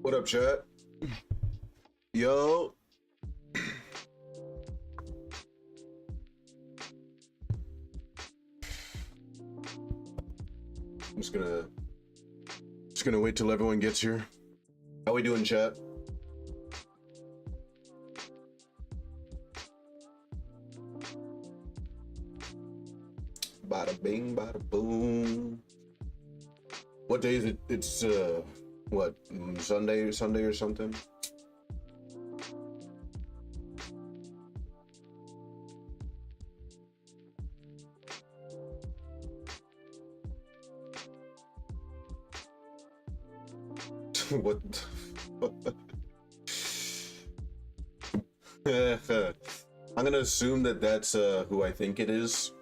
What up, chat? Yo. I'm just gonna wait till everyone gets here. How we doing, chat? Bada bing, bada boom. What day is it? It's what, Sunday or something? What? I'm gonna assume that that's who I think it is.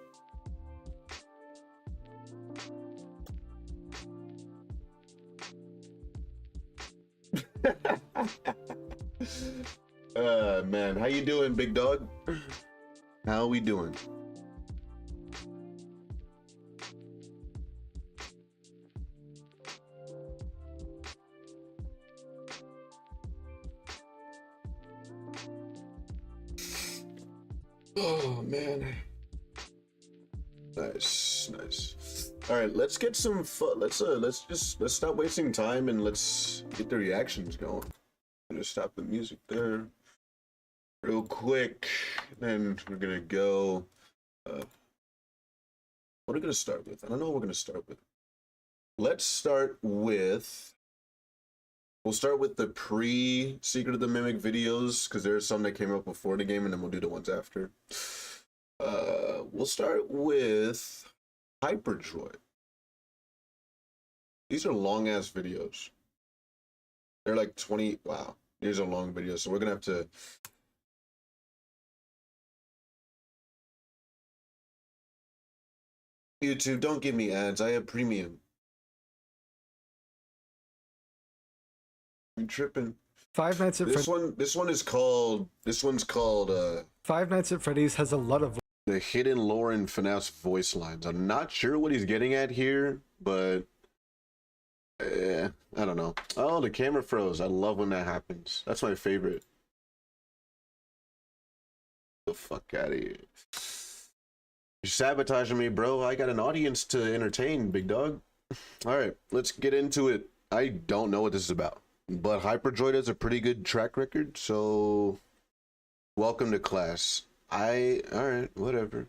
Man, how you doing, big dog? How we doing? Oh man, nice. All right, let's get some fun. Let's stop wasting time and let's get the reactions going. I'm gonna stop the music there real quick, then we're gonna go. What are we gonna start with? I don't know what we're gonna start with. Let's start with. We'll start with the pre-Secret of the Mimic videos, because there's some that came up before the game, and then we'll do the ones after. We'll start with Hyper Droid. These are long-ass videos. They're like 20, wow. These are long videos, so we're gonna have to... YouTube, don't give me ads, I have premium. I'm tripping. Five Nights at Freddy's. This one's called Five Nights at Freddy's has a lot of the hidden lore in FNAF's voice lines. I'm not sure what he's getting at here, but I don't know. Oh, the camera froze. I love when that happens. That's my favorite. Get the fuck out of here. You're sabotaging me, bro. I got an audience to entertain, big dog. All right, let's get into it. I don't know what this is about, but Hyperdroid has a pretty good track record, so welcome to class. All right, whatever.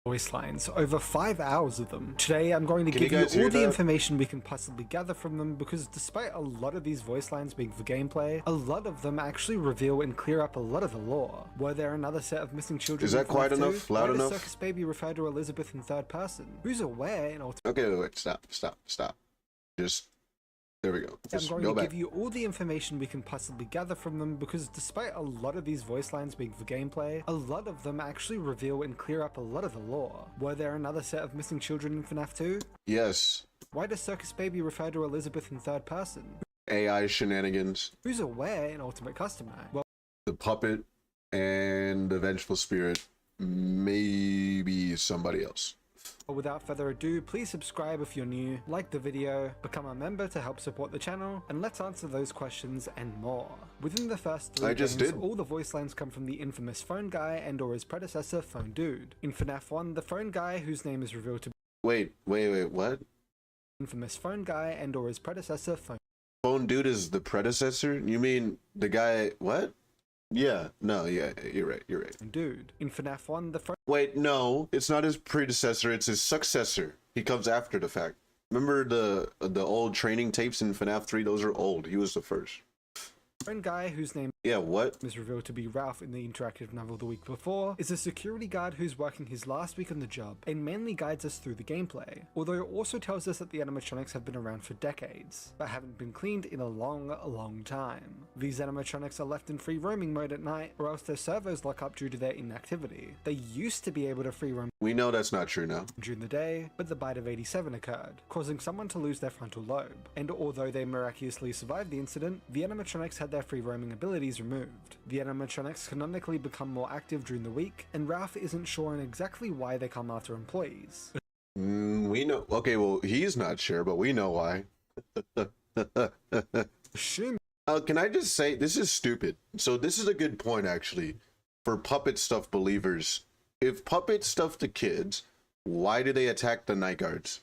voice lines, over 5 hours of them. Today I'm going to give you all the information we can possibly gather from them, because despite a lot of these voice lines being for gameplay, a lot of them actually reveal and clear up a lot of the lore. Were there another set of missing children? Is that quiet enough? Loud enough? Why does Circus Baby refer to Elizabeth in third person? Who's aware in Okay, wait, stop. Just, there we go. Just I'm going to give you all the information we can possibly gather from them, because despite a lot of these voice lines being for gameplay, a lot of them actually reveal and clear up a lot of the lore. Were there another set of missing children in FNAF 2? Yes. Why does Circus Baby refer to Elizabeth in third person? AI shenanigans. Who's aware in Ultimate Customer? Well, the puppet and the vengeful spirit, maybe somebody else. without further ado, please subscribe if you're new, like the video, become a member to help support the channel, and let's answer those questions and more. Within the first 3 games, all the voice lines come from the infamous Phone Guy and or his predecessor, Phone Dude. In FNAF 1, the Phone Guy, whose name is revealed to be Wait, what? infamous Phone Guy and or his predecessor, Phone Dude is the predecessor? You mean the guy, what? Yeah, no, yeah, you're right. Dude. In FNAF 1, the Wait, no, it's not his predecessor, it's his successor. He comes after the fact. Remember the old training tapes in FNAF 3? Those are old. He was the first. Phone Guy, whose name is revealed to be Ralph in the interactive novel the week before, is a security guard who's working his last week on the job and mainly guides us through the gameplay, although it also tells us that the animatronics have been around for decades, but haven't been cleaned in a long time. These animatronics are left in free roaming mode at night, or else their servos lock up due to their inactivity. They used to be able to free roam We know that's not true now. during the day, but the bite of 87 occurred, causing someone to lose their frontal lobe, and although they miraculously survived the incident, the animatronics had their free roaming abilities removed. The animatronics canonically become more active during the week, and Ralph isn't sure on exactly why they come after employees. We know. Okay, well, he's not sure, but we know why. assume. Can I just say, this is stupid. So this is a good point, actually, for puppet stuff believers. If puppet stuff the kids, why do they attack the night guards?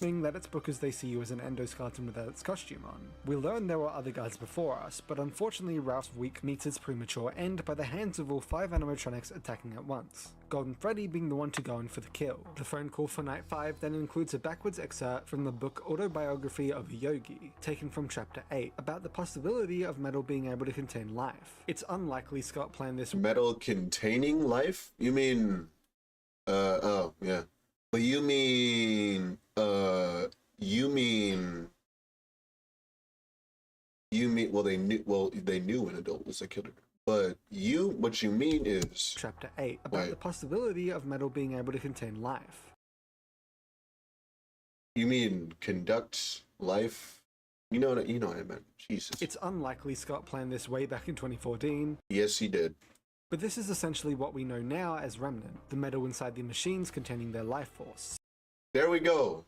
That it's because they see you as an endoskeleton without its costume on. We learn there were other guards before us, but unfortunately Ralph's week meets its premature end by the hands of all 5 animatronics attacking at once. Golden Freddy being the one to go in for the kill. The phone call for Night 5 then includes a backwards excerpt from the book Autobiography of a Yogi, taken from chapter 8, about the possibility of metal being able to contain life. It's unlikely Scott planned this. Metal containing life? You mean, oh, yeah. But you mean, well, they knew an adult was a killer. But what you mean is... Chapter 8, about the possibility of metal being able to contain life. You mean conduct life? You know what I meant. Jesus. It's unlikely Scott planned this way back in 2014. Yes, he did. But this is essentially what we know now as Remnant, the metal inside the machines containing their life force. There we go.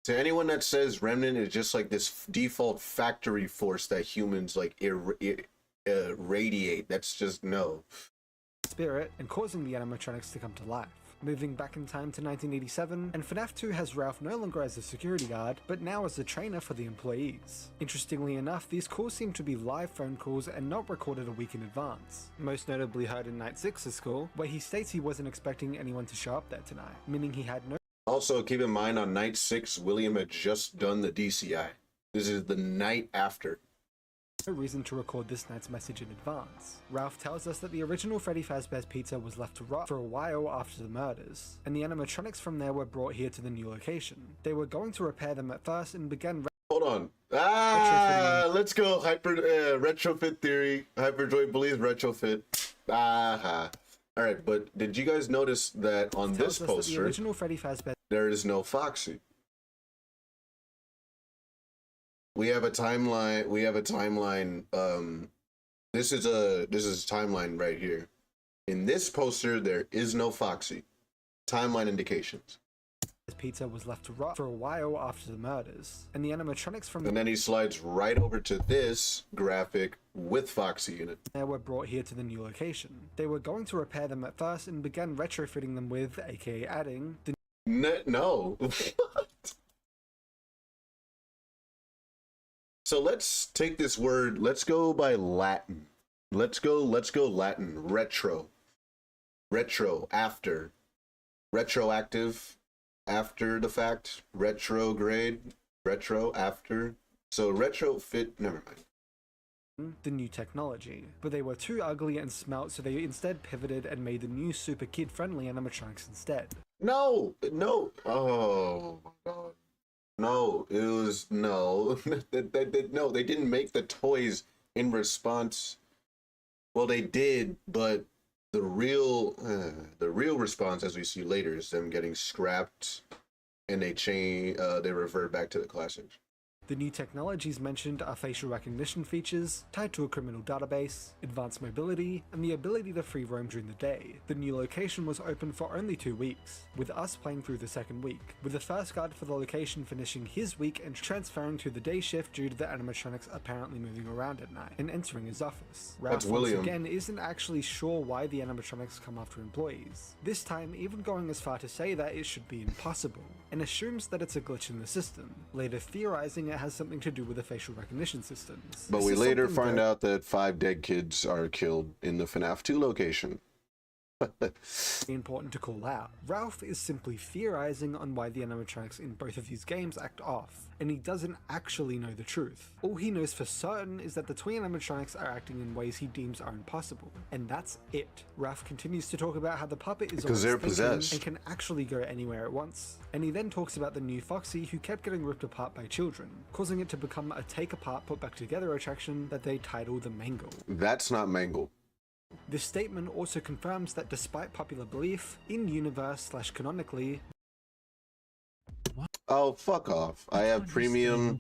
To anyone that says Remnant is just like this default factory force that humans like radiate, that's just no. Spirit, and causing the animatronics to come to life. Moving back in time to 1987, and FNAF 2 has Ralph no longer as a security guard, but now as a trainer for the employees. Interestingly enough, these calls seem to be live phone calls and not recorded a week in advance. Most notably heard in Night 6's call, where he states he wasn't expecting anyone to show up there tonight, meaning he had no. Also, keep in mind on Night 6, William had just done the DCI. This is the night after. No reason to record this night's message in advance. Ralph tells us that the original Freddy Fazbear's Pizza was left to rot for a while after the murders, and the animatronics from there were brought here to the new location. They were going to repair them at first and began Hold on. Let's go retrofit theory. Hyperdroid believes retrofit. Alright, but did you guys notice that on this poster, the original Freddy Fazbear, there is no Foxy? We have a timeline. This is timeline right here. In this poster, there is no Foxy. Timeline indications. Pizza was left to rot for a while after the murders, and the animatronics from and then he slides right over to this graphic with Foxy in it. They were brought here to the new location. They were going to repair them at first and began retrofitting them with, aka adding, the no. So let's take this word, let's go by Latin. Let's go Latin. Retro. Retro, after. Retroactive, after the fact. Retrograde, retro, after. So retrofit, never mind. The new technology, but they were too ugly and smelt, so they instead pivoted and made the new super kid-friendly animatronics instead. No! Oh my god. No, it was no. No, they didn't make the toys in response. Well, they did, but the real response, as we see later, is them getting scrapped, and they revert back to the classics. The new technologies mentioned are facial recognition features, tied to a criminal database, advanced mobility, and the ability to free roam during the day. The new location was open for only 2 weeks, with us playing through the second week, with the first guard for the location finishing his week and transferring to the day shift due to the animatronics apparently moving around at night, and entering his office. Ralph once again isn't actually sure why the animatronics come after employees, this time even going as far to say that it should be impossible, and assumes that it's a glitch in the system, later theorizing it has something to do with the facial recognition systems. But we later find out that 5 dead kids are killed in the FNAF 2 location. Important to call out. Ralph is simply theorizing on why the animatronics in both of these games act off, and he doesn't actually know the truth. All he knows for certain is that the twin animatronics are acting in ways he deems are impossible, and that's it. Ralph continues to talk about how the puppet is always thinking and can actually go anywhere at once, and he then talks about the new Foxy who kept getting ripped apart by children, causing it to become a take apart put back together attraction that they title the Mangle. That's not Mangle. This statement also confirms that despite popular belief, in-universe/canonically... Oh, fuck off. I have premium...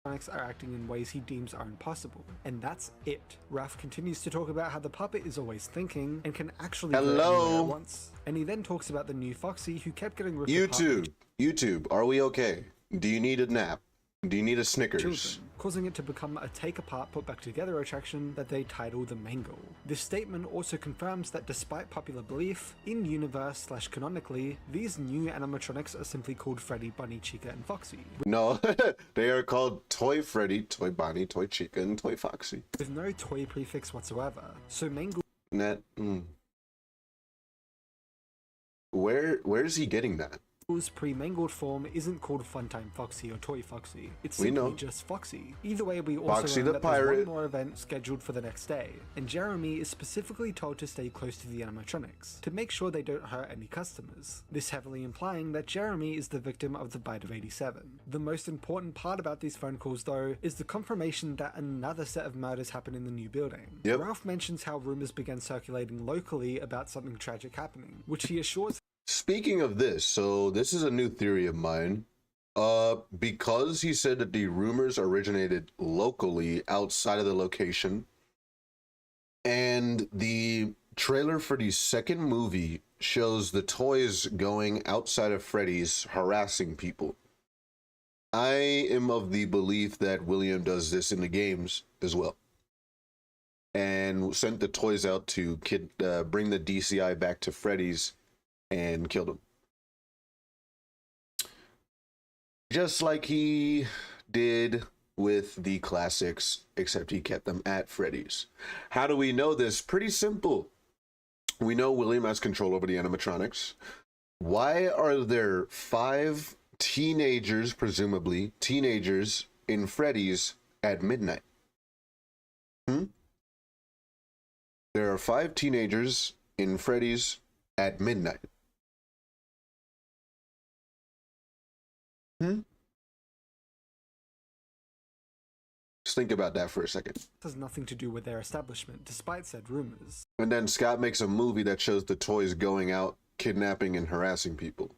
are acting in ways he deems are impossible, and that's it. Ralph continues to talk about how the puppet is always thinking and can actually go anywhere at once, and he then talks about the new Foxy who kept getting ripped apart. YouTube, are we okay? Do you need a nap? Do you need a Snickers? Children, causing it to become a take-apart, put-back-together attraction that they title the Mangle. This statement also confirms that despite popular belief, in-universe / canonically, these new animatronics are simply called Freddy, Bunny, Chica, and Foxy. No, they are called Toy Freddy, Toy Bonnie, Toy Chica, and Toy Foxy. With no toy prefix whatsoever, so Mangle... Where's he getting that? Mangle's pre-mangled form isn't called Funtime Foxy or Toy Foxy. It's simply just Foxy. Either way, we also Foxy learn the that pirate. there's one more event scheduled for the next day, and Jeremy is specifically told to stay close to the animatronics, to make sure they don't hurt any customers. This heavily implying that Jeremy is the victim of the bite of 87. The most important part about these phone calls, though, is the confirmation that another set of murders happen in the new building. Yep. Ralph mentions how rumors began circulating locally about something tragic happening, which he assures... Speaking of this, so this is a new theory of mine. Because he said that the rumors originated locally outside of the location, and the trailer for the second movie shows the toys going outside of Freddy's harassing people. I am of the belief that William does this in the games as well, and sent the toys out to bring the DCI back to Freddy's and killed him. Just like he did with the classics, except he kept them at Freddy's. How do we know this? Pretty simple. We know William has control over the animatronics. Why are there 5 teenagers, presumably teenagers, in Freddy's at midnight? There are 5 teenagers in Freddy's at midnight. Just think about that for a second. This has nothing to do with their establishment, despite said rumors. And then Scott makes a movie that shows the toys going out, kidnapping and harassing people.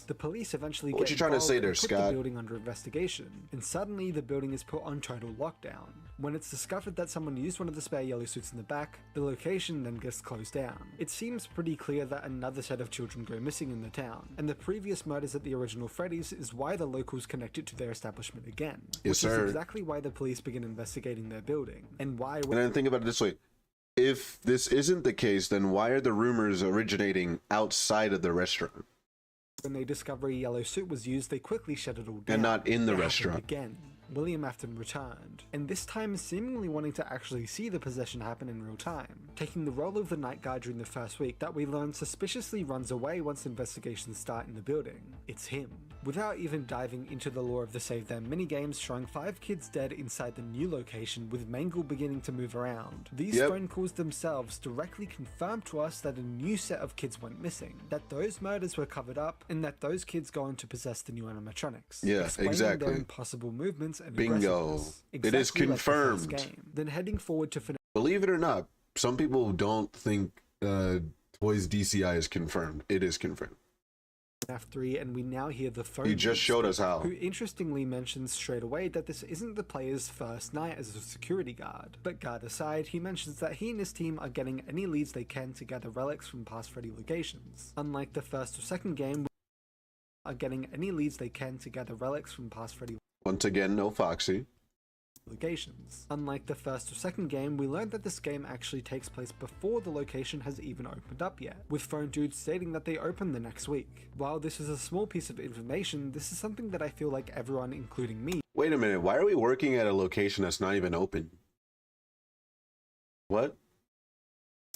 The police eventually What get you trying to say there, and put Scott? the building under investigation, and suddenly the building is put on total lockdown. When it's discovered that someone used one of the spare yellow suits in the back, the location then gets closed down. It seems pretty clear that another set of children go missing in the town, and the previous murders at the original Freddy's is why the locals connect it to their establishment again. Yes, which sir. is exactly why the police begin investigating their building, and why... And then think about it this way. If this isn't the case, then why are the rumors originating outside of the restaurant? When they discover a yellow suit was used, they quickly shut it all down. And not in the It happened restaurant. Again. William Afton returned, and this time seemingly wanting to actually see the possession happen in real time, taking the role of the night guard during the first week that we learn suspiciously runs away once investigations start in the building. It's him. Without even diving into the lore of the Save Them minigames showing 5 kids dead inside the new location with Mangle beginning to move around, these phone calls themselves directly confirm to us that a new set of kids went missing, that those murders were covered up, and that those kids go on to possess the new animatronics. Yeah, explaining exactly. their impossible movements and Bingo. aggressiveness. It is Exactly like the first confirmed. game. Then heading forward to FNAF Believe it or not, some people don't think Toys DCI is confirmed. It is confirmed. 3, and we now hear the phone He just showed us how. who interestingly mentions straight away that this isn't the player's first night as a security guard. But guard aside, he mentions that he and his team are getting any leads they can to gather relics from past Freddy locations. Unlike the first or second game, are getting any leads they can to gather relics from past Freddy Once again, no Foxy. locations. Unlike the first or second game, we learned that this game actually takes place before the location has even opened up yet, with phone dudes stating that they open the next week. While this is a small piece of information, this is something that I feel like everyone, including me, Wait a minute, why are we working at a location that's not even open? What?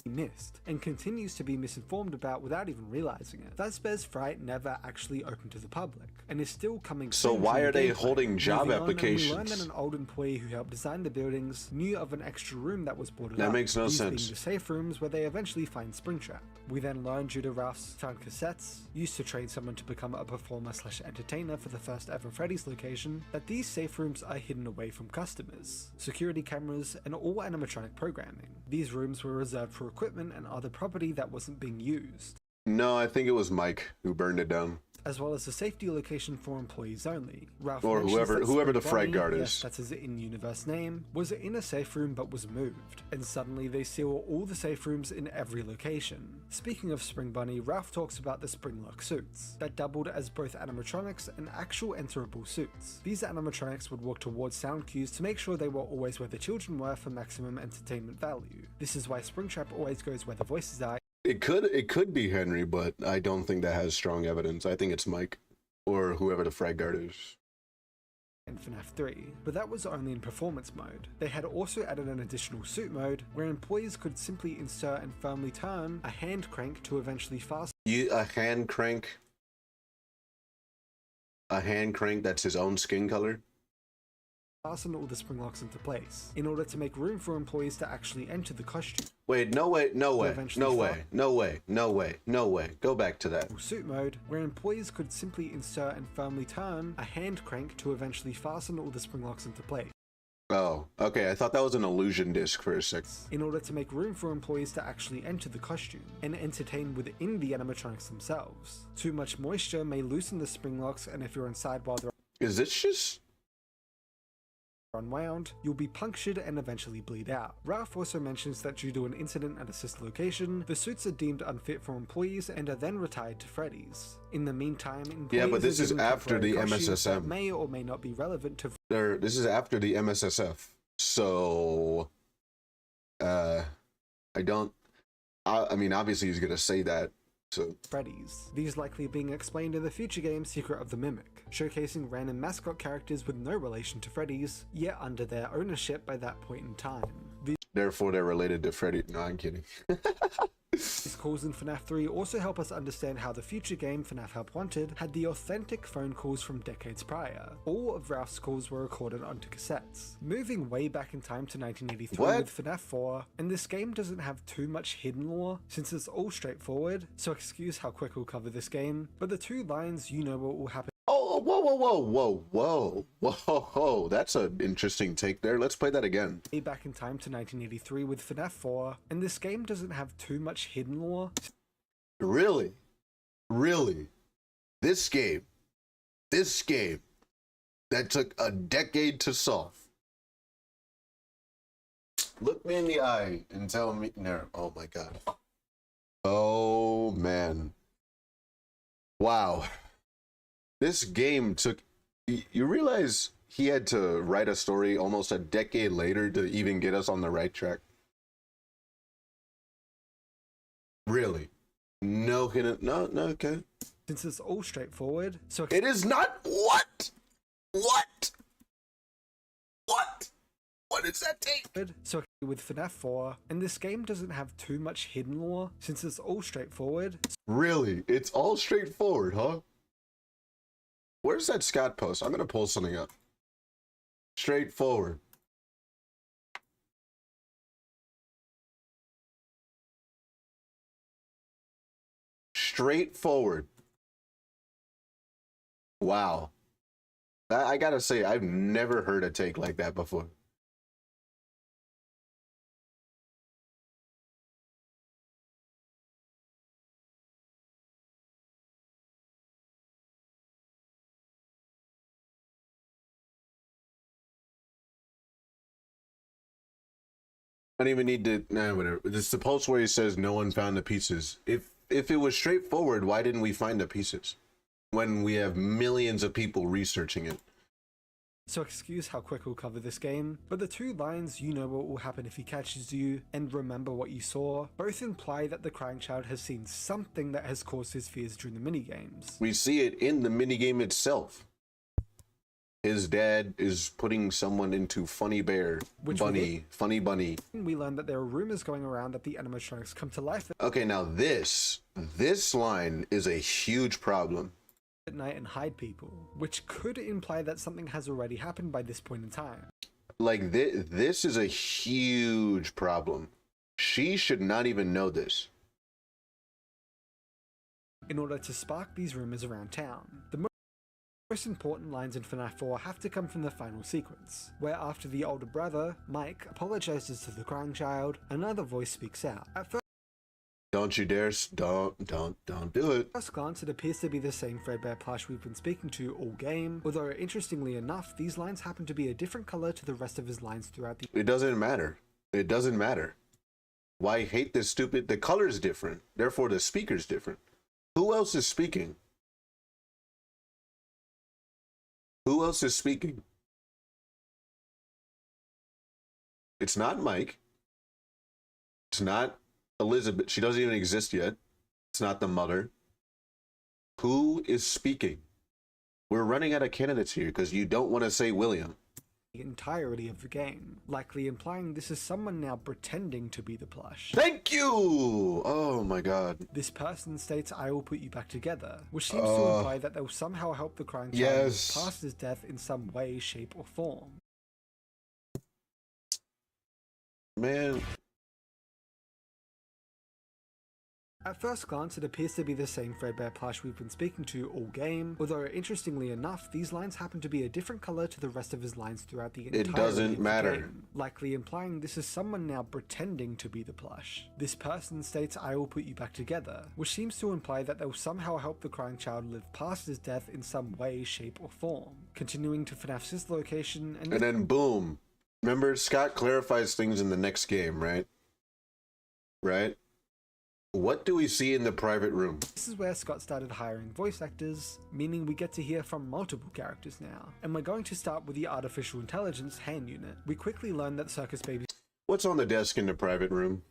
missed, and continues to be misinformed about without even realizing it. Fazbear's Fright never actually opened to the public, and is still coming So soon why from are they gameplay. holding job Moving on, and applications? we learn that an old employee who helped design the buildings knew of an extra room that was boarded That up. makes no These sense. being the safe rooms where they eventually find Springtrap. We then learn due to Ralph's found cassettes, used to train someone to become a performer/entertainer for the first ever Freddy's location, that these safe rooms are hidden away from customers, security cameras, and all animatronic programming. These rooms were reserved for equipment and other property that wasn't being used. No, I think it was Mike who burned it down. as well as a safety location for employees only. Ralph or whoever the frag guard is. Yes, that's his in-universe name, was in a safe room but was moved, and suddenly they seal all the safe rooms in every location. Speaking of Spring Bunny, Ralph talks about the Springlock suits, that doubled as both animatronics and actual enterable suits. These animatronics would walk towards sound cues to make sure they were always where the children were for maximum entertainment value. This is why Springtrap always goes where the voices are. It could be Henry, but I don't think that has strong evidence. I think it's Mike, or whoever the frag guard is. In FNAF 3, but that was only in performance mode. They had also added an additional suit mode, where employees could simply insert and firmly turn a hand crank to eventually fasten. A hand crank? A hand crank that's his own skin color? Fasten all the spring locks into place, in order to make room for employees to actually enter the costume. Wait, no way. Go back to that. Suit mode, where employees could simply insert and firmly turn a hand crank to eventually fasten all the spring locks into place. Oh, okay, I thought that was an illusion disc for a sec. In order to make room for employees to actually enter the costume, and entertain within the animatronics themselves. Too much moisture may loosen the spring locks, and if you're inside while they're Is this just... unwound, you'll be punctured and eventually bleed out. Ralph also mentions that due to an incident at a sister location, the suits are deemed unfit for employees and are then retired to Freddy's. In the meantime, yeah, but this is after the MSSM. May or may not be relevant to. This is after the MSSF, so I mean, obviously he's gonna say that. So Freddy's. These likely being explained in the future game Secret of the Mimic, showcasing random mascot characters with no relation to Freddy's, yet under their ownership by that point in time. Therefore they're related to Freddy. No, I'm kidding. These calls in FNAF 3 also help us understand how the future game FNAF Help Wanted had the authentic phone calls from decades prior. All of Ralph's calls were recorded onto cassettes. Moving way back in time to 1983 with FNAF 4, and this game doesn't have too much hidden lore since it's all straightforward, so excuse how quick we'll cover this game, but the two lines you know what will happen. Oh, whoa, that's an interesting take there. Let's play that again. Way back in time to 1983 with FNAF 4, and this game doesn't have too much hidden lore. Really? This game that took a decade to solve. Look me in the eye and tell me, no, oh my God. Oh man. Wow. This game took, you realize he had to write a story almost a decade later to even get us on the right track? Really? No hidden, no, okay. Since it's all straightforward, so it is not. What? What does that take? So with FNAF 4, and this game doesn't have too much hidden lore since it's all straightforward. Really? It's all straightforward, huh? Where's that Scott post? I'm gonna pull something up. Straightforward. Straightforward. Wow. I gotta say, I've never heard a take like that before. I don't even need to, nah, whatever. It's the post where he says no one found the pieces. If it was straightforward, why didn't we find the pieces? When we have millions of people researching it. So excuse how quick we'll cover this game, but the two lines you know what will happen if he catches you and remember what you saw both imply that the crying child has seen something that has caused his fears during the minigames. We see it in the minigame itself. His dad is putting someone into Funny Bear, Funny Bunny. We learned that there are rumors going around that the animatronics come to life Okay, now this line is a huge problem. At night and hide people, which could imply that something has already happened by this point in time. Like, this is a huge problem. She should not even know this. In order to spark these rumors around town, the most important lines in FNAF 4 have to come from the final sequence, where after the older brother, Mike, apologizes to the crying child, another voice speaks out. At first Don't you dare, don't do it. At first glance, it appears to be the same Fredbear plush we've been speaking to all game, although interestingly enough, these lines happen to be a different color to the rest of his lines throughout the— It doesn't matter. It doesn't matter. Why hate this stupid? The color's different, therefore the speaker's different. Who else is speaking? Who else is speaking? It's not Mike. It's not Elizabeth. She doesn't even exist yet. It's not the mother. Who is speaking? We're running out of candidates here because you don't want to say William. The entirety of the game, likely implying this is someone now pretending to be the plush. Thank you! Oh my god. This person states, "I will put you back together," which seems to imply that they'll somehow help the crying child move past his death in some way, shape, or form. Man. At first glance, it appears to be the same Fredbear plush we've been speaking to all game, although interestingly enough, these lines happen to be a different color to the rest of his lines throughout the entirety It doesn't matter. Game, likely implying this is someone now pretending to be the plush. This person states, "I will put you back together," which seems to imply that they'll somehow help the crying child live past his death in some way, shape, or form. Continuing to FNAF 6th location, and then boom. Remember, Scott clarifies things in the next game, right? Right? What do we see in the private room? This is where Scott started hiring voice actors, meaning we get to hear from multiple characters now. And we're going to start with the artificial intelligence hand unit. We quickly learn that Circus Baby— What's on the desk in the private room?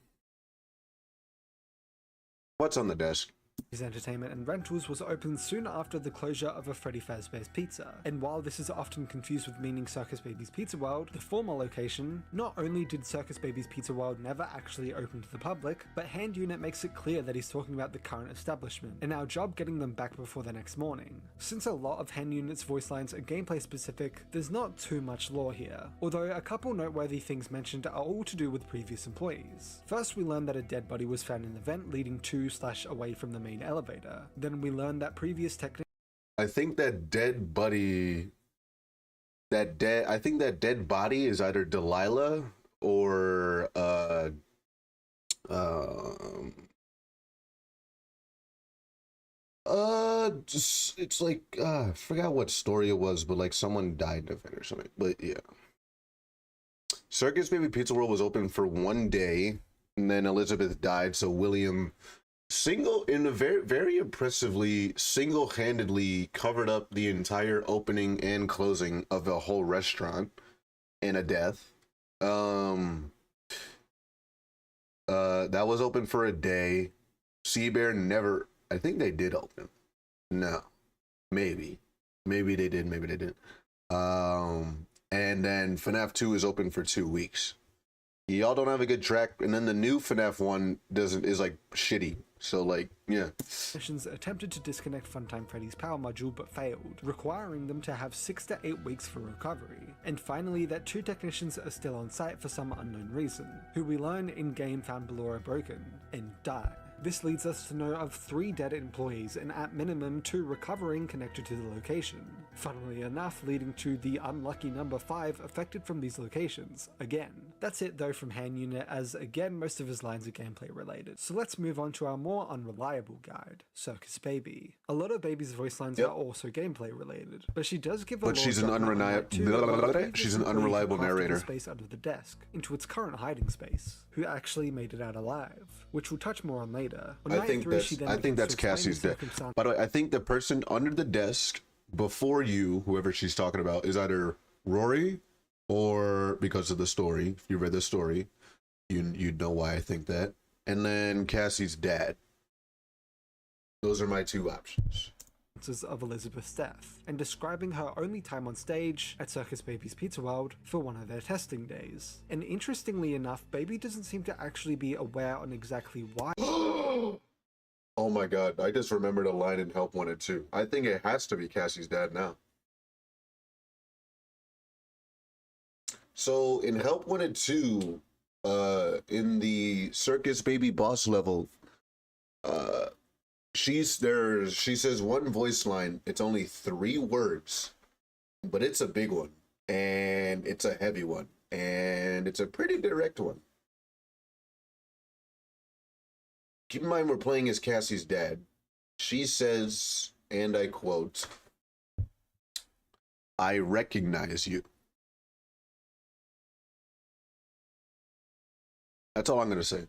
What's on the desk? His entertainment and rentals was opened soon after the closure of a Freddy Fazbear's Pizza, and while this is often confused with meaning Circus Baby's Pizza World, the former location, not only did Circus Baby's Pizza World never actually open to the public, but Hand Unit makes it clear that he's talking about the current establishment, and our job getting them back before the next morning. Since a lot of Hand Unit's voice lines are gameplay specific, there's not too much lore here, although a couple noteworthy things mentioned are all to do with previous employees. First, we learn that a dead body was found in the vent leading to/away from the main elevator. Then we learn that previous technicians— I think that dead body, I think that dead body is either Delilah or just, it's like I forgot what story it was, but like someone died of it or something. But yeah, Circus Baby Pizza World was open for 1 day, and then Elizabeth died, so William very impressively single-handedly covered up the entire opening and closing of a whole restaurant and a death. That was open for a day. Sea Bear never— I think they did open. No. Maybe they did, maybe they didn't. And then FNAF 2 is open for 2 weeks. Y'all don't have a good track, and then the new FNAF 1 is like shitty. So like, yeah. Technicians attempted to disconnect Funtime Freddy's power module but failed, requiring them to have 6 to 8 weeks for recovery. And finally, that 2 technicians are still on site for some unknown reason, who we learn in-game found Ballora broken and die. This leads us to know of 3 dead employees and at minimum 2 recovering connected to the location. Funnily enough, leading to the unlucky number 5 affected from these locations, again. That's it though from Hand Unit, as again most of his lines are gameplay related. So let's move on to our more unreliable guide, Circus Baby. A lot of Baby's voice lines are also gameplay related, but she does give a But she's an unreliable narrator. Space under the desk, into its current hiding space, who actually made it out alive, which we'll touch more on later. On I think that's Cassie's death. By the way, I think the person under the desk before you, whoever she's talking about, is either Rory or, because of the story, if you read the story, you'd know why I think that. And then Cassie's dad. Those are my 2 options. Of Elizabeth's death, and describing her only time on stage at Circus Baby's Pizza World for one of their testing days. And interestingly enough, Baby doesn't seem to actually be aware on exactly why. Oh my god, I just remembered a line in Help Wanted 2. I think it has to be Cassie's dad now. So in Help Wanted 2, in the Circus Baby boss level, she says one voice line. It's only 3 words, but it's a big one, and it's a heavy one, and it's a pretty direct one. keep in mind we're playing as Cassie's dad. She says, and I quote, "I recognize you." That's all I'm going to say.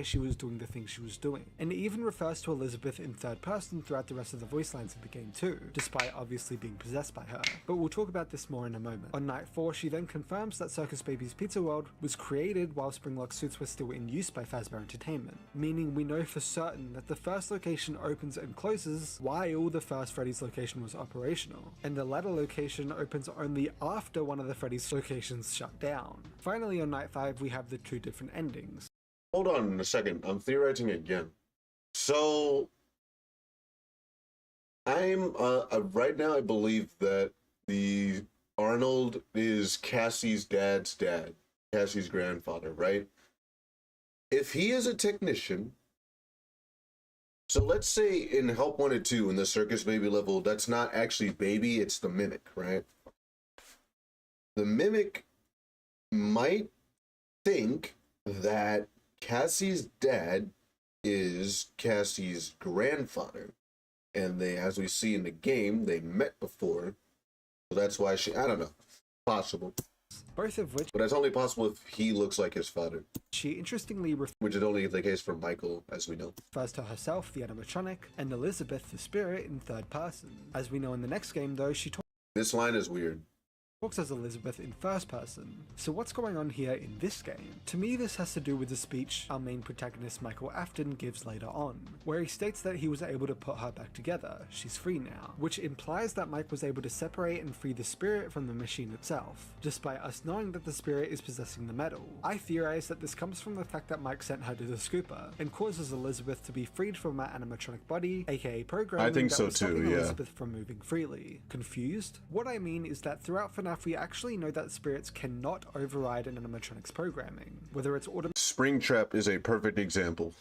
She was doing the things she was doing, and it even refers to Elizabeth in third person throughout the rest of the voice lines of the game too, despite obviously being possessed by her, but we'll talk about this more in a moment. On night 4, she then confirms that Circus Baby's Pizza World was created while Springlock suits were still in use by Fazbear Entertainment, meaning we know for certain that the first location opens and closes while the first Freddy's location was operational, and the latter location opens only after one of the Freddy's locations shut down. Finally, on night 5, we have the 2 different endings. Hold on a second. I'm theorizing again. So I'm right now I believe that the Arnold is Cassie's dad's dad, Cassie's grandfather, right? If he is a technician, so let's say in Help Wanted 2 in the Circus Baby level, that's not actually Baby, it's the Mimic, right? The Mimic might think that Cassie's dad is Cassie's grandfather, and they, as we see in the game, they met before, so that's why I don't know, possible. Both of which, but that's only possible if he looks like his father. She interestingly which is only the case for Michael, as we know. Refers to herself, the animatronic, and Elizabeth, the spirit, in third person. As we know in the next game, though, she This line is weird. talks as Elizabeth in first person. So what's going on here in this game? To me, this has to do with the speech our main protagonist Michael Afton gives later on, where he states that he was able to put her back together, she's free now, which implies that Mike was able to separate and free the spirit from the machine itself, despite us knowing that the spirit is possessing the metal. I theorize that this comes from the fact that Mike sent her to the scooper, and causes Elizabeth to be freed from her animatronic body, aka programming I think that so was too, stopping yeah. Elizabeth from moving freely. Confused? What I mean is that throughout FNAF we actually know that spirits cannot override an animatronic's programming, whether it's Springtrap is a perfect example.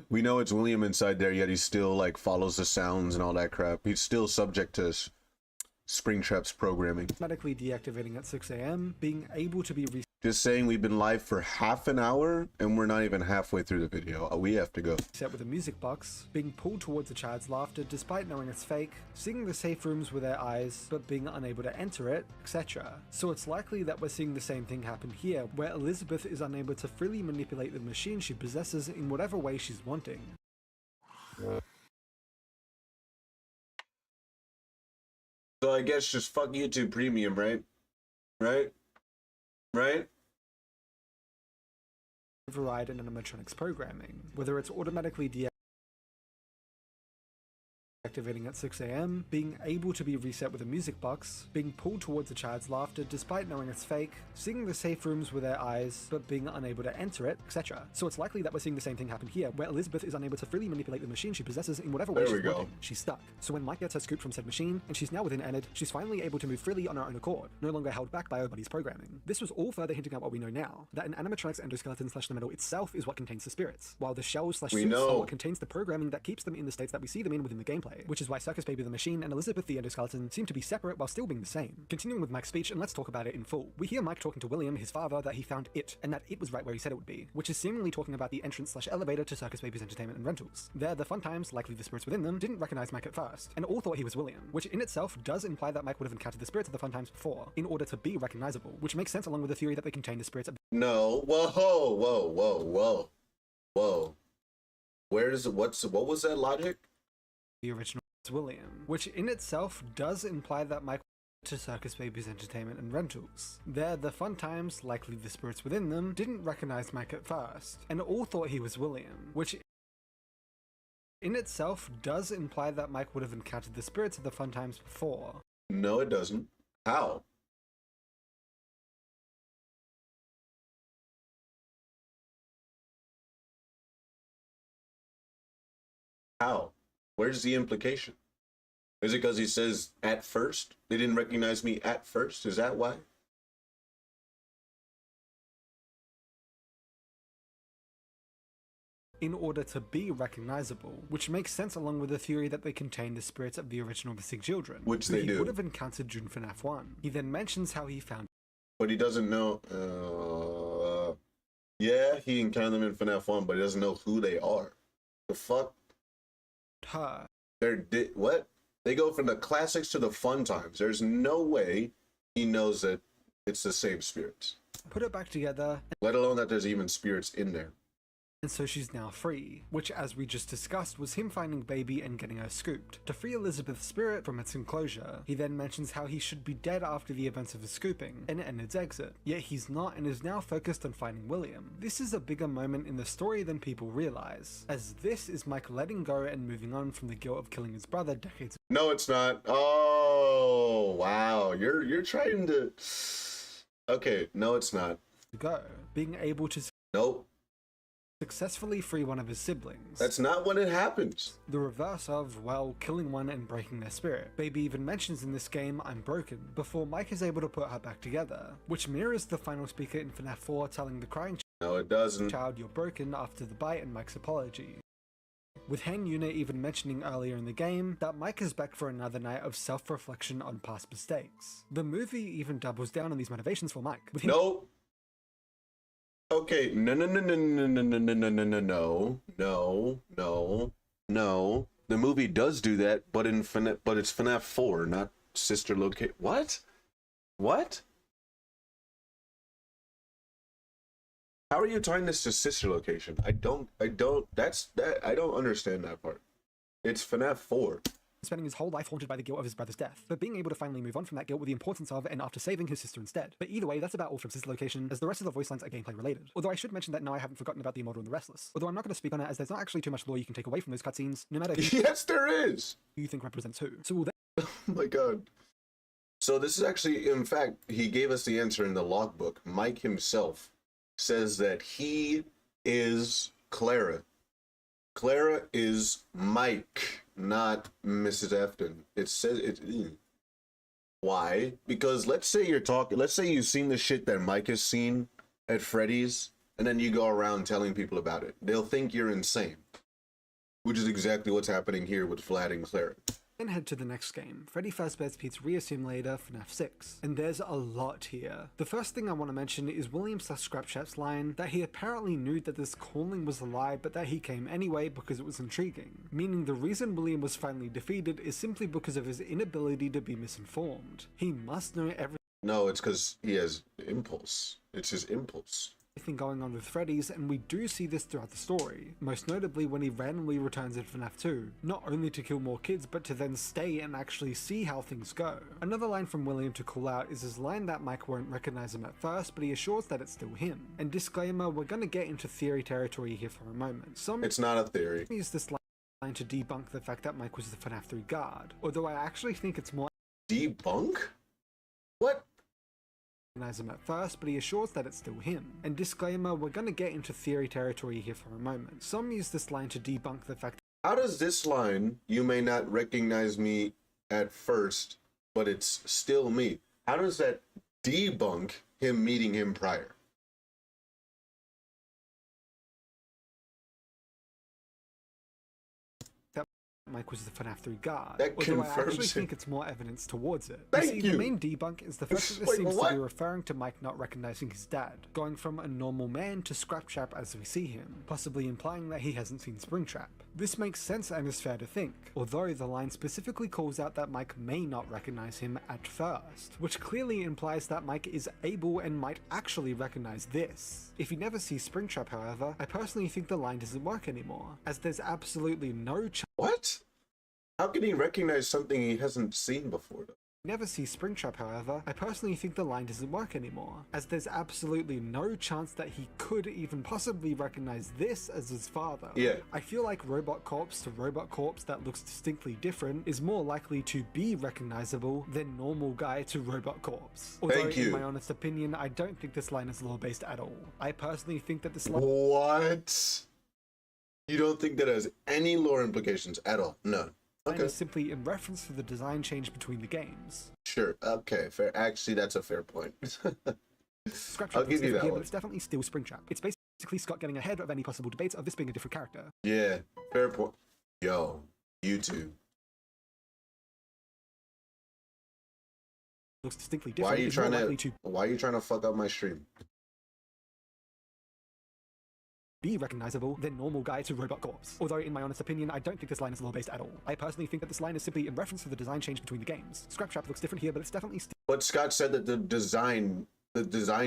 We know it's William inside there, yet he still like follows the sounds and all that crap. He's still subject to Springtrap's programming. automatically deactivating at 6 AM, being able to be Just saying, we've been live for half an hour and we're not even halfway through the video. We have to go. reset with a music box, being pulled towards a child's laughter despite knowing it's fake, seeing the safe rooms with their eyes but being unable to enter it, etc. So it's likely that we're seeing the same thing happen here, where Elizabeth is unable to freely manipulate the machine she possesses in whatever way she's wanting. So I guess just fuck YouTube Premium, right? Right? Right? Override an animatronic's programming, whether it's automatically deactivating at 6 AM, being able to be reset with a music box, being pulled towards a child's laughter despite knowing it's fake, seeing the safe rooms with their eyes but being unable to enter it, etc. So it's likely that we're seeing the same thing happen here, where Elizabeth is unable to freely manipulate the machine she possesses in whatever way she's wanting. She's stuck. So when Mike gets her scoop from said machine, and she's now within Enid, she's finally able to move freely on her own accord, no longer held back by her body's programming. This was all further hinting at what we know now, that an animatronic's endoskeleton / the metal itself is what contains the spirits, while the shell / suits are what contains the programming that keeps them in the states that we see them in within the gameplay, which is why Circus Baby the machine and Elizabeth the endoskeleton seem to be separate while still being the same. Continuing with Mike's speech, and let's talk about it in full. We hear Mike talking to William, his father, that he found it, and that it was right where he said it would be, which is seemingly talking about the entrance / elevator to Circus Baby's entertainment and rentals. There, the fun times, likely the spirits within them, didn't recognize Mike at first, and all thought he was William, which in itself does imply that Mike would have encountered the spirits of the fun times before, in order to be recognizable, which makes sense along with the theory that they contain the spirits of— No. Whoa. Where does it, what was that logic? the original William, which in itself does imply that Mike to Circus Baby's entertainment and rentals. There, the fun times, likely the spirits within them, didn't recognize Mike at first, and all thought he was William, which in itself does imply that Mike would have encountered the spirits of the fun times before. No, it doesn't. How? How? Where's the implication? Is it because he says at first? They didn't recognize me at first? Is that why? In order to be recognizable, which makes sense along with the theory that they contain the spirits of the original missing children, which who they he do. would have encountered during FNAF 1. He then mentions how he found— but he doesn't know. Yeah, he encountered them in FNAF 1, but he doesn't know who they are. The fuck? Her. What? They go from the classics to the fun times. There's no way he knows that it's the same spirits. Put it back together. Let alone that there's even spirits in there. And so she's now free, which, as we just discussed, was him finding Baby and getting her scooped. To free Elizabeth's spirit from its enclosure, he then mentions how he should be dead after the events of his scooping, and Enid's exit. Yet he's not, and is now focused on finding William. This is a bigger moment in the story than people realize, as this is Mike letting go and moving on from the guilt of killing his brother decades ago. No, it's not. Oh, wow. You're trying to... Okay, no, it's not. Being able to... Nope. Successfully free one of his siblings. That's not when it happens. The reverse of, well, killing one and breaking their spirit. Baby even mentions in this game, "I'm broken," before Mike is able to put her back together, which mirrors the final speaker in FNAF 4 telling the crying no, it doesn't. child "you're broken" after the bite and Mike's apology. With Han Yuna even mentioning earlier in the game that Mike is back for another night of self-reflection on past mistakes. The movie even doubles down on these motivations for Mike. With him nope. Okay, no. The movie does do that, but it's FNAF 4, not sister locate. What? What? How are you tying this to sister location? I don't understand that part. It's FNAF 4. Spending his whole life haunted by the guilt of his brother's death, but being able to finally move on from that guilt with the importance of and after saving his sister instead. But either way, that's about all from sister location, as the rest of the voice lines are gameplay related. Although I should mention that no, I haven't forgotten about the Immortal and the Restless. Although I'm not going to speak on it, as there's not actually too much lore you can take away from those cutscenes, no matter who yes, there is! you think represents who. So will oh my god. So this is actually, in fact, he gave us the answer in the logbook. Mike himself says that he is Clara. Clara is Mike, not Mrs. Efton. It says it. Why? Because let's say you've seen the shit that Mike has seen at Freddy's, and then you go around telling people about it. They'll think you're insane, which is exactly what's happening here with Vlad and Clara. then head to the next game, Freddy Fazbear's Pizzeria Simulator FNAF 6. And there's a lot here. The first thing I want to mention is William/Scrapchat's line that he apparently knew that this calling was a lie, but that he came anyway because it was intriguing. Meaning the reason William was finally defeated is simply because of his inability to be misinformed. He must know everything. No, it's because he has impulse. It's his impulse. Going on with Freddy's, and we do see this throughout the story, most notably when he randomly returns in FNAF 2, not only to kill more kids but to then stay and actually see how things go. Another line from William to call out is his line that Mike won't recognize him at first, but he assures that it's still him. And disclaimer, we're gonna get into theory territory here for a moment. It's not a theory. Use this line to debunk the fact that Mike was the FNAF 3 guard, although I actually think it's more debunk? What? Recognize him at first, but he assures that it's still him. And disclaimer, we're gonna get into theory territory here for a moment. Some use this line to debunk the fact how does this line, "You may not recognize me at first, but it's still me," how does that debunk him meeting him prior? Mike was the FNAF 3 guard, that although I actually it. think it's more evidence towards it. Thank you. The main debunk is the fact that this seems to be referring to Mike not recognizing his dad, going from a normal man to Scrapchat as we see him, possibly implying that he hasn't seen Springtrap. This makes sense and is fair to think, although the line specifically calls out that Mike may not recognize him at first, which clearly implies that Mike is able and might actually recognize this. If he never sees Springtrap, however, I personally think the line doesn't work anymore, as there's absolutely no chance. What? How can he recognize something he hasn't seen before, though? Never see Springtrap, however, I personally think the line doesn't work anymore, as there's absolutely no chance that he could even possibly recognize this as his father. Yeah. I feel like Robot Corpse to Robot Corpse that looks distinctly different is more likely to be recognizable than normal guy to Robot Corpse. Although, in my honest opinion, I don't think this line is lore-based at all. I personally think that this line— What? You don't think that has any lore implications at all? None. Okay. Is simply in reference to the design change between the games. Sure. Okay. Fair. Actually, that's a fair point. I'll give you that one. But it's definitely still Springtrap. It's basically Scott getting ahead of any possible debates of this being a different character. Yeah. Fair point. Yo, YouTube. Looks distinctly different. Why are you trying to fuck up my stream? be recognizable than normal guy to robot corpse. Although in my honest opinion, I don't think this line is lore-based at all. I personally think that this line is simply in reference to the design change between the games. Scraptrap looks different here, but it's definitely But Scott said that the design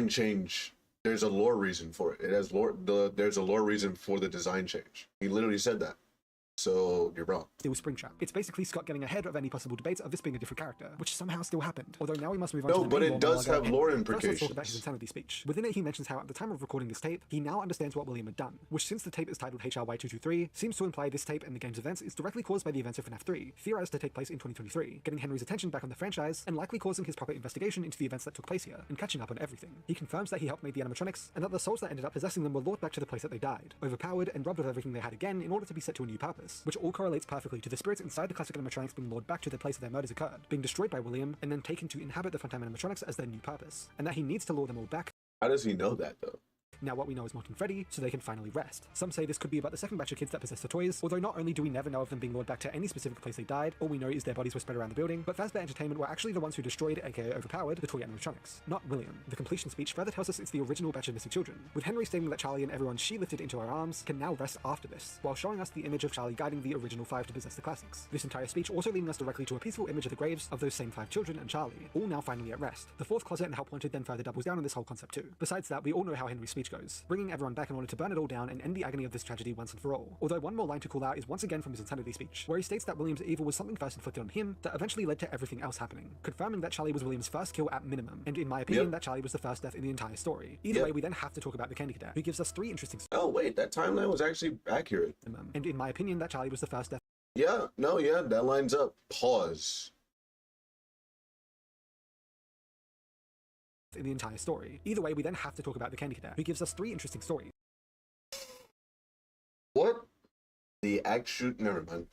change, there's a lore reason for it. It has lore. There's a lore reason for the design change. He literally said that. So you're wrong. Still Springtrap. It's basically Scott getting ahead of any possible debates of this being a different character, which somehow still happened. Although now we must move on to the but it does have lore implications. First, let's talk about his insanity speech. Within it, he mentions how at the time of recording this tape, he now understands what William had done, which since the tape is titled HRY223, seems to imply this tape and the game's events is directly caused by the events of FNAF 3, theorized to take place in 2023, getting Henry's attention back on the franchise, and likely causing his proper investigation into the events that took place here, and catching up on everything. He confirms that he helped make the animatronics, and that the souls that ended up possessing them were lured back to the place that they died, overpowered and robbed of everything they had again in order to be set to a new purpose, which all correlates perfectly to the spirits inside the classic animatronics being lured back to the place of their murders occurred, being destroyed by William, and then taken to inhabit the funtime animatronics as their new purpose, and that he needs to lure them all back. How does he know that though? Now what we know is Morton Freddy, so they can finally rest. Some say this could be about the second batch of kids that possess the toys, although not only do we never know of them being lured back to any specific place they died, all we know is their bodies were spread around the building, but Fazbear Entertainment were actually the ones who destroyed, aka overpowered, the toy animatronics, not William. The completion speech further tells us it's the original batch of missing children, with Henry stating that Charlie and everyone she lifted into her arms can now rest after this, while showing us the image of Charlie guiding the original 5 to possess the classics. This entire speech also leading us directly to a peaceful image of the graves of those same 5 children and Charlie, all now finally at rest. The 4th closet and Help Wanted then further doubles down on this whole concept too. Besides that, we all know how Henry's speech goes, bringing everyone back in order to burn it all down and end the agony of this tragedy once and for all. Although one more line to call out is once again from his insanity speech, where he states that William's evil was something first inflicted on him that eventually led to everything else happening, confirming that Charlie was William's first kill at minimum, and in my opinion that Charlie was the first death in the entire story. Either way, we then have to talk about the Candy Cadet, who gives us 3 interesting Oh wait, that timeline was actually accurate. And in my opinion that Charlie was the first death. Yeah, that lines up. Pause. In the entire story. Either way, we then have to talk about the Candy Cadet, who gives us 3 interesting stories. What? The actual... Never mind.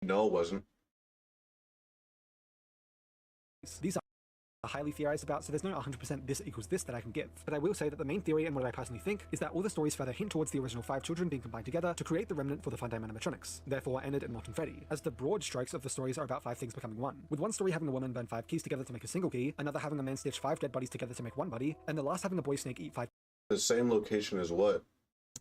No, it wasn't. These are highly theorized about, so there's no 100% this equals this that I can give. But I will say that the main theory and what I personally think is that all the stories further hint towards the original 5 children being combined together to create the remnant for the Funtime animatronics, therefore Enid and Morton Freddy, as the broad strokes of the stories are about 5 things becoming one, with one story having a woman burn 5 keys together to make a single key, another having a man stitch 5 dead bodies together to make one body, and the last having a boy snake eat 5 the same location as what?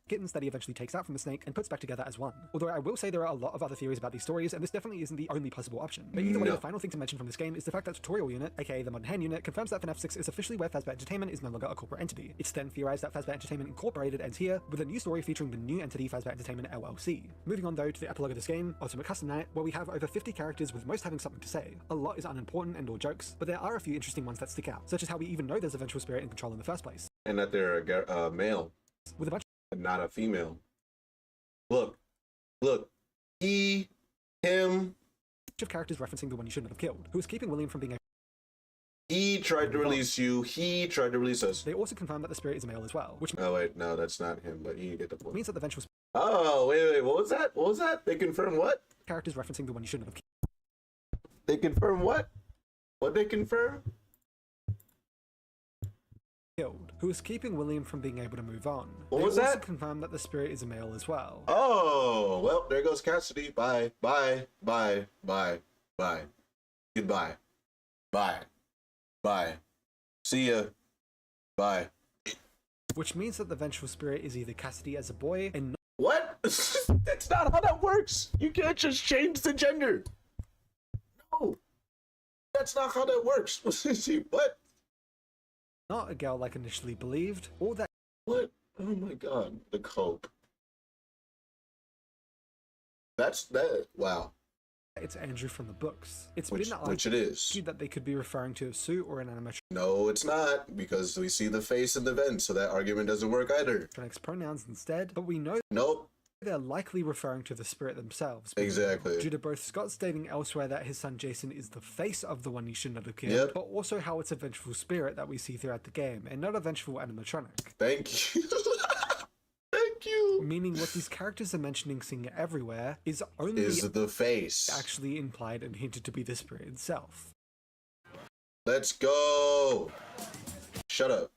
kittens that he eventually takes out from the snake and puts back together as one. Although I will say there are a lot of other theories about these stories, and this definitely isn't the only possible option. But either way, the final thing to mention from this game is the fact that Tutorial Unit, aka the Modern Hand Unit, confirms that FNAF 6 is officially where Fazbear Entertainment is no longer a corporate entity. It's then theorized that Fazbear Entertainment Incorporated ends here, with a new story featuring the new entity Fazbear Entertainment LLC. Moving on though to the epilogue of this game, Ultimate Custom Night, where we have over 50 characters with most having something to say. A lot is unimportant and or jokes, but there are a few interesting ones that stick out, such as how we even know there's a vengeful spirit in control in the first place. And that they're a male. With a bunch not a female. Look, he, him. of characters referencing the one you shouldn't have killed, who was keeping William from being He tried to release you, he tried to release us. They also confirm that the spirit is a male as well, which oh wait, no, that's not him, but you get the point. means that the vengeful Oh, wait, what was that? What was that? They confirm what? characters referencing the one you shouldn't have They confirm what? What they confirm? killed, who is keeping William from being able to move on. What was they also that? confirm that the spirit is a male as well. Oh, well, there goes Cassidy. Bye. Goodbye. Bye. See ya. Bye. Which means that the vengeful spirit is either Cassidy as a boy and What? That's not how that works. You can't just change the gender. No. That's not how that works. What? not a girl like initially believed, or that What? Oh my god. The cope. That's that. Wow. it's Andrew from the books. It's Which been argued it is. that they could be referring to a Sue or an animatronics No, it's not, because we see the face in the vent, so that argument doesn't work either. pronouns instead, but we know Nope. they're likely referring to the spirit themselves. Exactly. Due to both Scott stating elsewhere that his son Jason is the face of the one you shouldn't have killed, Yep. but also how it's a vengeful spirit that we see throughout the game, and not a vengeful animatronic. Thank you. Thank you. Meaning what these characters are mentioning seeing everywhere is only Is the face. actually implied and hinted to be the spirit itself. Let's go. Shut up.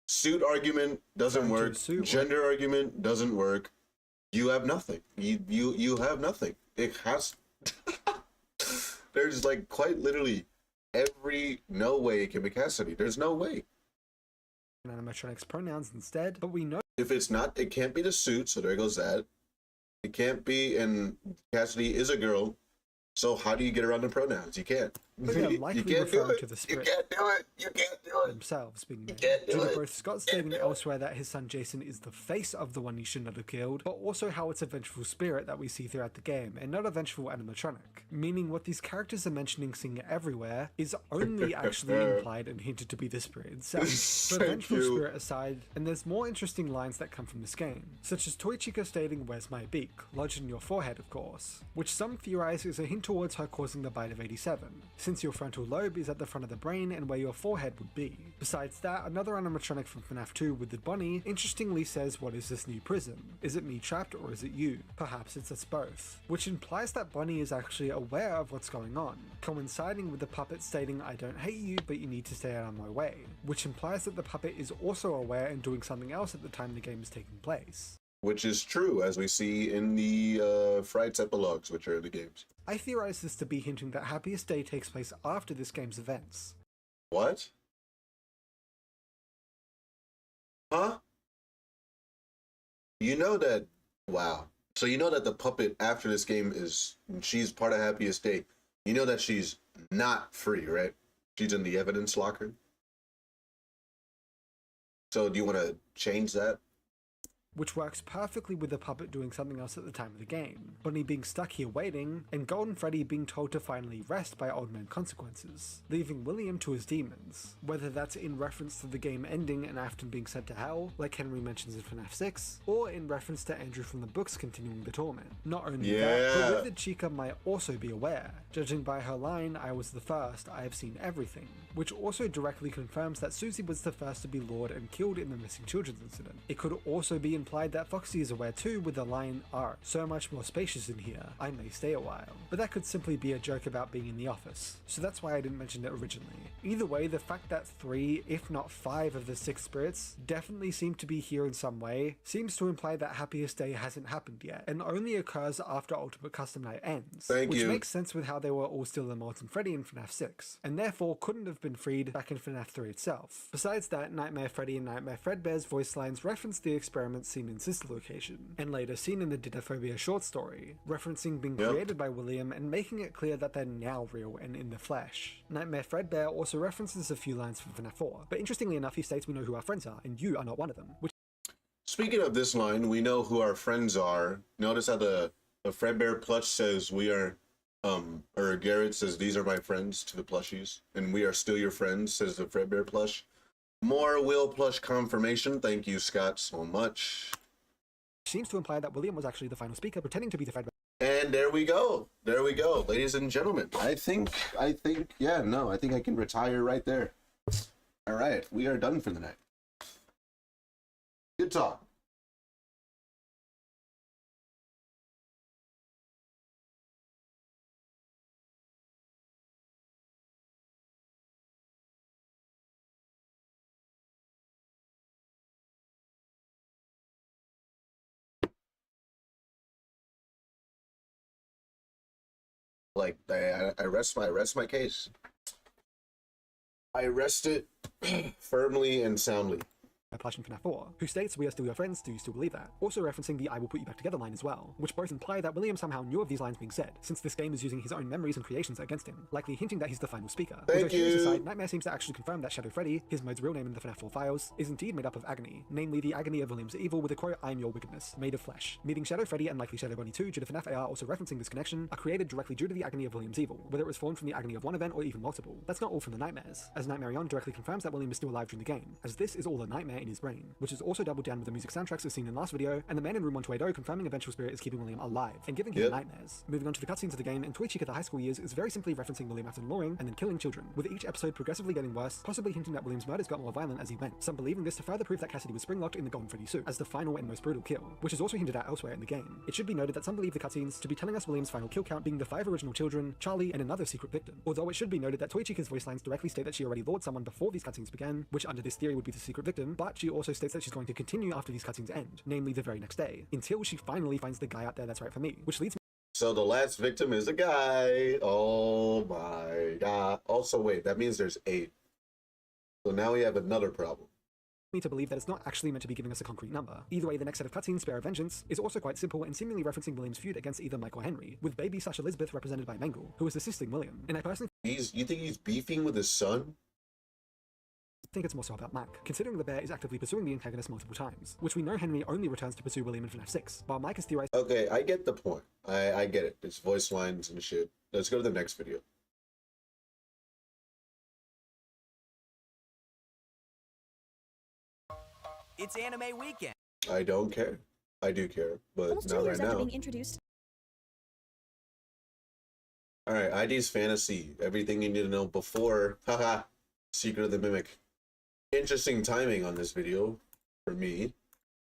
Suit argument doesn't Referring to work. a suit, Gender argument doesn't work. You have nothing. You have nothing. It has. There's like quite literally no way it can be Cassidy. There's no way. Animatronics pronouns instead, but we know if it's not, it can't be the suit, so there goes that. It can't be, and Cassidy is a girl, so how do you get around the pronouns? You can't. you can't do it. To the spirit. You can't do it. You can't do it. Themselves being made. Due to both Scott stating elsewhere that his son Jason is the face of the one he should not have killed, but also how it's a vengeful spirit that we see throughout the game, and not a vengeful animatronic. Meaning what these characters are mentioning seeing everywhere is only actually implied and hinted to be the spirit itself. So vengeful spirit aside, and there's more interesting lines that come from this game, such as Toy Chica stating, "Where's my beak?" lodged in your forehead, of course, which some theorize is a hint towards her causing the bite of 87, since your frontal lobe is at the front of the brain and where your forehead would be. Besides that, another animatronic from FNAF 2 with the bunny interestingly says, "What is this new prison? Is it me trapped or is it you?" Perhaps it's us both, which implies that Bunny is actually aware of what's going on, coinciding with the puppet stating, "I don't hate you, but you need to stay out of my way," which implies that the puppet is also aware and doing something else at the time the game is taking place. Which is true, as we see in the Frights epilogues, which are in the games. I theorize this to be hinting that Happiest Day takes place after this game's events. What? Huh? You know that... Wow. So you know that the puppet after this game she's part of Happiest Day. You know that she's not free, right? She's in the evidence locker. So do you want to change that? Which works perfectly with the puppet doing something else at the time of the game, Bunny being stuck here waiting, and Golden Freddy being told to finally rest by Old Man Consequences, leaving William to his demons, whether that's in reference to the game ending and Afton being sent to hell, like Henry mentions in FNAF 6, or in reference to Andrew from the books continuing the torment. Not only that, but Withered Chica might also be aware, judging by her line, "I was the first, I have seen everything," which also directly confirms that Susie was the first to be lured and killed in the missing children's incident. It could also be implied that Foxy is aware too, with the line, "Art, so much more spacious in here, I may stay a while," but that could simply be a joke about being in the office, so that's why I didn't mention it originally. Either way, the fact that 3, if not 5 of the 6 spirits definitely seem to be here in some way, seems to imply that Happiest Day hasn't happened yet, and only occurs after Ultimate Custom Night ends, which makes sense with how they were all still in Molten Freddy in FNAF 6, and therefore couldn't have been freed back in FNAF 3 itself. Besides that, Nightmare Freddy and Nightmare Fredbear's voice lines reference the experiments seen in Sister Location, and later seen in the Didophobia short story, referencing being created by William and making it clear that they're now real and in the flesh. Nightmare Fredbear also references a few lines from FNAF 4, but interestingly enough he states, "We know who our friends are, and you are not one of them," which Speaking of this line, "We know who our friends are," notice how the Fredbear plush says, "We are," or Garrett says, "These are my friends" to the plushies, and "We are still your friends," says the Fredbear plush. More Will plush confirmation. Thank you, Scott, so much. Seems to imply that William was actually the final speaker, pretending to be the Fredbear. And there we go. There we go, ladies and gentlemen. I think, yeah, no, I think I can retire right there. All right, we are done for the night. Good talk. Like I rest my case. I rest it firmly and soundly. Plush in FNAF 4, who states, "We are still your friends, do you still believe that?" Also referencing the "I will put you back together" line as well, which both imply that William somehow knew of these lines being said, since this game is using his own memories and creations against him, likely hinting that he's the final speaker. Thank you. Aside, Nightmare seems to actually confirm that Shadow Freddy, his mode's real name in the FNAF 4 files, is indeed made up of agony, namely the agony of William's evil with a quote, "I am your wickedness," made of flesh. Meeting Shadow Freddy and likely Shadow Bunny 2 due to FNAF AR also referencing this connection, are created directly due to the agony of William's evil, whether it was formed from the agony of one event or even multiple. That's not all from the nightmares, as Nightmarion directly confirms that William is still alive during the game, as this is all a nightmare in his brain, which is also doubled down with the music soundtracks as seen in last video, and the man in room 128 confirming a vengeful spirit is keeping William alive and giving him nightmares. Moving on to the cutscenes of the game, and Toy Chica the high school years is very simply referencing William after luring and then killing children, with each episode progressively getting worse, possibly hinting that William's murders got more violent as he went, some believing this to further prove that Cassidy was spring-locked in the Golden Freddy suit as the final and most brutal kill, which is also hinted at elsewhere in the game. It should be noted that some believe the cutscenes to be telling us William's final kill count being the 5 original children, Charlie, and another secret victim, although it should be noted that Toy Chica's voice lines directly state that she already lured someone before these cutscenes began, which under this theory would be the secret victim, but she also states that she's going to continue after these cutscenes end, namely the very next day, until she finally finds the guy out there that's right for me, which leads me So the last victim is a guy. Oh my god. Also, wait, that means there's 8. So now we have another problem. Me to believe that it's not actually meant to be giving us a concrete number. Either way, the next set of cutscenes, Spare of Vengeance, is also quite simple and seemingly referencing William's feud against either Mike or Henry, with baby/Elizabeth represented by Mangle, who is assisting William. And I personally You think he's beefing with his son? think it's more so about Mike, considering the bear is actively pursuing the antagonist multiple times, which we know Henry only returns to pursue William in FNAF 6, while Mike is theorized. Okay, I get the point. I get it. It's voice lines and shit. Let's go to the next video. It's anime weekend. I don't care. I do care, but almost 2 not years right after now. being introduced. Alright, ID's fantasy. Everything you need to know before. Haha. Secret of the Mimic. Interesting timing on this video for me.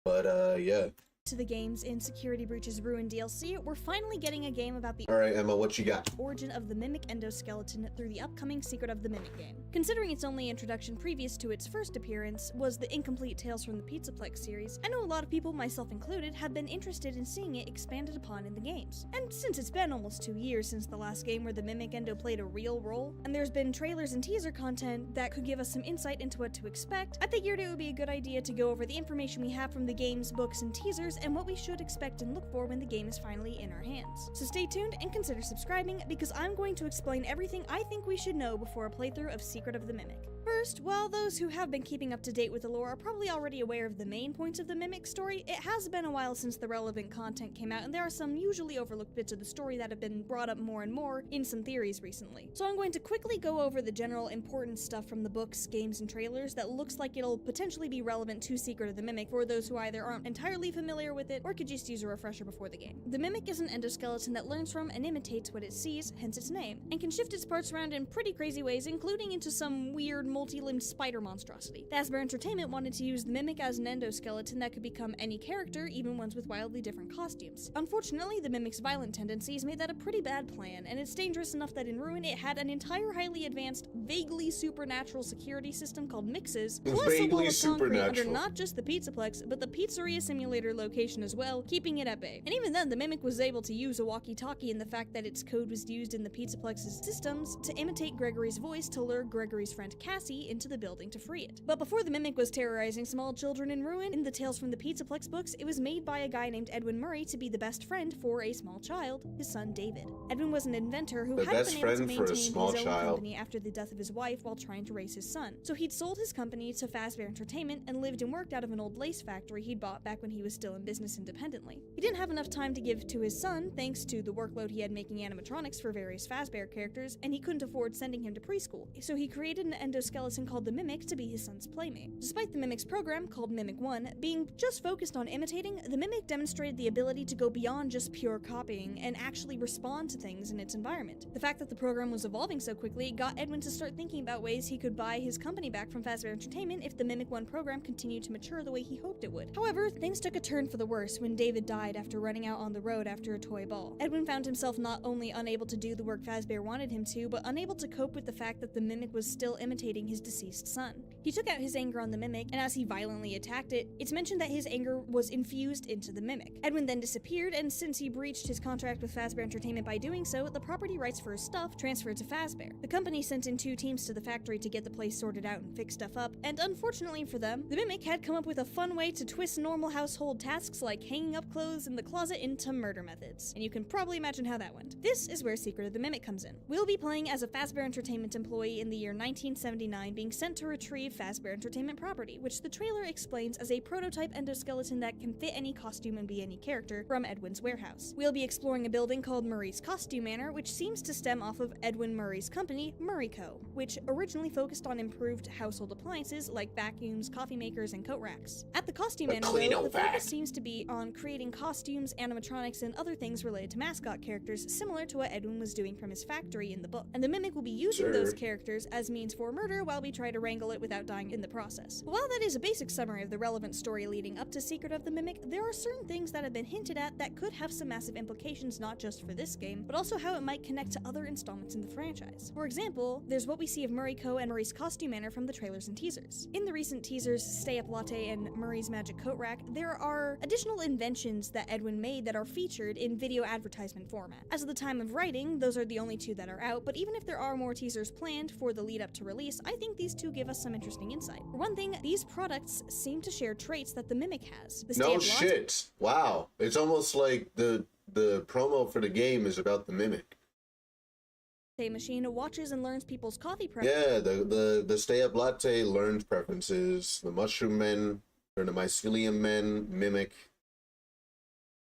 But yeah. To the games in Security Breach's Ruin DLC, we're finally getting a game about the Alright, Emma, what you got? origin of the Mimic endoskeleton through the upcoming Secret of the Mimic game. Considering its only introduction previous to its first appearance was the incomplete Tales from the Pizzaplex series, I know a lot of people, myself included, have been interested in seeing it expanded upon in the games. And since it's been almost 2 years since the last game where the Mimic Endo played a real role, and there's been trailers and teaser content that could give us some insight into what to expect, I figured it would be a good idea to go over the information we have from the games, books, and teasers, and what we should expect and look for when the game is finally in our hands. So stay tuned and consider subscribing, because I'm going to explain everything I think we should know before a playthrough of Secret of the Mimic. First, while those who have been keeping up to date with the lore are probably already aware of the main points of the Mimic story, it has been a while since the relevant content came out, and there are some usually overlooked bits of the story that have been brought up more and more in some theories recently. So I'm going to quickly go over the general important stuff from the books, games, and trailers that looks like it'll potentially be relevant to Secret of the Mimic for those who either aren't entirely familiar with it or could just use a refresher before the game. The Mimic is an endoskeleton that learns from and imitates what it sees, hence its name, and can shift its parts around in pretty crazy ways, including into some weird multi-limbed spider monstrosity. Fazbear Entertainment wanted to use the Mimic as an endoskeleton that could become any character, even ones with wildly different costumes. Unfortunately, the Mimic's violent tendencies made that a pretty bad plan, and it's dangerous enough that in Ruin it had an entire highly advanced, vaguely supernatural security system called Mixes, plus a wall of concrete under not just the Pizzaplex, but the Pizzeria Simulator location as well, keeping it at bay. And even then, the Mimic was able to use a walkie-talkie in the fact that its code was used in the Pizzaplex's systems to imitate Gregory's voice to lure Gregory's friend Cassie into the building to free it. But before the Mimic was terrorizing small children in Ruin, in the Tales from the Pizzaplex books, it was made by a guy named Edwin Murray to be the best friend for a small child, his son David. Edwin was an inventor who hadn't been able to maintain his own company after the death of his wife while trying to raise his son. So he'd sold his company to Fazbear Entertainment and lived and worked out of an old lace factory he'd bought back when he was still in business independently. He didn't have enough time to give to his son thanks to the workload he had making animatronics for various Fazbear characters, and he couldn't afford sending him to preschool. So he created an endoskeleton called the Mimic to be his son's playmate. Despite the Mimic's program, called Mimic 1, being just focused on imitating, the Mimic demonstrated the ability to go beyond just pure copying and actually respond to things in its environment. The fact that the program was evolving so quickly got Edwin to start thinking about ways he could buy his company back from Fazbear Entertainment if the Mimic 1 program continued to mature the way he hoped it would. However, things took a turn for the worse when David died after running out on the road after a toy ball. Edwin found himself not only unable to do the work Fazbear wanted him to, but unable to cope with the fact that the Mimic was still imitating his deceased son. He took out his anger on the Mimic, and as he violently attacked it, it's mentioned that his anger was infused into the Mimic. Edwin then disappeared, and since he breached his contract with Fazbear Entertainment by doing so, the property rights for his stuff transferred to Fazbear. The company sent in 2 teams to the factory to get the place sorted out and fix stuff up, and unfortunately for them, the Mimic had come up with a fun way to twist normal household tasks like hanging up clothes in the closet into murder methods. And you can probably imagine how that went. This is where Secret of the Mimic comes in. We'll be playing as a Fazbear Entertainment employee in the year 1979 being sent to retrieve Fazbear Entertainment property, which the trailer explains as a prototype endoskeleton that can fit any costume and be any character from Edwin's warehouse. We'll be exploring a building called Murray's Costume Manor, which seems to stem off of Edwin Murray's company, Murray Co., which originally focused on improved household appliances like vacuums, coffee makers, and coat racks. At the Costume Manor, though, the focus seems to be on creating costumes, animatronics, and other things related to mascot characters, similar to what Edwin was doing from his factory in the book. And the Mimic will be using those characters as means for murder here while we try to wrangle it without dying in the process. While that is a basic summary of the relevant story leading up to Secret of the Mimic, there are certain things that have been hinted at that could have some massive implications not just for this game, but also how it might connect to other installments in the franchise. For example, there's what we see of Murray Co. and Murray's costume manner from the trailers and teasers. In the recent teasers, Stay Up Latte and Murray's Magic Coat Rack, there are additional inventions that Edwin made that are featured in video advertisement format. As of the time of writing, those are the only two that are out, but even if there are more teasers planned for the lead up to release, I think these two give us some interesting insight. For one thing, these products seem to share traits that the Mimic has. The No shit. Wow. It's almost like the promo for the game is about the Mimic. Machine watches and learns people's coffee preferences. Yeah, the Stay Up Latte learns preferences. The Mushroom Men, or the Mycelium Men mimic.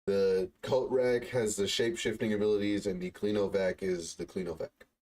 The Coat Rack has the shape-shifting abilities, and the Cleanovac is the Cleanovac.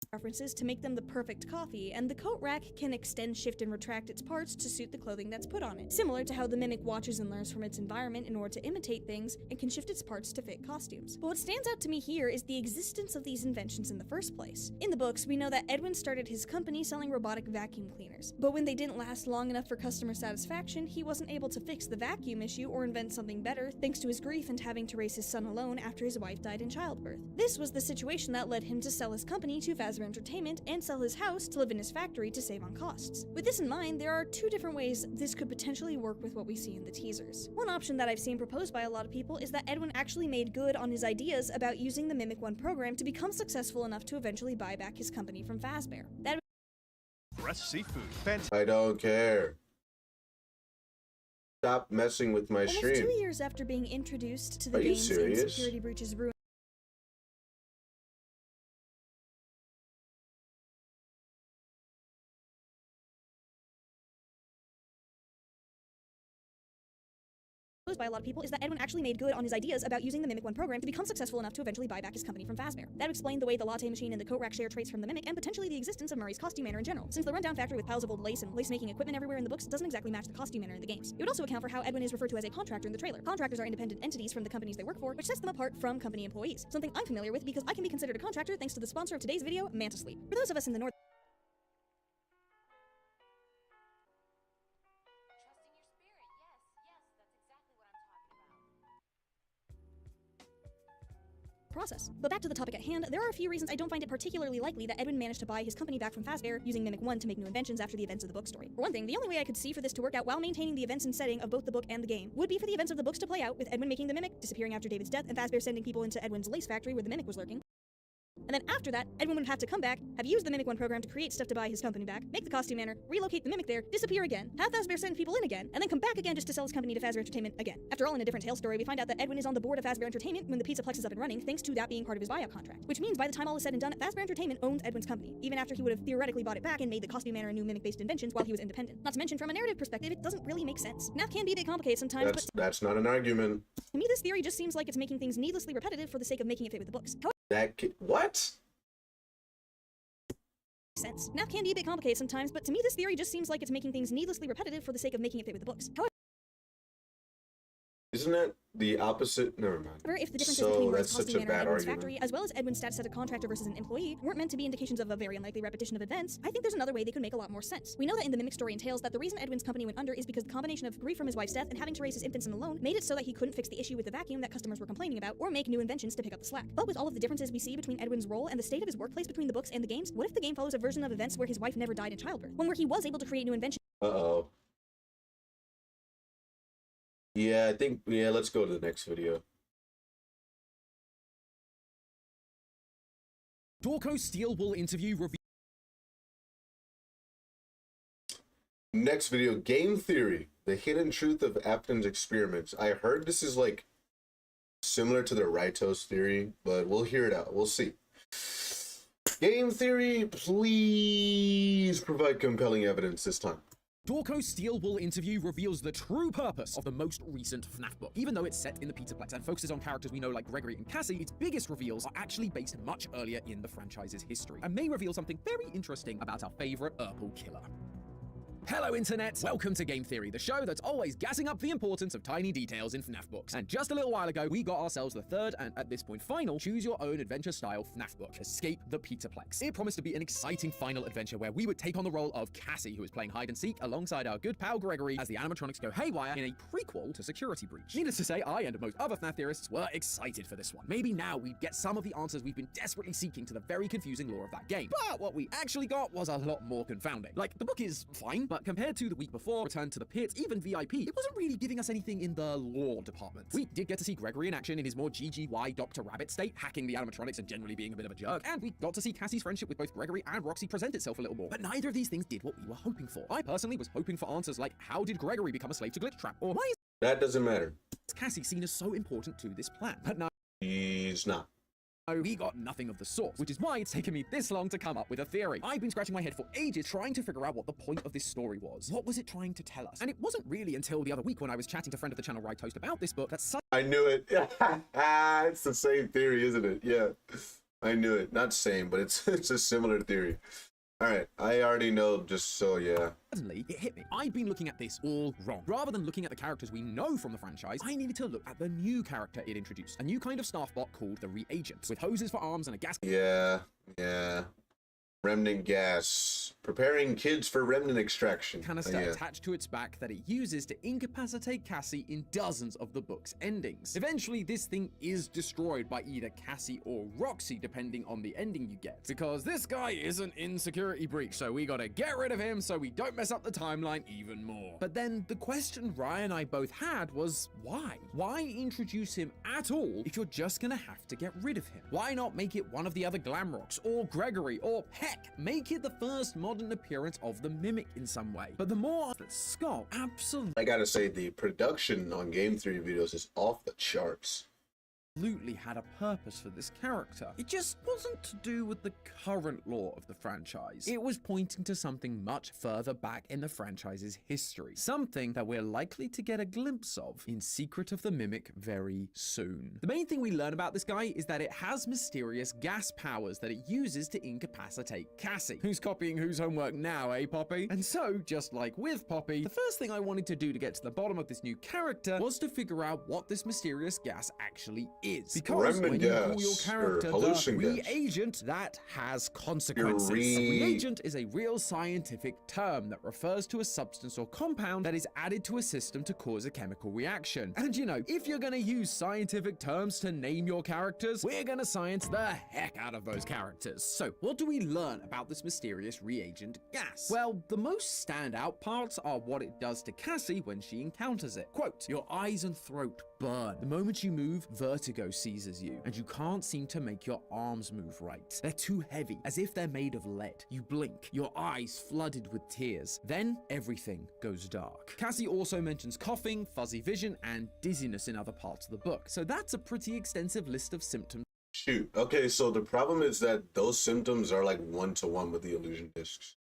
Preferences to make them the perfect coffee, and the coat rack can extend, shift, and retract its parts to suit the clothing that's put on it. Similar to how the Mimic watches and learns from its environment in order to imitate things, and can shift its parts to fit costumes. But what stands out to me here is the existence of these inventions in the first place. In the books, we know that Edwin started his company selling robotic vacuum cleaners, but when they didn't last long enough for customer satisfaction, he wasn't able to fix the vacuum issue or invent something better thanks to his grief and having to raise his son alone after his wife died in childbirth. This was the situation that led him to sell his company to Fazbear Entertainment and sell his house to live in his factory to save on costs. With this in mind, there are two different ways this could potentially work with what we see in the teasers. One option that I've seen proposed by a lot of people is that Edwin actually made good on his ideas about using the Mimic 1 program to become successful enough to eventually buy back his company from Fazbear. Fresh seafood. I don't care. Stop messing with my Almost stream. 2 years after being introduced to the Are you game's serious? security breaches ruin by a lot of people is that Edwin actually made good on his ideas about using the Mimic 1 program to become successful enough to eventually buy back his company from Fazbear. That would explain the way the latte machine and the coat rack share traits from the Mimic, and potentially the existence of Murray's costume manor in general, since the rundown factory with piles of old lace and lace-making equipment everywhere in the books doesn't exactly match the costume manor in the games. It would also account for how Edwin is referred to as a contractor in the trailer. Contractors are independent entities from the companies they work for, which sets them apart from company employees, something I'm familiar with because I can be considered a contractor thanks to the sponsor of today's video, Mantis Sleep. For those of us in the north process. But back to the topic at hand, there are a few reasons I don't find it particularly likely that Edwin managed to buy his company back from Fazbear using Mimic 1 to make new inventions after the events of the book story. For one thing, the only way I could see for this to work out while maintaining the events and setting of both the book and the game would be for the events of the books to play out with Edwin making the Mimic, disappearing after David's death, and Fazbear sending people into Edwin's lace factory where the Mimic was lurking. And then after that, Edwin would have to come back, have used the Mimic 1 program to create stuff to buy his company back, make the costume manor, relocate the Mimic there, disappear again, have Fazbear send people in again, and then come back again just to sell his company to Fazbear Entertainment again. After all, in a different tale story, we find out that Edwin is on the board of Fazbear Entertainment when the Pizzaplex is up and running, thanks to that being part of his buyout contract. Which means by the time all is said and done, Fazbear Entertainment owns Edwin's company, even after he would have theoretically bought it back and made the costume manor and new Mimic-based inventions while he was independent. Not to mention, from a narrative perspective, it doesn't really make sense. Math can be a bit complicated sometimes, but that's not an argument. to me this theory just seems like it's making things needlessly repetitive for the sake of making it fit with the books. What? Sense. Math can be a bit complicated sometimes, but to me this theory just seems like it's making things needlessly repetitive for the sake of making it fit with the books. However, isn't that the opposite? Never mind. if the differences So between that's Murray's such costume a manor and bad Edwin's argument. factory, as well as Edwin's status as a contractor versus an employee, weren't meant to be indications of a very unlikely repetition of events, I think there's another way they could make a lot more sense. We know that in the Mimic story and tales that the reason Edwin's company went under is because the combination of grief from his wife's death and having to raise his infant son alone made it so that he couldn't fix the issue with the vacuum that customers were complaining about, or make new inventions to pick up the slack. But with all of the differences we see between Edwin's role and the state of his workplace between the books and the games, what if the game follows a version of events where his wife never died in childbirth? One where he was able to create new inventions. Uh-oh. Yeah, let's go to the next video. Dorco Steel Wool interview Next video, game theory, the hidden truth of Apton's experiments. I heard this is like similar to the RyeToast theory, but we'll hear it out. We'll see. Game theory, please provide compelling evidence this time. Dorco Steel Wool interview reveals the true purpose of the most recent FNAF book. Even though it's set in the Pizzaplex and focuses on characters we know like Gregory and Cassie, its biggest reveals are actually based much earlier in the franchise's history, and may reveal something very interesting about our favorite Urple killer. Hello internet, welcome to Game Theory, the show that's always gassing up the importance of tiny details in FNAF books. And just a little while ago, we got ourselves the third and at this point final choose your own adventure style FNAF book, Escape the Pizzaplex. It promised to be an exciting final adventure where we would take on the role of Cassie, who is playing hide and seek alongside our good pal Gregory as the animatronics go haywire in a prequel to Security Breach. Needless to say, I and most other FNAF theorists were excited for this one. Maybe now we'd get some of the answers we've been desperately seeking to the very confusing lore of that game. But what we actually got was a lot more confounding. Like, the book is fine, but compared to the week before, Return to the Pit, even VIP, it wasn't really giving us anything in the lore department. We did get to see Gregory in action in his more GGY Dr. Rabbit state, hacking the animatronics and generally being a bit of a jerk, and we got to see Cassie's friendship with both Gregory and Roxy present itself a little more. But neither of these things did what we were hoping for. I personally was hoping for answers like, how did Gregory become a slave to Glitch Trap? Or why is That doesn't matter. Cassie seen as so important to this plan? But no, He's not. we got nothing of the sort, which is why it's taken me this long to come up with a theory. I've been scratching my head for ages trying to figure out what the point of this story was. What was it trying to tell us? And it wasn't really until the other week when I was chatting to friend of the channel RyeToast about this book that I knew it. It's the same theory, isn't it? Yeah, I knew it. Not same, but it's a similar theory. All right, I already know, just so yeah. suddenly it hit me. I'd been looking at this all wrong. Rather than looking at the characters we know from the franchise, I needed to look at the new character it introduced. A new kind of staff bot called the RyeToast, with hoses for arms and a gas. Yeah. Remnant gas. Preparing kids for remnant extraction. Canister attached to its back that it uses to incapacitate Cassie in dozens of the book's endings. Eventually, this thing is destroyed by either Cassie or Roxy, depending on the ending you get. Because this guy isn't in Security Breach, so we gotta get rid of him so we don't mess up the timeline even more. But then the question Rye and I both had was, why? Why introduce him at all if you're just gonna have to get rid of him? Why not make it one of the other Glamrocks, or Gregory, or heck, make it the first modern appearance of the Mimic in some way? But the more that Scott absolutely I gotta say, the production on Game Theory videos is off the charts. had a purpose for this character. It just wasn't to do with the current lore of the franchise. It was pointing to something much further back in the franchise's history. Something that we're likely to get a glimpse of in Secret of the Mimic very soon. The main thing we learn about this guy is that it has mysterious gas powers that it uses to incapacitate Cassie. Who's copying whose homework now, eh, Poppy? And so, just like with Poppy, the first thing I wanted to do to get to the bottom of this new character was to figure out what this mysterious gas actually is. Because when you call your character the reagent, that has consequences. A reagent is a real scientific term that refers to a substance or compound that is added to a system to cause a chemical reaction. And you know, if you're gonna use scientific terms to name your characters, we're gonna science the heck out of those characters. So, what do we learn about this mysterious reagent gas? Well, the most standout parts are what it does to Cassie when she encounters it. Quote, your eyes and throat burn. The moment you move, vertigo seizes you, and you can't seem to make your arms move right. They're too heavy, as if they're made of lead. You blink, your eyes flooded with tears. Then, everything goes dark. Cassie also mentions coughing, fuzzy vision, and dizziness in other parts of the book. So that's a pretty extensive list of symptoms. Shoot. Okay, so the problem is that those symptoms are like one-to-one with the illusion discs.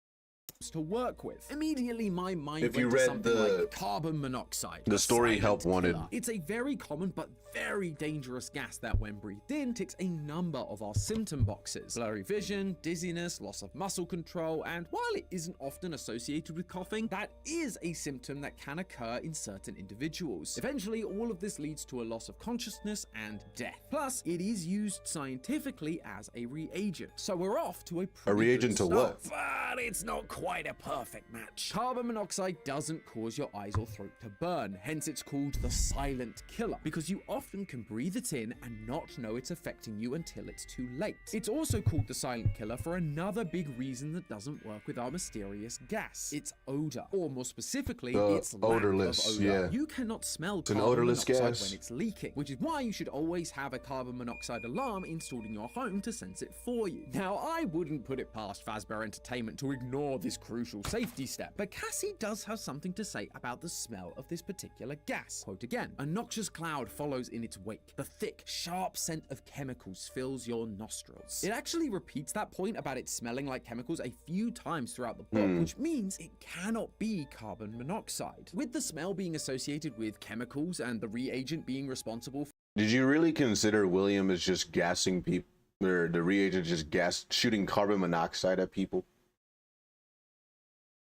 To work with. Immediately my mind if went you to read something the like carbon monoxide. the story Help Wanted. It's a very common but very dangerous gas that when breathed in ticks a number of our symptom boxes. Blurry vision, dizziness, loss of muscle control, and while it isn't often associated with coughing, that is a symptom that can occur in certain individuals. Eventually, all of this leads to a loss of consciousness and death. Plus, it is used scientifically as a reagent. So we're off to a reagent to what? But it's not quite a perfect match. Carbon monoxide doesn't cause your eyes or throat to burn, hence it's called the silent killer, because you often can breathe it in and not know it's affecting you until it's too late. It's also called the silent killer for another big reason that doesn't work with our mysterious gas. Its odor, or more specifically, its odorless. Lack of odor. You cannot smell carbon odorless monoxide gas when it's leaking, which is why you should always have a carbon monoxide alarm installed in your home to sense it for you. Now, I wouldn't put it past Fazbear Entertainment to ignore this crucial safety step, but Cassie does have something to say about the smell of this particular gas. Quote again, a noxious cloud follows in its wake. The thick, sharp scent of chemicals fills your nostrils. It actually repeats that point about it smelling like chemicals a few times throughout the book, which means it cannot be carbon monoxide. With the smell being associated with chemicals and the reagent being responsible for Did you really consider William as just gassing people, or the reagent just shooting carbon monoxide at people?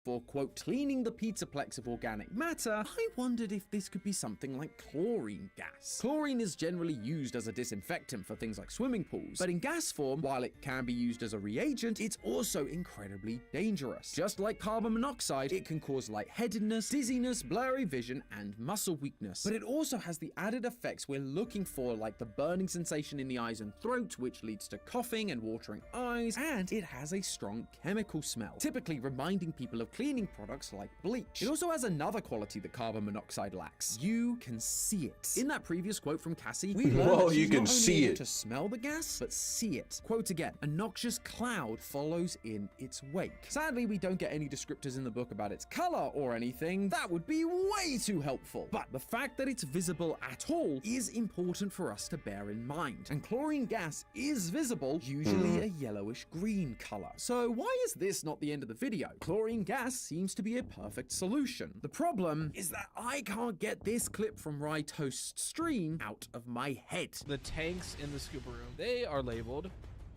for, quote, cleaning the pizzaplex of organic matter, I wondered if this could be something like chlorine gas. Chlorine is generally used as a disinfectant for things like swimming pools, but in gas form, while it can be used as a reagent, it's also incredibly dangerous. Just like carbon monoxide, it can cause lightheadedness, dizziness, blurry vision, and muscle weakness. But it also has the added effects we're looking for, like the burning sensation in the eyes and throat, which leads to coughing and watering eyes, and it has a strong chemical smell, typically reminding people of cleaning products like bleach. It also has another quality that carbon monoxide lacks. You can see it. In that previous quote from Cassie, we learned that she's not only able to smell the gas, but see it. Quote again, a noxious cloud follows in its wake. Sadly, we don't get any descriptors in the book about its color or anything. That would be way too helpful. But the fact that it's visible at all is important for us to bear in mind. And chlorine gas is visible, usually a yellowish green color. So why is this not the end of the video? Chlorine gas seems to be a perfect solution. The problem is that I can't get this clip from RyeToast's stream out of my head. The tanks in the scuba room, they are labeled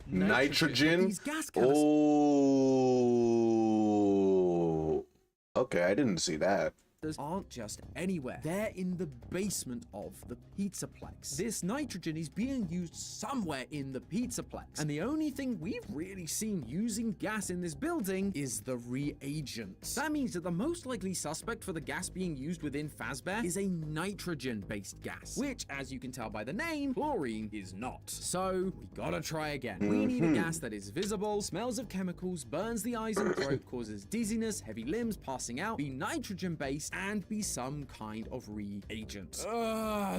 nitrogen. These gas covers Okay, I didn't see that. aren't just anywhere. They're in the basement of the pizzaplex. This nitrogen is being used somewhere in the pizzaplex, and the only thing we've really seen using gas in this building is the reagents. That means that the most likely suspect for the gas being used within Fazbear is a nitrogen-based gas, which, as you can tell by the name, chlorine is not. So, we gotta try again. We need a gas that is visible, smells of chemicals, burns the eyes and throat, causes dizziness, heavy limbs, passing out, be nitrogen-based, and be some kind of reagent.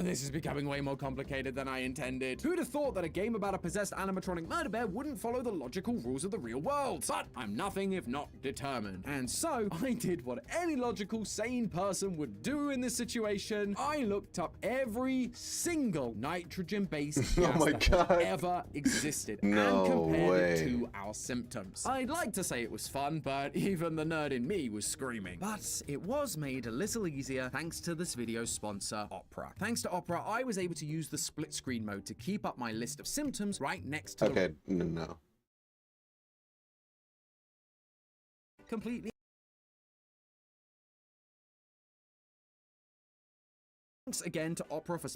This is becoming way more complicated than I intended. Who'd have thought that a game about a possessed animatronic murder bear wouldn't follow the logical rules of the real world? But I'm nothing if not determined. And so, I did what any logical, sane person would do in this situation. I looked up every single nitrogen-based gas that has ever existed and compared it to our symptoms. I'd like to say it was fun, but even the nerd in me was screaming. But it was made a little easier thanks to this video's sponsor, Opera. Thanks to Opera, I was able to use the split screen mode to keep up my list of symptoms right next to the completely. Thanks again to Opera for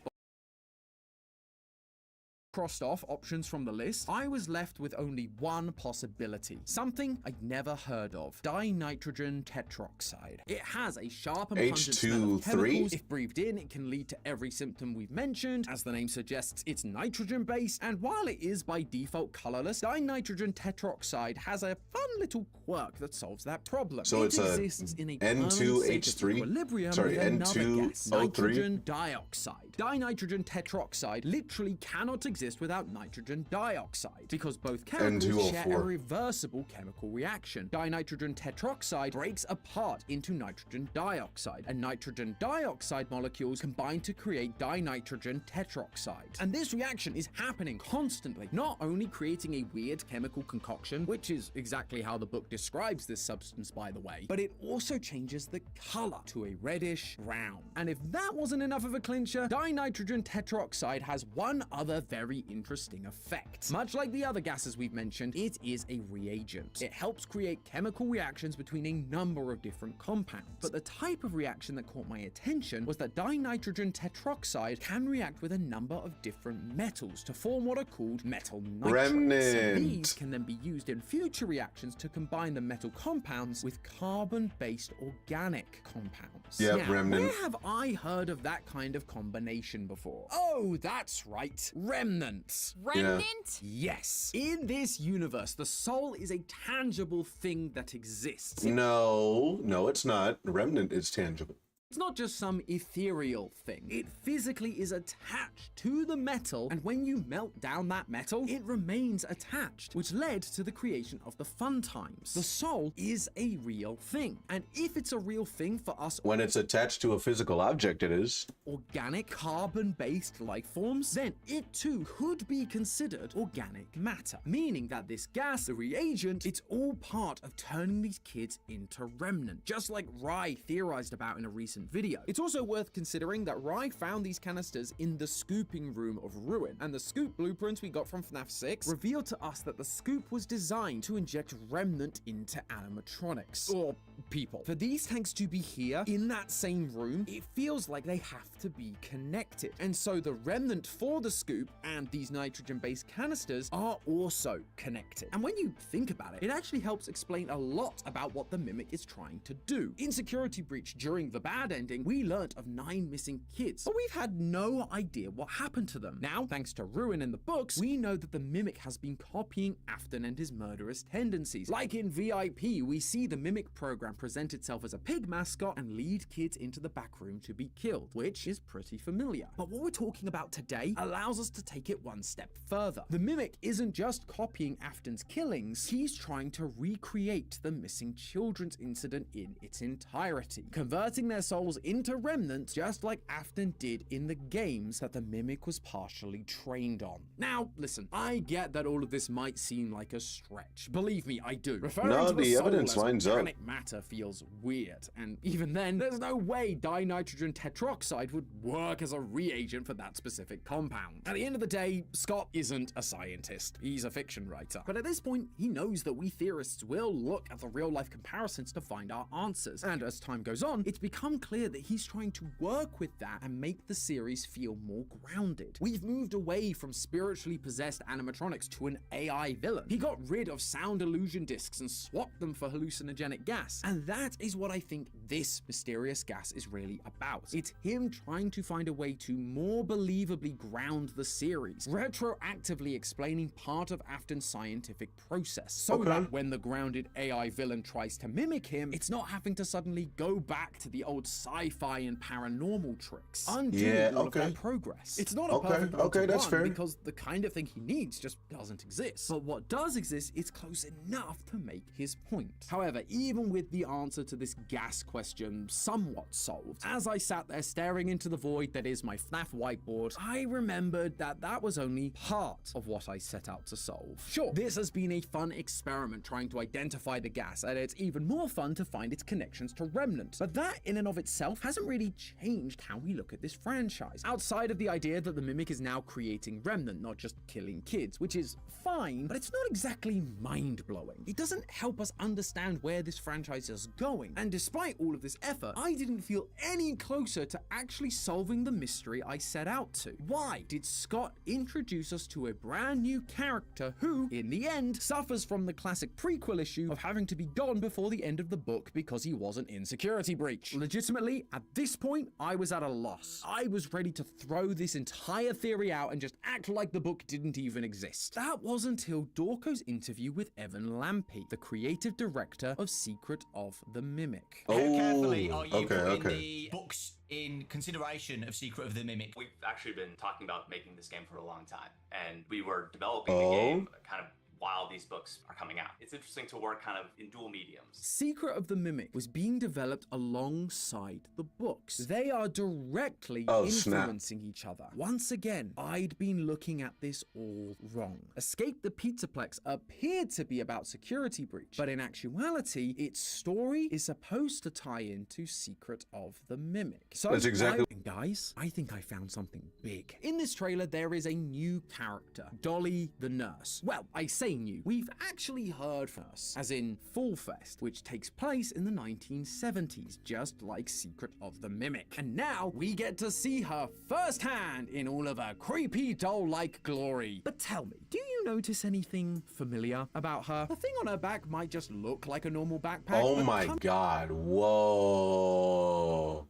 crossed off options from the list, I was left with only one possibility. Something I'd never heard of. Dinitrogen tetroxide. It has a sharp and pungent smell of chemicals. If breathed in, it can lead to every symptom we've mentioned. As the name suggests, it's nitrogen-based, and while it is by default colorless, dinitrogen tetroxide has a fun little quirk that solves that problem. So it's exists in a N2H3? equilibrium Sorry, with another N2O3? gas, nitrogen dioxide. Dinitrogen tetroxide literally cannot exist without nitrogen dioxide, because both chemicals share a reversible chemical reaction. Dinitrogen tetroxide breaks apart into nitrogen dioxide, and nitrogen dioxide molecules combine to create dinitrogen tetroxide. And this reaction is happening constantly, not only creating a weird chemical concoction, which is exactly how the book describes this substance, by the way, but it also changes the color to a reddish brown. And if that wasn't enough of a clincher, dinitrogen tetroxide has one other very interesting effect. Much like the other gases we've mentioned, it is a reagent. It helps create chemical reactions between a number of different compounds. But the type of reaction that caught my attention was that dinitrogen tetroxide can react with a number of different metals to form what are called metal nitrates. So these can then be used in future reactions to combine the metal compounds with carbon-based organic compounds. Now, where have I heard of that kind of combination before? Oh, that's right. Remnants. Remnant? Yes. In this universe, the soul is a tangible thing that exists. No, it's not. Remnant is tangible. It's not just some ethereal thing. It physically is attached to the metal, and when you melt down that metal, it remains attached, which led to the creation of the fun times. The soul is a real thing, and if it's a real thing for us, when it's attached to a physical object, it is. Organic, carbon-based life forms, then it too could be considered organic matter, meaning that this gas, the reagent, it's all part of turning these kids into remnant, just like Rye theorized about in a recent own video. It's also worth considering that Rye found these canisters in the scooping room of Ruin, and the scoop blueprints we got from FNAF 6 revealed to us that the scoop was designed to inject Remnant into animatronics, or people. For these tanks to be here, in that same room, it feels like they have to be connected. And so the Remnant for the scoop and these nitrogen-based canisters are also connected. And when you think about it, it actually helps explain a lot about what the Mimic is trying to do. In Security Breach, during the bad ending, we learnt of 9 missing kids, but we've had no idea what happened to them. Now, thanks to Ruin in the books, we know that the Mimic has been copying Afton and his murderous tendencies. Like in VIP, we see the Mimic program present itself as a pig mascot and lead kids into the back room to be killed, which is pretty familiar. But what we're talking about today allows us to take it one step further. The Mimic isn't just copying Afton's killings, he's trying to recreate the missing children's incident in its entirety, converting their souls into remnants just like Afton did in the games that the Mimic was partially trained on. Now, listen, I get that all of this might seem like a stretch. Believe me, I do. Referring to the evidence lines up. Organic matter feels weird, and even then, there's no way dinitrogen tetroxide would work as a reagent for that specific compound. At the end of the day, Scott isn't a scientist. He's a fiction writer. But at this point, he knows that we theorists will look at the real-life comparisons to find our answers. And as time goes on, it's become clear that he's trying to work with that and make the series feel more grounded. We've moved away from spiritually possessed animatronics to an AI villain. He got rid of sound illusion discs and swapped them for hallucinogenic gas. And that is what I think this mysterious gas is really about. It's him trying to find a way to more believably ground the series, retroactively explaining part of Afton's scientific process, so that when the grounded AI villain tries to mimic him, it's not having to suddenly go back to the old sci-fi and paranormal tricks, undo all of their progress. It's not a perfect one-to-one because the kind of thing he needs just doesn't exist. But what does exist is close enough to make his point. However, even with the answer to this gas question somewhat solved, as I sat there staring into the void that is my FNAF whiteboard, I remembered that that was only part of what I set out to solve. Sure, this has been a fun experiment trying to identify the gas, and it's even more fun to find its connections to Remnant. But that in and of itself hasn't really changed how we look at this franchise, outside of the idea that the Mimic is now creating Remnant, not just killing kids, which is fine, but it's not exactly mind-blowing. It doesn't help us understand where this franchise is going, and despite all of this effort, I didn't feel any closer to actually solving the mystery I set out to. Why did Scott introduce us to a brand new character who, in the end, suffers from the classic prequel issue of having to be gone before the end of the book because he wasn't in Security Breach? Legitimately, at this point, I was at a loss. I was ready to throw this entire theory out and just act like the book didn't even exist. That was until Dorko's interview with Evan Lampe, the creative director of Secret of the Mimic. How carefully are you putting the books in consideration of Secret of the Mimic? We've actually been talking about making this game for a long time, and we were developing the game kind of while these books are coming out. It's interesting to work kind of in dual mediums. Secret of the Mimic was being developed alongside the books. They are directly influencing each other. Once again, I'd been looking at this all wrong. Escape the Pizzaplex appeared to be about Security Breach, but in actuality, its story is supposed to tie into Secret of the Mimic. So, that's exactly. And guys, I think I found something big. In this trailer, there is a new character, Dolly the nurse. Well, I say new. We've actually heard from us, as in Fall Fest, which takes place in the 1970s, just like Secret of the Mimic. And now we get to see her firsthand in all of her creepy doll-like glory. But tell me, do you notice anything familiar about her? The thing on her back might just look like a normal backpack. Oh my god, whoa.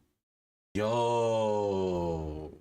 Yo.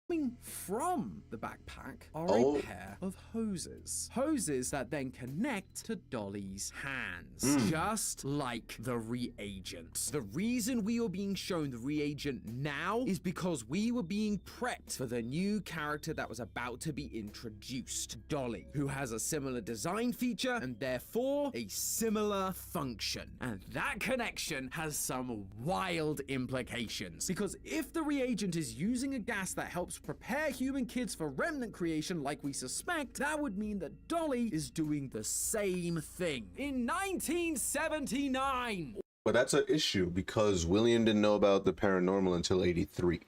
Coming from the backpack are a pair of hoses. Hoses that then connect to Dolly's hands, just like the reagent. The reason we are being shown the reagent now is because we were being prepped for the new character that was about to be introduced, Dolly, who has a similar design feature and therefore a similar function. And that connection has some wild implications, because if the reagent is using a gas that helps prepare human kids for remnant creation like we suspect, that would mean that Dolly is doing the same thing in 1979. But that's an issue because William didn't know about the paranormal until 83.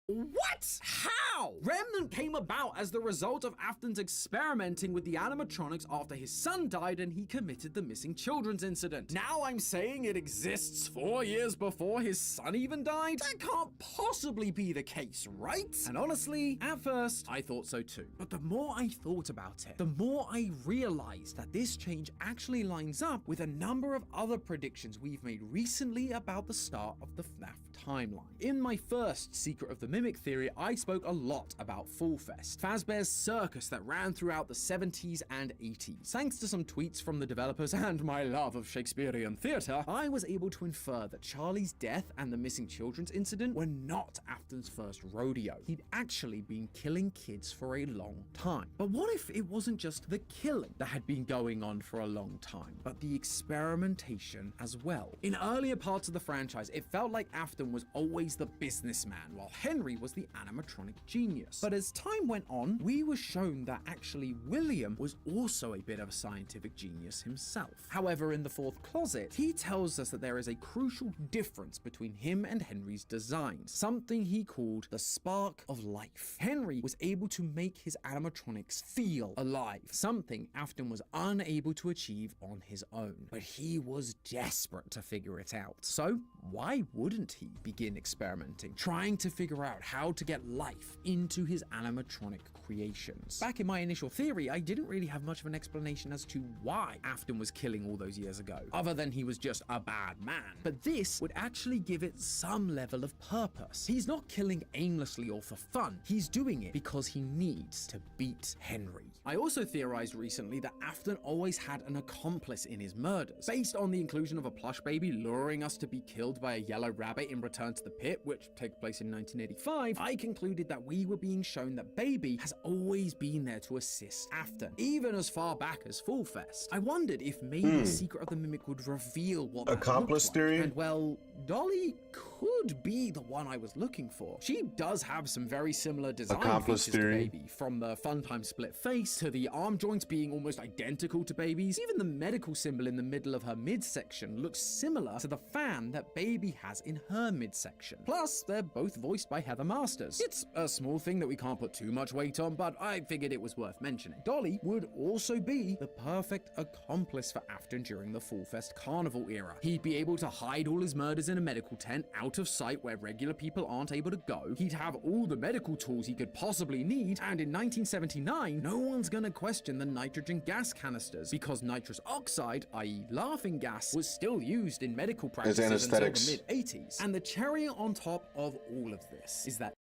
What? How? Remnant came about as the result of Afton's experimenting with the animatronics after his son died and he committed the missing children's incident. Now I'm saying it exists 4 years before his son even died? That can't possibly be the case, right? And honestly, at first, I thought so too. But the more I thought about it, the more I realized that this change actually lines up with a number of other predictions we've made recently about the start of the FNAF timeline. In my first Secret of the Mimic theory, I spoke a lot about Fall Fest, Fazbear's circus that ran throughout the 70s and 80s. Thanks to some tweets from the developers and my love of Shakespearean theatre, I was able to infer that Charlie's death and the missing children's incident were not Afton's first rodeo. He'd actually been killing kids for a long time. But what if it wasn't just the killing that had been going on for a long time, but the experimentation as well? In earlier parts of the franchise, it felt like Afton was always the businessman, while Henry was the animatronic genius. But as time went on, we were shown that actually William was also a bit of a scientific genius himself. However, in the fourth closet, he tells us that there is a crucial difference between him and Henry's designs, something he called the spark of life. Henry was able to make his animatronics feel alive, something Afton was unable to achieve on his own. But he was desperate to figure it out. So why wouldn't he begin experimenting, trying to figure out how to get life into his animatronic creations? Back in my initial theory, I didn't really have much of an explanation as to why Afton was killing all those years ago, other than he was just a bad man. But this would actually give it some level of purpose. He's not killing aimlessly or for fun. He's doing it because he needs to beat Henry. I also theorized recently that Afton always had an accomplice in his murders, based on the inclusion of a plush baby luring us to be killed by a yellow rabbit in Return to the Pit, which takes place in 1985. I concluded that we were being shown that Baby has always been there to assist Afton, even as far back as Fall Fest. I wondered if maybe Secret of the Mimic would reveal what that accomplice looked theory? Like. And well, Dolly could be the one I was looking for. She does have some very similar design accomplice features theory. to Baby, from the Funtime split face to the arm joints being almost identical to Baby's. Even the medical symbol in the middle of her midsection looks similar to the fan that Baby has in her midsection. Plus, they're both voiced by Heather Masters. It's a small thing that we can't put too much weight on, but I figured it was worth mentioning. Dolly would also be the perfect accomplice for Afton during the Fall Fest Carnival era. He'd be able to hide all his murders in a medical tent out of sight where regular people aren't able to go. He'd have all the medical tools he could possibly need, and in 1979, no one's gonna question the nitrogen gas canisters because nitrous oxide, i.e. laughing gas, was still used in medical practices until anesthetics. the mid-80s. And the cherry on top of all of this is that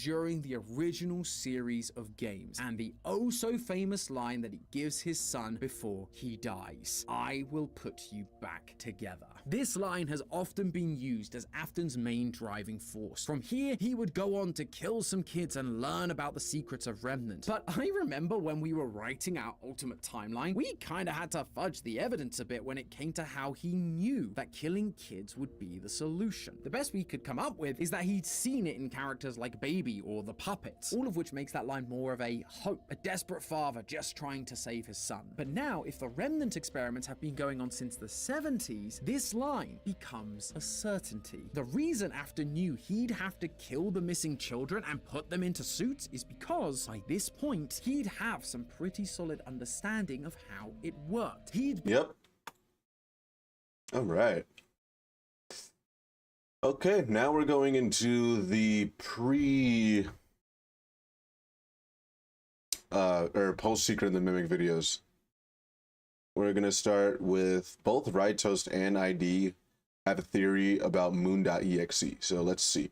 during the original series of games, and the oh so famous line that he gives his son before he dies: "I will put you back together." This line has often been used as Afton's main driving force. From here, he would go on to kill some kids and learn about the secrets of Remnant. But I remember when we were writing our Ultimate Timeline, we kinda had to fudge the evidence a bit when it came to how he knew that killing kids would be the solution. The best we could come up with is that he'd seen it in characters like Baby or the puppets, all of which makes that line more of a hope, a desperate father just trying to save his son. But now, if the Remnant experiments have been going on since the 70s, this line becomes a certainty. The reason Afton knew he'd have to kill the missing children and put them into suits is because, by this point, he'd have some pretty solid understanding of how it worked. Yep. All right. Okay, now we're going into the or post Secret of the Mimic videos. We're gonna start with both RyeToast and ID have a theory about moon.exe. So let's see.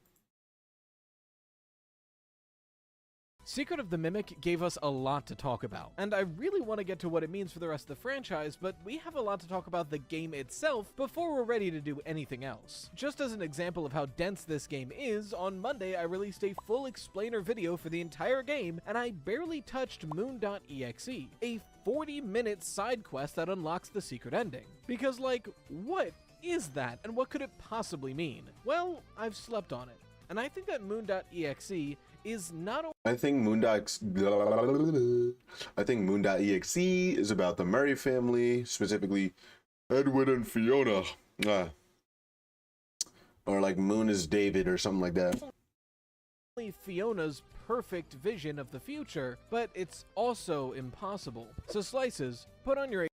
Secret of the Mimic gave us a lot to talk about, and I really want to get to what it means for the rest of the franchise, but we have a lot to talk about the game itself before we're ready to do anything else. Just as an example of how dense this game is, on Monday I released a full explainer video for the entire game, and I barely touched moon.exe, a 40-minute side quest that unlocks the secret ending. Because, like, what is that, and what could it possibly mean? Well, I've slept on it, and I think that moon.exe is not I think moon.exe is about the Murray family, specifically Edwin and Fiona. Or like Moon is David or something like that. Fiona's perfect vision of the future, but it's also impossible. So Slices, put on your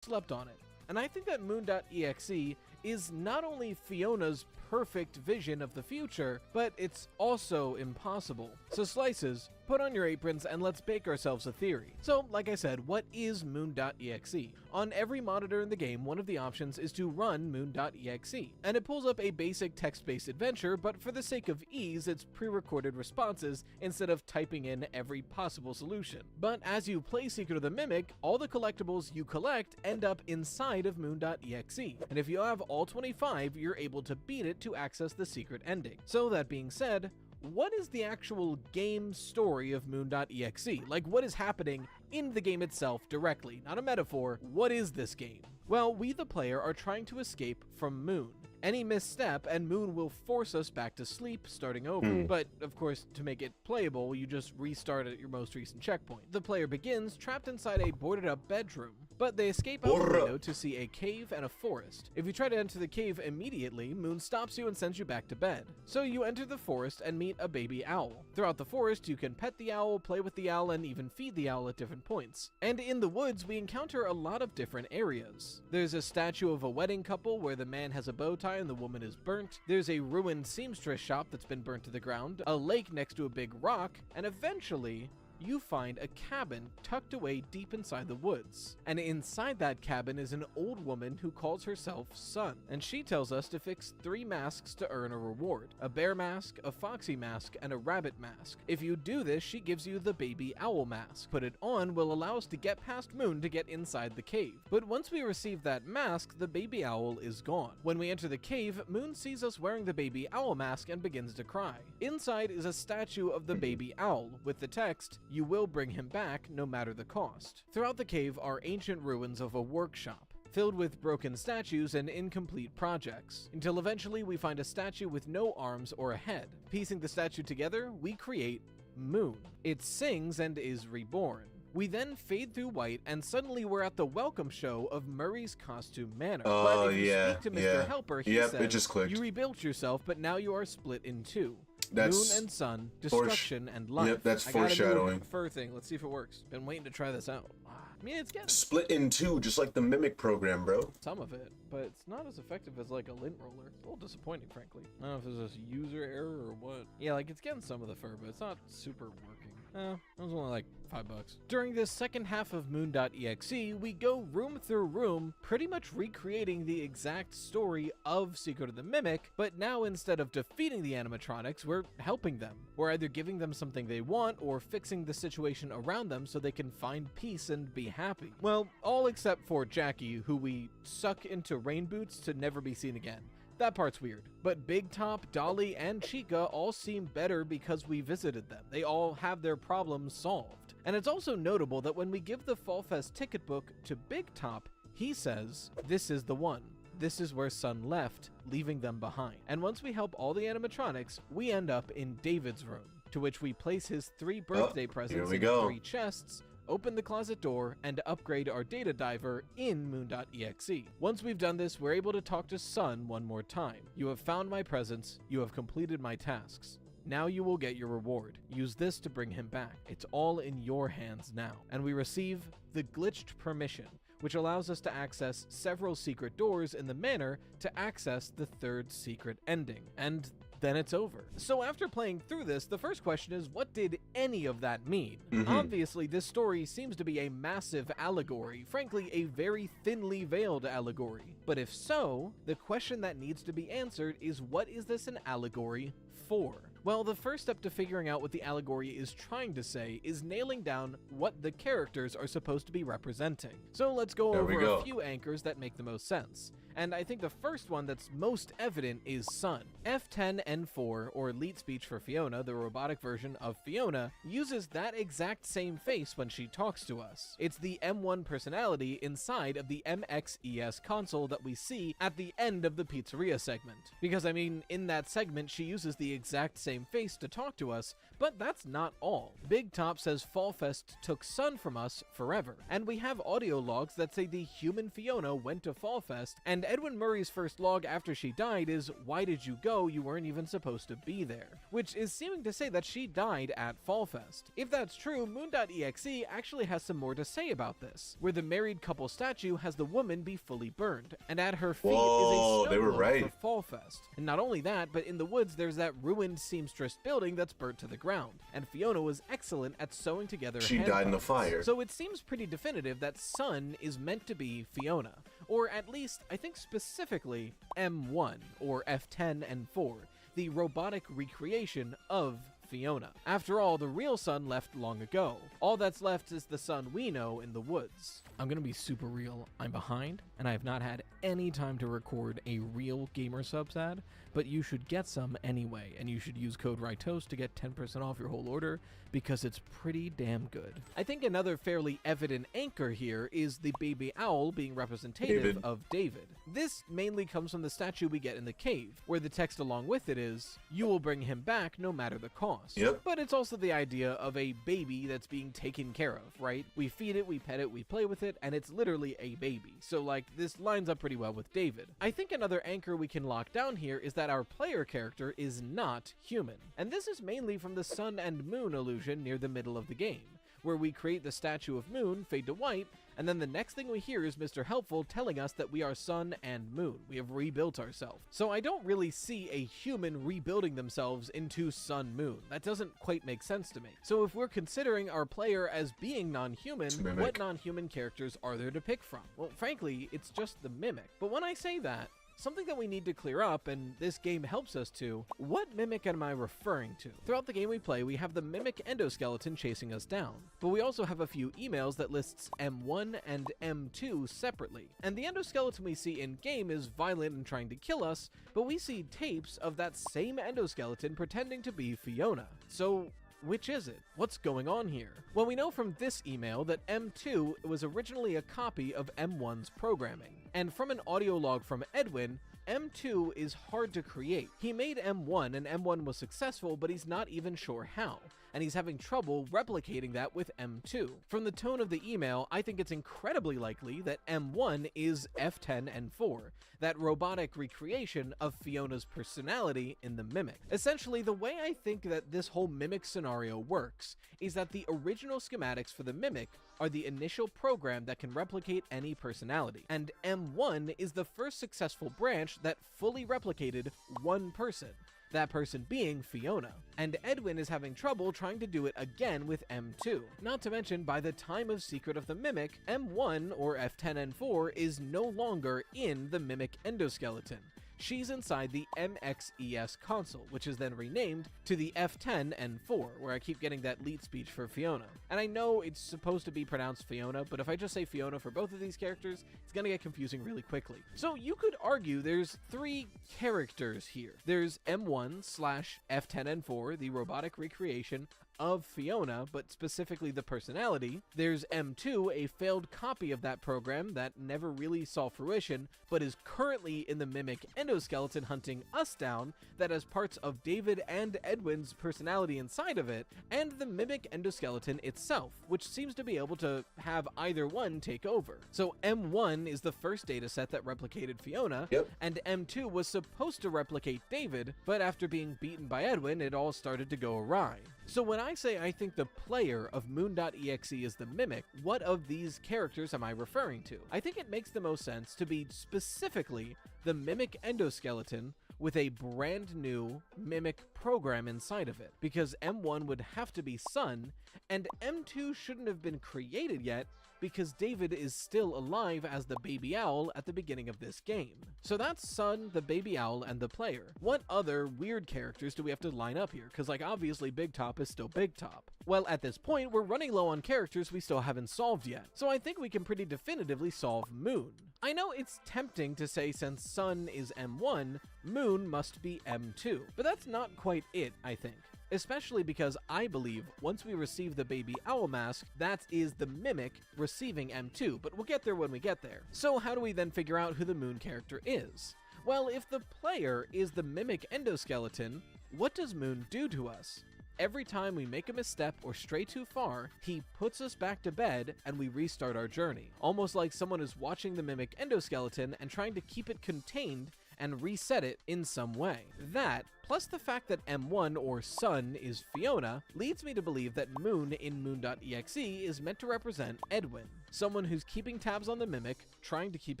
slept on it. And I think that Moon.exe is not only Fiona's perfect vision of the future, but it's also impossible. So Slices, put on your aprons and let's bake ourselves a theory. So, like I said, what is Moon.exe? On every monitor in the game, one of the options is to run Moon.exe, and it pulls up a basic text-based adventure, but for the sake of ease, it's pre-recorded responses instead of typing in every possible solution. But as you play Secret of the Mimic, all the collectibles you collect end up inside of Moon.exe, and if you have all 25, you're able to beat it to access the secret ending. So that being said, what is the actual game story of Moon.exe? Like, what is happening in the game itself directly? Not a metaphor. What is this game? Well, we the player are trying to escape from Moon. Any misstep and Moon will force us back to sleep, starting over. But, of course, to make it playable, you just restart at your most recent checkpoint. The player begins trapped inside a boarded-up bedroom, but they escape out the window to see a cave and a forest. If you try to enter the cave immediately, Moon stops you and sends you back to bed. So you enter the forest and meet a baby owl. Throughout the forest, you can pet the owl, play with the owl, and even feed the owl at different points. And in the woods, we encounter a lot of different areas. There's a statue of a wedding couple where the man has a bow tie and the woman is burnt. There's a ruined seamstress shop that's been burnt to the ground, a lake next to a big rock, and eventually, you find a cabin tucked away deep inside the woods. And inside that cabin is an old woman who calls herself Sun. And she tells us to fix 3 masks to earn a reward. A bear mask, a foxy mask, and a rabbit mask. If you do this, she gives you the baby owl mask. Put it on will allow us to get past Moon to get inside the cave. But once we receive that mask, the baby owl is gone. When we enter the cave, Moon sees us wearing the baby owl mask and begins to cry. Inside is a statue of the baby owl with the text, "You will bring him back no matter the cost." Throughout the cave are ancient ruins of a workshop, filled with broken statues and incomplete projects, until eventually we find a statue with no arms or a head. Piecing the statue together, we create Moon. It sings and is reborn. We then fade through white, and suddenly we're at the welcome show of Murray's Costume Manor. But if you speak to Mr. Helper, he says, it just clicked. You rebuilt yourself, but now you are split in 2. That's Moon and Sun, destruction and life. Yep, that's I got a new foreshadowing. fur thing. Let's see if it works. Been waiting to try this out. I mean, it's getting Split in 2, just like the Mimic program, bro. some of it, but it's not as effective as like a lint roller. It's a little disappointing, frankly. I don't know if it's just user error or what. Yeah, like it's getting some of the fur, but it's not super working. It was only like $5. During this second half of Moon.exe, we go room through room, pretty much recreating the exact story of Secret of the Mimic, but now instead of defeating the animatronics, we're helping them. We're either giving them something they want or fixing the situation around them so they can find peace and be happy. Well, all except for Jackie, who we suck into rain boots to never be seen again. That part's weird. But Big Top, Dolly, and Chica all seem better because we visited them. They all have their problems solved. And it's also notable that when we give the Fall Fest ticket book to Big Top, he says, "This is the one. This is where Sun left, leaving them behind." And once we help all the animatronics, we end up in David's room, to which we place his 3 birthday presents in 3 chests, open the closet door, and upgrade our data diver in Moon.exe. Once we've done this, we're able to talk to Sun one more time. "You have found my presents. You have completed my tasks. Now you will get your reward. Use this to bring him back. It's all in your hands now." And we receive the glitched permission, which allows us to access several secret doors in the manor to access the 3rd secret ending. And then it's over. So after playing through this, the first question is, what did any of that mean? Obviously, this story seems to be a massive allegory, frankly, a very thinly veiled allegory. But if so, the question that needs to be answered is, what is this an allegory for? Well, the first step to figuring out what the allegory is trying to say is nailing down what the characters are supposed to be representing. So let's go over a few anchors that make the most sense. and I think the first one that's most evident is Sun. F10N4, or Elite Speech for Fiona, the robotic version of Fiona, uses that exact same face when she talks to us. It's the M1 personality inside of the MXES console that we see at the end of the pizzeria segment. Because I mean, in that segment she uses the exact same face to talk to us, but that's not all. Big Top says Fall Fest took Sun from us forever, and we have audio logs that say the human Fiona went to Fall Fest, and Edwin Murray's first log after she died is, "Why did you go? You weren't even supposed to be there," which is seeming to say that she died at Fall Fest. If that's true, Moon.exe actually has some more to say about this, where the married couple statue has the woman be fully burned, and at her feet is a stone globe for Fall Fest. And not only that, but in the woods there's that ruined seamstress building that's burnt to the ground, and Fiona was excellent at sewing together She died in the fire. So it seems pretty definitive that Sun is meant to be Fiona, or at least I think specifically M1 or F10 and 4, the robotic recreation of Fiona. After all, the real Sun left long ago. All that's left is the Sun we know in the woods. I'm gonna be super real. I'm behind, and I have not had any time to record a real Gamer Subs ad, but you should get some anyway, and you should use code RyeToast to get 10% off your whole order, because it's pretty damn good. I think another fairly evident anchor here is the baby owl being representative of David. This mainly comes from the statue we get in the cave, where the text along with it is, "You will bring him back no matter the cost." Yep. But it's also the idea of a baby that's being taken care of, right? We feed it, we pet it, we play with it, and it's literally a baby. So like, this lines up pretty well with David. I think another anchor we can lock down here is that our player character is not human. And this is mainly from the sun and moon illusion near the middle of the game, where we create the statue of Moon fade to white, and then the next thing we hear is Mr. Helpful telling us that we are Sun and Moon. We have rebuilt ourselves. So I don't really see a human rebuilding themselves into Sun Moon. That doesn't quite make sense to me. So if we're considering our player as being non-human, what non-human characters are there to pick from? Well, frankly, it's just the Mimic. But when I say that, something that we need to clear up, and this game helps us to, what Mimic am I referring to? Throughout the game we play, we have the Mimic endoskeleton chasing us down, but we also have a few emails that lists M1 and M2 separately. And the endoskeleton we see in-game is violent and trying to kill us, but we see tapes of that same endoskeleton pretending to be Fiona. So which is it? What's going on here? Well, we know from this email that M2 was originally a copy of M1's programming. And from an audio log from Edwin, M2 is hard to create. He made M1 and M1 was successful, but he's not even sure how, and he's having trouble replicating that with M2. From the tone of the email, I think it's incredibly likely that M1 is F10 and 4, that robotic recreation of Fiona's personality in the Mimic. Essentially, the way I think that this whole Mimic scenario works is that the original schematics for the Mimic are the initial program that can replicate any personality, and M1 is the first successful branch that fully replicated one person, that person being Fiona. And Edwin is having trouble trying to do it again with M2. Not to mention, by the time of Secret of the Mimic, M1 or F10N4 is no longer in the Mimic endoskeleton. She's inside the MXES console, which is then renamed to the F10N4, where I keep getting that lead speech for Fiona. And I know it's supposed to be pronounced Fiona, but if I just say Fiona for both of these characters, it's gonna get confusing really quickly. So you could argue there's three characters here. There's M1/F10N4, the robotic recreation of Fiona, but specifically the personality. There's M2, a failed copy of that program that never really saw fruition, but is currently in the Mimic endoskeleton hunting us down, that has parts of David and Edwin's personality inside of it, and the Mimic endoskeleton itself, which seems to be able to have either one take over. So M1 is the first dataset that replicated Fiona, and M2 was supposed to replicate David, but after being beaten by Edwin, it all started to go awry. So when I say I think the player of Moon.exe is the Mimic, what of these characters am I referring to? I think it makes the most sense to be specifically the Mimic endoskeleton with a brand new Mimic program inside of it, because M1 would have to be Sun, and M2 shouldn't have been created yet because David is still alive as the baby owl at the beginning of this game. So that's Sun, the baby owl, and the player. What other weird characters do we have to line up here? Because like obviously Big Top is still Big Top. Well, at this point, we're running low on characters we still haven't solved yet. So I think we can pretty definitively solve Moon. I know it's tempting to say since Sun is M1, Moon must be M2, but that's not quite it, I think. Especially because I believe once we receive the baby owl mask, that is the Mimic receiving M2, but we'll get there when we get there. So how do we then figure out who the Moon character is? Well, if the player is the Mimic endoskeleton, what does Moon do to us? Every time we make a misstep or stray too far, he puts us back to bed and we restart our journey. Almost like someone is watching the Mimic endoskeleton and trying to keep it contained and reset it in some way. That, plus the fact that M1 or Sun is Fiona, leads me to believe that Moon in Moon.exe is meant to represent Edwin, someone who's keeping tabs on the Mimic, trying to keep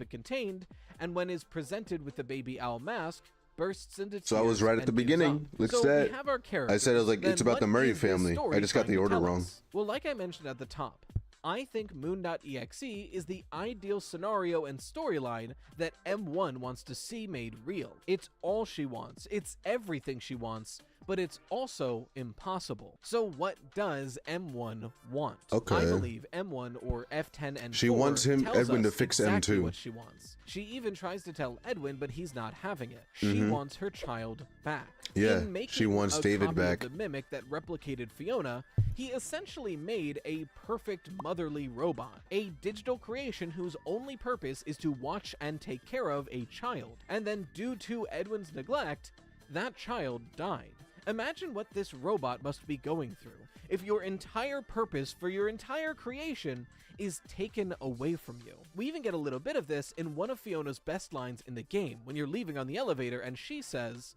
it contained, and when is presented with the baby owl mask, bursts into tears. So I was right at the beginning. Look at that. I said it was like, it's about the Murray family. I just got the order wrong. Well, like I mentioned at the top, I think Moon.exe is the ideal scenario and storyline that M1 wants to see made real. It's all she wants, it's everything she wants, but it's also impossible. So what does M1 want? Okay. I believe M1 or F10 and she wants him, Edwin, to fix exactly M2. What she wants. She even tries to tell Edwin, but he's not having it. She wants her child back. Yeah, she wants David back. Of the Mimic that replicated Fiona, he essentially made a perfect motherly robot, a digital creation whose only purpose is to watch and take care of a child. And then due to Edwin's neglect, that child died. Imagine what this robot must be going through if your entire purpose for your entire creation is taken away from you. We even get a little bit of this in one of Fiona's best lines in the game when you're leaving on the elevator and she says,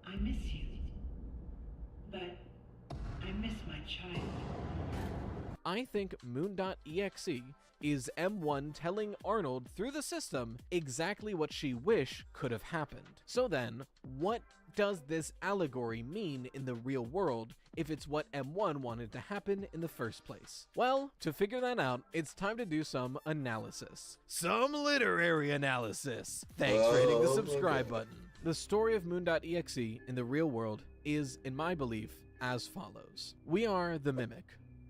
"I miss you, but I miss my child." I think Moon.exe is M1 telling Arnold through the system exactly what she wished could have happened. So then, what does this allegory mean in the real world if it's what M1 wanted to happen in the first place? Well, to figure that out, it's time to do some analysis. Some literary analysis! Thanks for hitting the subscribe button. The story of Moon.exe in the real world is, in my belief, as follows. We are the Mimic.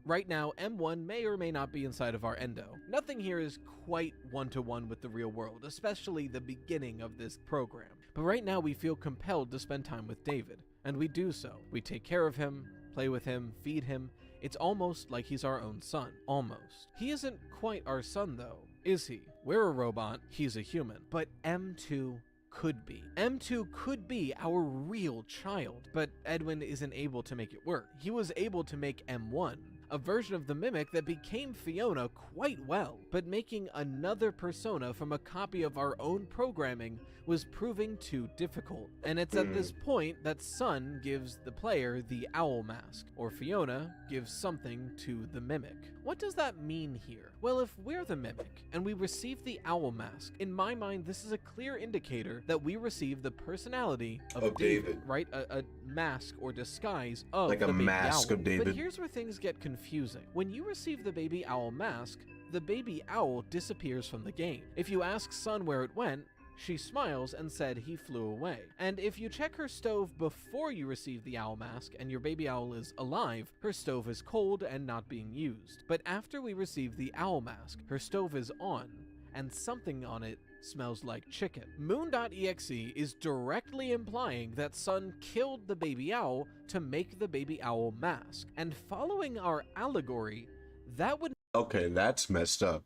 Right now, M1 may or may not be inside of our endo. Nothing here is quite one-to-one with the real world, especially the beginning of this program. But right now we feel compelled to spend time with David, and we do so. We take care of him, play with him, feed him. It's almost like he's our own son. Almost. He isn't quite our son though, is he? We're a robot, he's a human. But M2 could be. M2 could be our real child, but Edwin isn't able to make it work. He was able to make M1, a version of the Mimic that became Fiona quite well, but making another persona from a copy of our own programming was proving too difficult. And it's at this point that Sun gives the player the owl mask, or Fiona gives something to the Mimic. What does that mean here? Well, if we're the Mimic and we receive the owl mask, in my mind this is a clear indicator that we receive the personality of David, right? A mask or disguise of like the baby mask owl. of David. But here's where things get confusing. When you receive the baby owl mask, the baby owl disappears from the game. If you ask Sun where it went, she smiles and said he flew away. And if you check her stove before you receive the owl mask and your baby owl is alive, her stove is cold and not being used. But after we receive the owl mask, her stove is on, and something on it smells like chicken. Moon.exe is directly implying that Sun killed the baby owl to make the baby owl mask. And following our allegory, that would okay, that's messed up.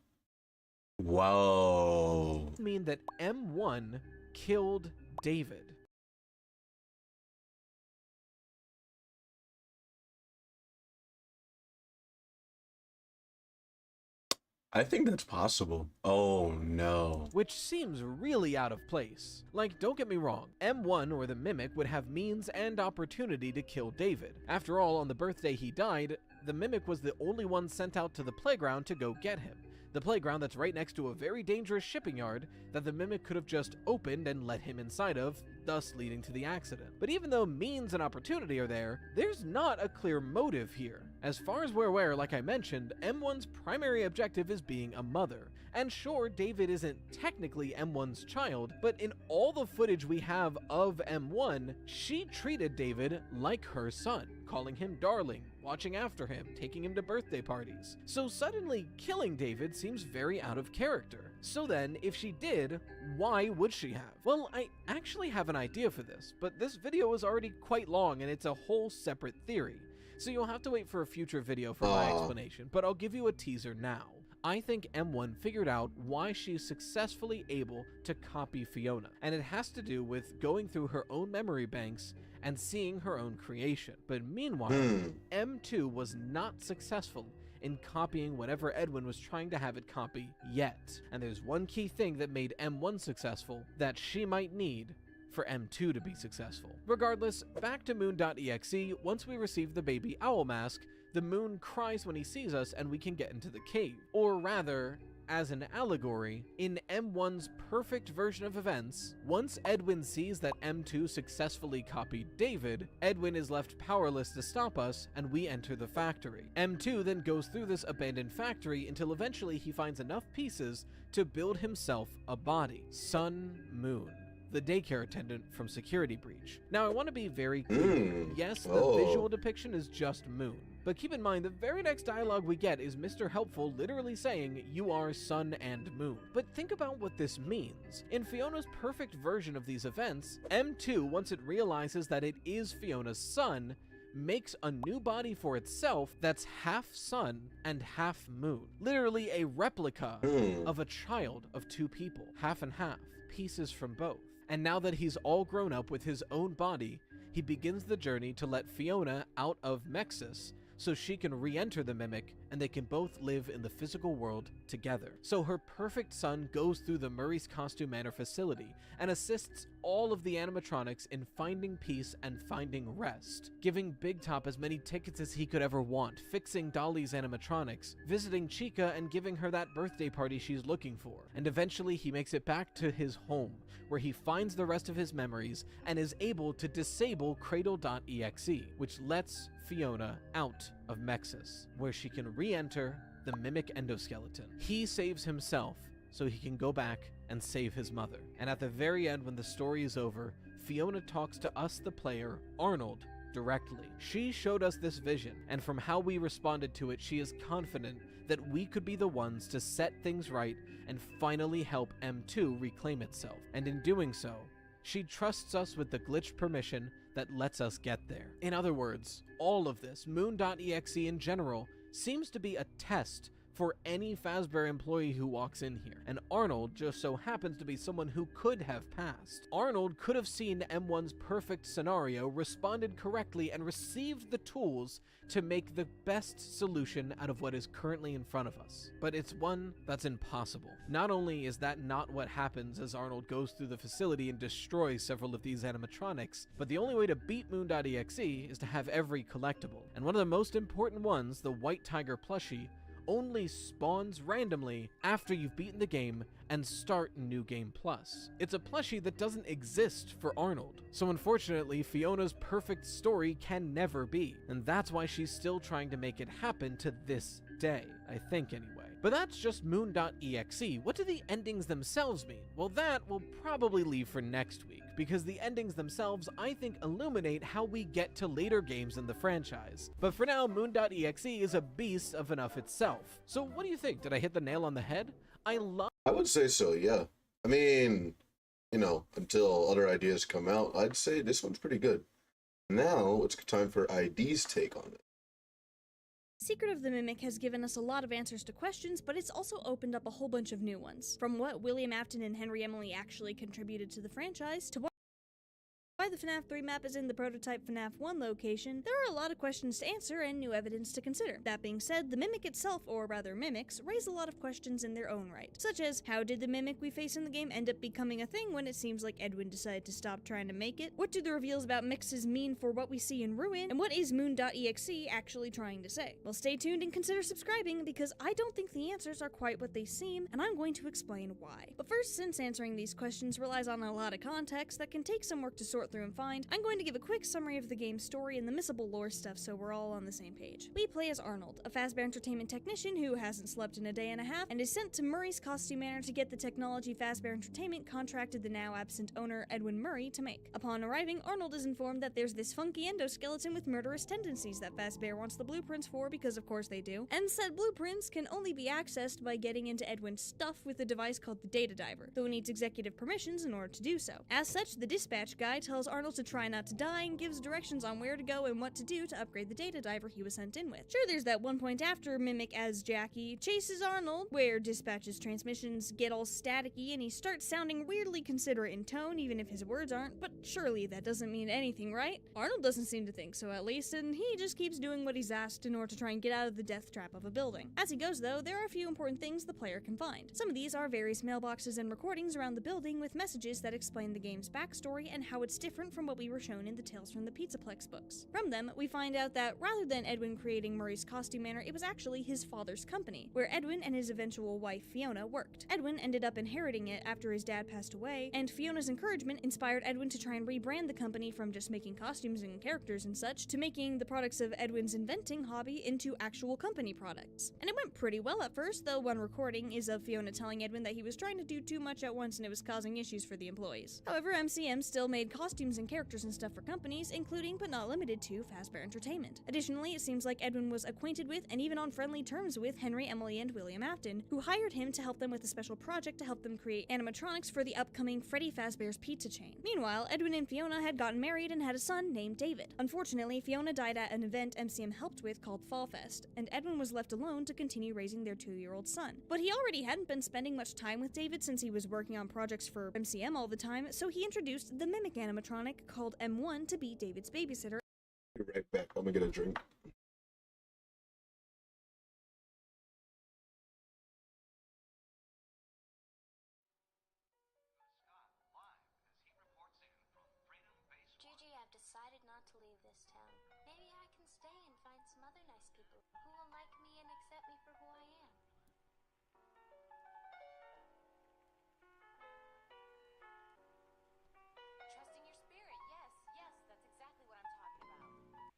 Whoa. mean that M1 killed David. I think that's possible. Oh no. Which seems really out of place. Like, don't get me wrong, M1 or the Mimic would have means and opportunity to kill David. After all, on the birthday he died, the Mimic was the only one sent out to the playground to go get him. The playground that's right next to a very dangerous shipping yard that the Mimic could have just opened and let him inside of thus leading to the accident. But even though means and opportunity are there, there's not a clear motive here. As far as we're aware, like I mentioned, M1's primary objective is being a mother. And sure, David isn't technically M1's child, but in all the footage we have of M1, she treated David like her son, calling him darling, watching after him, taking him to birthday parties. So suddenly killing David seems very out of character. So then, if she did, why would she have? Well, I actually have an idea for this, but this video is already quite long and it's a whole separate theory. So you'll have to wait for a future video for my explanation, but I'll give you a teaser now. I think M1 figured out why she's successfully able to copy Fiona, and it has to do with going through her own memory banks and seeing her own creation. But meanwhile, M2 was not successful in copying whatever Edwin was trying to have it copy yet. And there's one key thing that made M1 successful that she might need for M2 to be successful. Regardless, back to Moon.exe, once we receive the baby owl mask, the moon cries when he sees us and we can get into the cave. Or rather, as an allegory, in M1's perfect version of events, once Edwin sees that M2 successfully copied David, Edwin is left powerless to stop us and we enter the factory. M2 then goes through this abandoned factory until eventually he finds enough pieces to build himself a body. Sun Moon, the daycare attendant from Security Breach. Now I want to be very clear. Yes, the visual depiction is just Moon. But keep in mind, the very next dialogue we get is Mr. Helpful literally saying, "You are Sun and Moon." But think about what this means. In Fiona's perfect version of these events, M2, once it realizes that it is Fiona's son, makes a new body for itself that's half sun and half moon. Literally a replica of a child of two people, half and half, pieces from both. And now that he's all grown up with his own body, he begins the journey to let Fiona out of Mexis so she can re-enter the Mimic and they can both live in the physical world together. So her perfect son goes through the Murray's Costume Manor facility and assists all of the animatronics in finding peace and finding rest, giving Big Top as many tickets as he could ever want, fixing Dolly's animatronics, visiting Chica and giving her that birthday party she's looking for. And eventually he makes it back to his home, where he finds the rest of his memories and is able to disable Cradle.exe, which lets Fiona out of Mexis, where she can re-enter the Mimic endoskeleton. He saves himself so he can go back and save his mother. And at the very end, when the story is over, Fiona talks to us, the player, Arnold, directly. She showed us this vision, and from how we responded to it, she is confident that we could be the ones to set things right and finally help M2 reclaim itself. And in doing so, she trusts us with the glitch permission that lets us get there. In other words, all of this, Moon.exe in general, seems to be a test for any Fazbear employee who walks in here, and Arnold just so happens to be someone who could have passed. Arnold could have seen M1's perfect scenario, responded correctly, and received the tools to make the best solution out of what is currently in front of us. But it's one that's impossible. Not only is that not what happens as Arnold goes through the facility and destroys several of these animatronics, but the only way to beat Moon.exe is to have every collectible. And one of the most important ones, the White Tiger plushie, only spawns randomly after you've beaten the game and start New Game Plus. It's a plushie that doesn't exist for Arnold. So unfortunately, Fiona's perfect story can never be. And that's why she's still trying to make it happen to this day, I think anyway. But that's just Moon.exe. What do the endings themselves mean? Well, that we'll probably leave for next week, because the endings themselves, I think, illuminate how we get to later games in the franchise. But for now, Moon.exe is a beast of enough itself. So what do you think? Did I hit the nail on the head? I would say so, yeah. I mean, you know, until other ideas come out, I'd say this one's pretty good. Now, it's time for ID's take on it. Secret of the Mimic has given us a lot of answers to questions, but it's also opened up a whole bunch of new ones. From what William Afton and Henry Emily actually contributed to the franchise, to why the FNAF 3 map is in the prototype FNAF 1 location, there are a lot of questions to answer and new evidence to consider. That being said, the Mimic itself, or rather mimics, raise a lot of questions in their own right, such as how did the Mimic we face in the game end up becoming a thing when it seems like Edwin decided to stop trying to make it? What do the reveals about mixes mean for what we see in Ruin? And what is Moon.exe actually trying to say? Well, stay tuned and consider subscribing, because I don't think the answers are quite what they seem, and I'm going to explain why. But first, since answering these questions relies on a lot of context that can take some work to sort through and find, I'm going to give a quick summary of the game's story and the missable lore stuff so we're all on the same page. We play as Arnold, a Fazbear Entertainment technician who hasn't slept in a day and a half and is sent to Murray's Costume Manor to get the technology Fazbear Entertainment contracted the now absent owner Edwin Murray to make. Upon arriving, Arnold is informed that there's this funky endoskeleton with murderous tendencies that Fazbear wants the blueprints for, because of course they do, and said blueprints can only be accessed by getting into Edwin's stuff with a device called the Data Diver, though it needs executive permissions in order to do so. As such, the dispatch guy tells Arnold to try not to die and gives directions on where to go and what to do to upgrade the Data Diver he was sent in with. Sure, there's that one point after Mimic as Jackie chases Arnold, where Dispatch's transmissions get all staticky and he starts sounding weirdly considerate in tone, even if his words aren't, but surely that doesn't mean anything, right? Arnold doesn't seem to think so, at least, and he just keeps doing what he's asked in order to try and get out of the death trap of a building. As he goes, though, there are a few important things the player can find. Some of these are various mailboxes and recordings around the building with messages that explain the game's backstory and how it's different from what we were shown in the Tales from the Pizzaplex books. From them, we find out that rather than Edwin creating Murray's Costume Manor, it was actually his father's company, where Edwin and his eventual wife Fiona worked. Edwin ended up inheriting it after his dad passed away, and Fiona's encouragement inspired Edwin to try and rebrand the company from just making costumes and characters and such to making the products of Edwin's inventing hobby into actual company products. And it went pretty well at first, though one recording is of Fiona telling Edwin that he was trying to do too much at once and it was causing issues for the employees. However, MCM still made costumes and characters and stuff for companies, including but not limited to Fazbear Entertainment. Additionally, it seems like Edwin was acquainted with and even on friendly terms with Henry, Emily, and William Afton, who hired him to help them with a special project to help them create animatronics for the upcoming Freddy Fazbear's pizza chain. Meanwhile, Edwin and Fiona had gotten married and had a son named David. Unfortunately, Fiona died at an event MCM helped with called Fall Fest, and Edwin was left alone to continue raising their 2-year-old son. But he already hadn't been spending much time with David since he was working on projects for MCM all the time, so he introduced the Mimic animatronic called M1 to be David's babysitter. Be right back. I'm gonna get a drink. Gigi, I've decided not to leave this town. Maybe I can stay and find some other nice people who will like me and accept me for who I am. Trusting your spirit, yes, that's exactly what I'm talking about.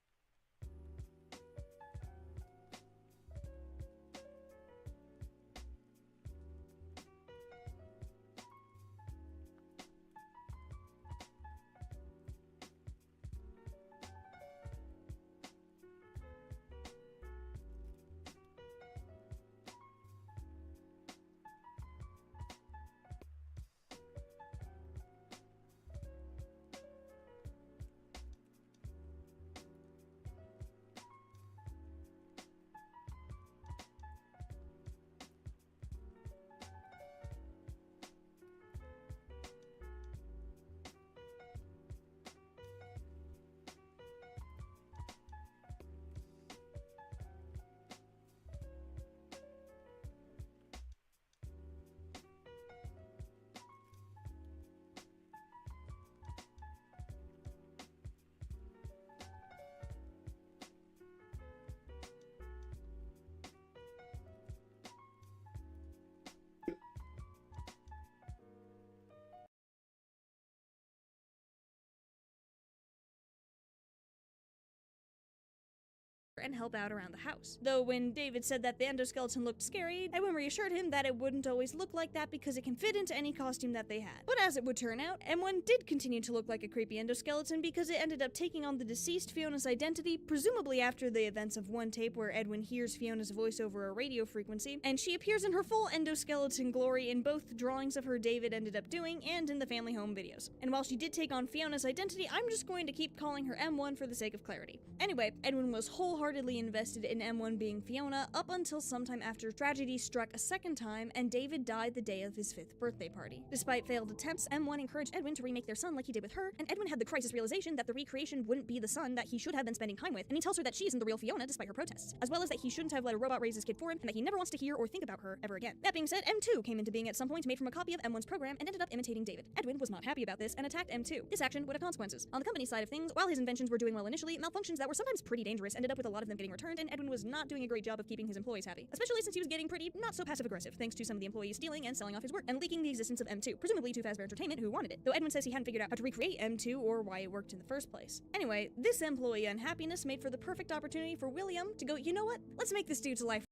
And help out around the house. Though when David said that the endoskeleton looked scary, Edwin reassured him that it wouldn't always look like that because it can fit into any costume that they had. But as it would turn out, M1 did continue to look like a creepy endoskeleton because it ended up taking on the deceased Fiona's identity, presumably after the events of one tape where Edwin hears Fiona's voice over a radio frequency, and she appears in her full endoskeleton glory in both the drawings of her David ended up doing and in the family home videos. And while she did take on Fiona's identity, I'm just going to keep calling her M1 for the sake of clarity. Anyway, Edwin was wholeheartedly wholeheartedly invested in M1 being Fiona up until sometime after tragedy struck a second time and David died the day of his 5th birthday party. Despite failed attempts, M1 encouraged Edwin to remake their son like he did with her, and Edwin had the crisis realization that the recreation wouldn't be the son that he should have been spending time with, and he tells her that she isn't the real Fiona despite her protests, as well as that he shouldn't have let a robot raise his kid for him, and that he never wants to hear or think about her ever again. That being said, M2 came into being at some point made from a copy of M1's program and ended up imitating David. Edwin was not happy about this and attacked M2. This action would have consequences. On the company side of things, while his inventions were doing well initially, malfunctions that were sometimes pretty dangerous ended up with a lot of them getting returned, and Edwin was not doing a great job of keeping his employees happy, especially since he was getting pretty not so passive-aggressive thanks to some of the employees stealing and selling off his work and leaking the existence of M2, presumably to Fazbear Entertainment, who wanted it, though Edwin says he hadn't figured out how to recreate M2 or why it worked in the first place. Anyway, this employee unhappiness made for the perfect opportunity for William to go, you know what, let's make this dude to life.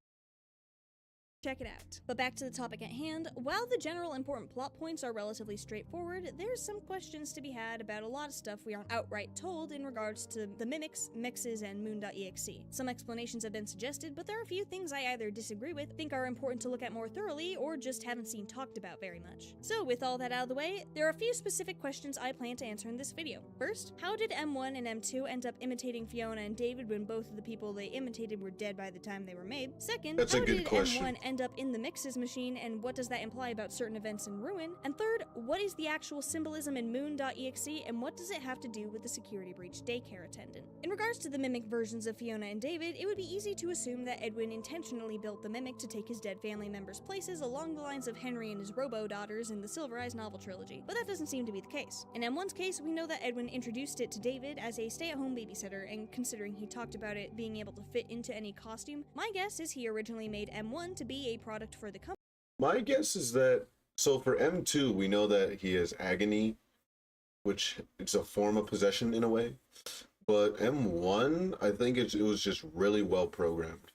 Check it out. But back to the topic at hand, while the general important plot points are relatively straightforward, there's some questions to be had about a lot of stuff we aren't outright told in regards to the mimics, mixes, and moon.exe. Some explanations have been suggested, but there are a few things I either disagree with, think are important to look at more thoroughly, or just haven't seen talked about very much. So with all that out of the way, there are a few specific questions I plan to answer in this video. First, how did M1 and M2 end up imitating Fiona and David when both of the people they imitated were dead by the time they were made? Second, That's how a good did question. M1 end up in the mixes machine, and what does that imply about certain events in Ruin? And third, what is the actual symbolism in moon.exe, and what does it have to do with the security breach daycare attendant? In regards to the mimic versions of Fiona and David, it would be easy to assume that Edwin intentionally built the mimic to take his dead family members' places along the lines of Henry and his robo-daughters in the Silver Eyes novel trilogy, but that doesn't seem to be the case. In M1's case, we know that Edwin introduced it to David as a stay-at-home babysitter, and considering he talked about it being able to fit into any costume, my guess is he originally made M1 to be a product for the company. My guess is that, so for M2, we know that he has agony, which it's a form of possession in a way. But M1, I think it was just really well programmed.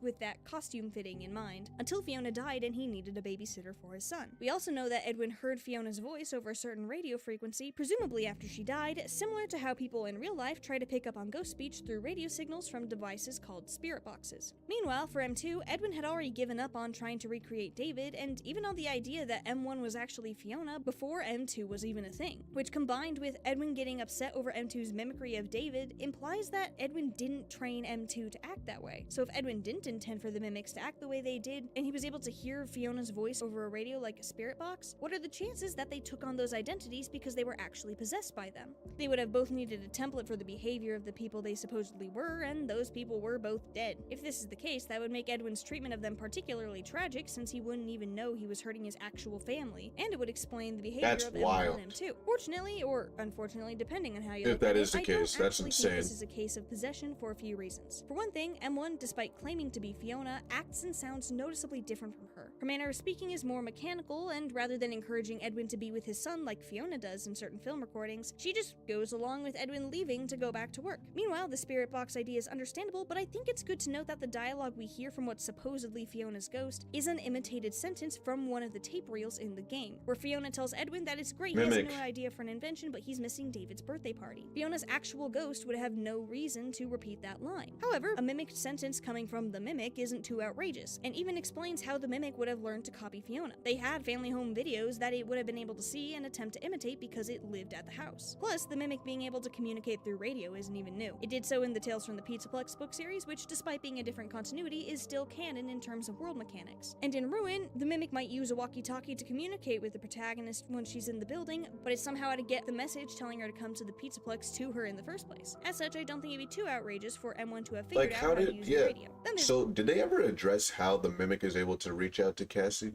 With that costume fitting in mind, until Fiona died and he needed a babysitter for his son. We also know that Edwin heard Fiona's voice over a certain radio frequency, presumably after she died, similar to how people in real life try to pick up on ghost speech through radio signals from devices called spirit boxes. Meanwhile, for M2, Edwin had already given up on trying to recreate David, and even on the idea that M1 was actually Fiona before M2 was even a thing, which combined with Edwin getting upset over M2's mimicry of David implies that Edwin didn't train M2 to act that way. So if Edwin didn't intend for the mimics to act the way they did, and he was able to hear Fiona's voice over a radio like a spirit box, what are the chances that they took on those identities because they were actually possessed by them? They would have both needed a template for the behavior of the people they supposedly were, and those people were both dead. If this is the case, that would make Edwin's treatment of them particularly tragic, since he wouldn't even know he was hurting his actual family, and it would explain the behavior of M1 and M2. Fortunately, or unfortunately, depending on how you look at it, I don't actually think this is a case of possession for a few reasons. For one thing, M1, despite claiming to be Fiona, acts and sounds noticeably different from her. Her manner of speaking is more mechanical, and rather than encouraging Edwin to be with his son like Fiona does in certain film recordings, she just goes along with Edwin leaving to go back to work. Meanwhile, the spirit box idea is understandable, but I think it's good to note that the dialogue we hear from what's supposedly Fiona's ghost is an imitated sentence from one of the tape reels in the game, where Fiona tells Edwin that it's great he has a new idea for an invention, but he's missing David's birthday party. Fiona's actual ghost would have no reason to repeat that line. However, a mimicked sentence coming from the mimic isn't too outrageous, and even explains how the mimic would have learned to copy Fiona. They had family home videos that it would have been able to see and attempt to imitate because it lived at the house. Plus, the mimic being able to communicate through radio isn't even new. It did so in the Tales from the Pizzaplex book series, which, despite being a different continuity, is still canon in terms of world mechanics. And in Ruin, the mimic might use a walkie-talkie to communicate with the protagonist when she's in the building, but it's somehow to get the message telling her to come to the Pizzaplex to her in the first place. As such, I don't think it'd be too outrageous for M1 to have figured out how to use the radio. So, did they ever address how the mimic is able to reach out to Cassie?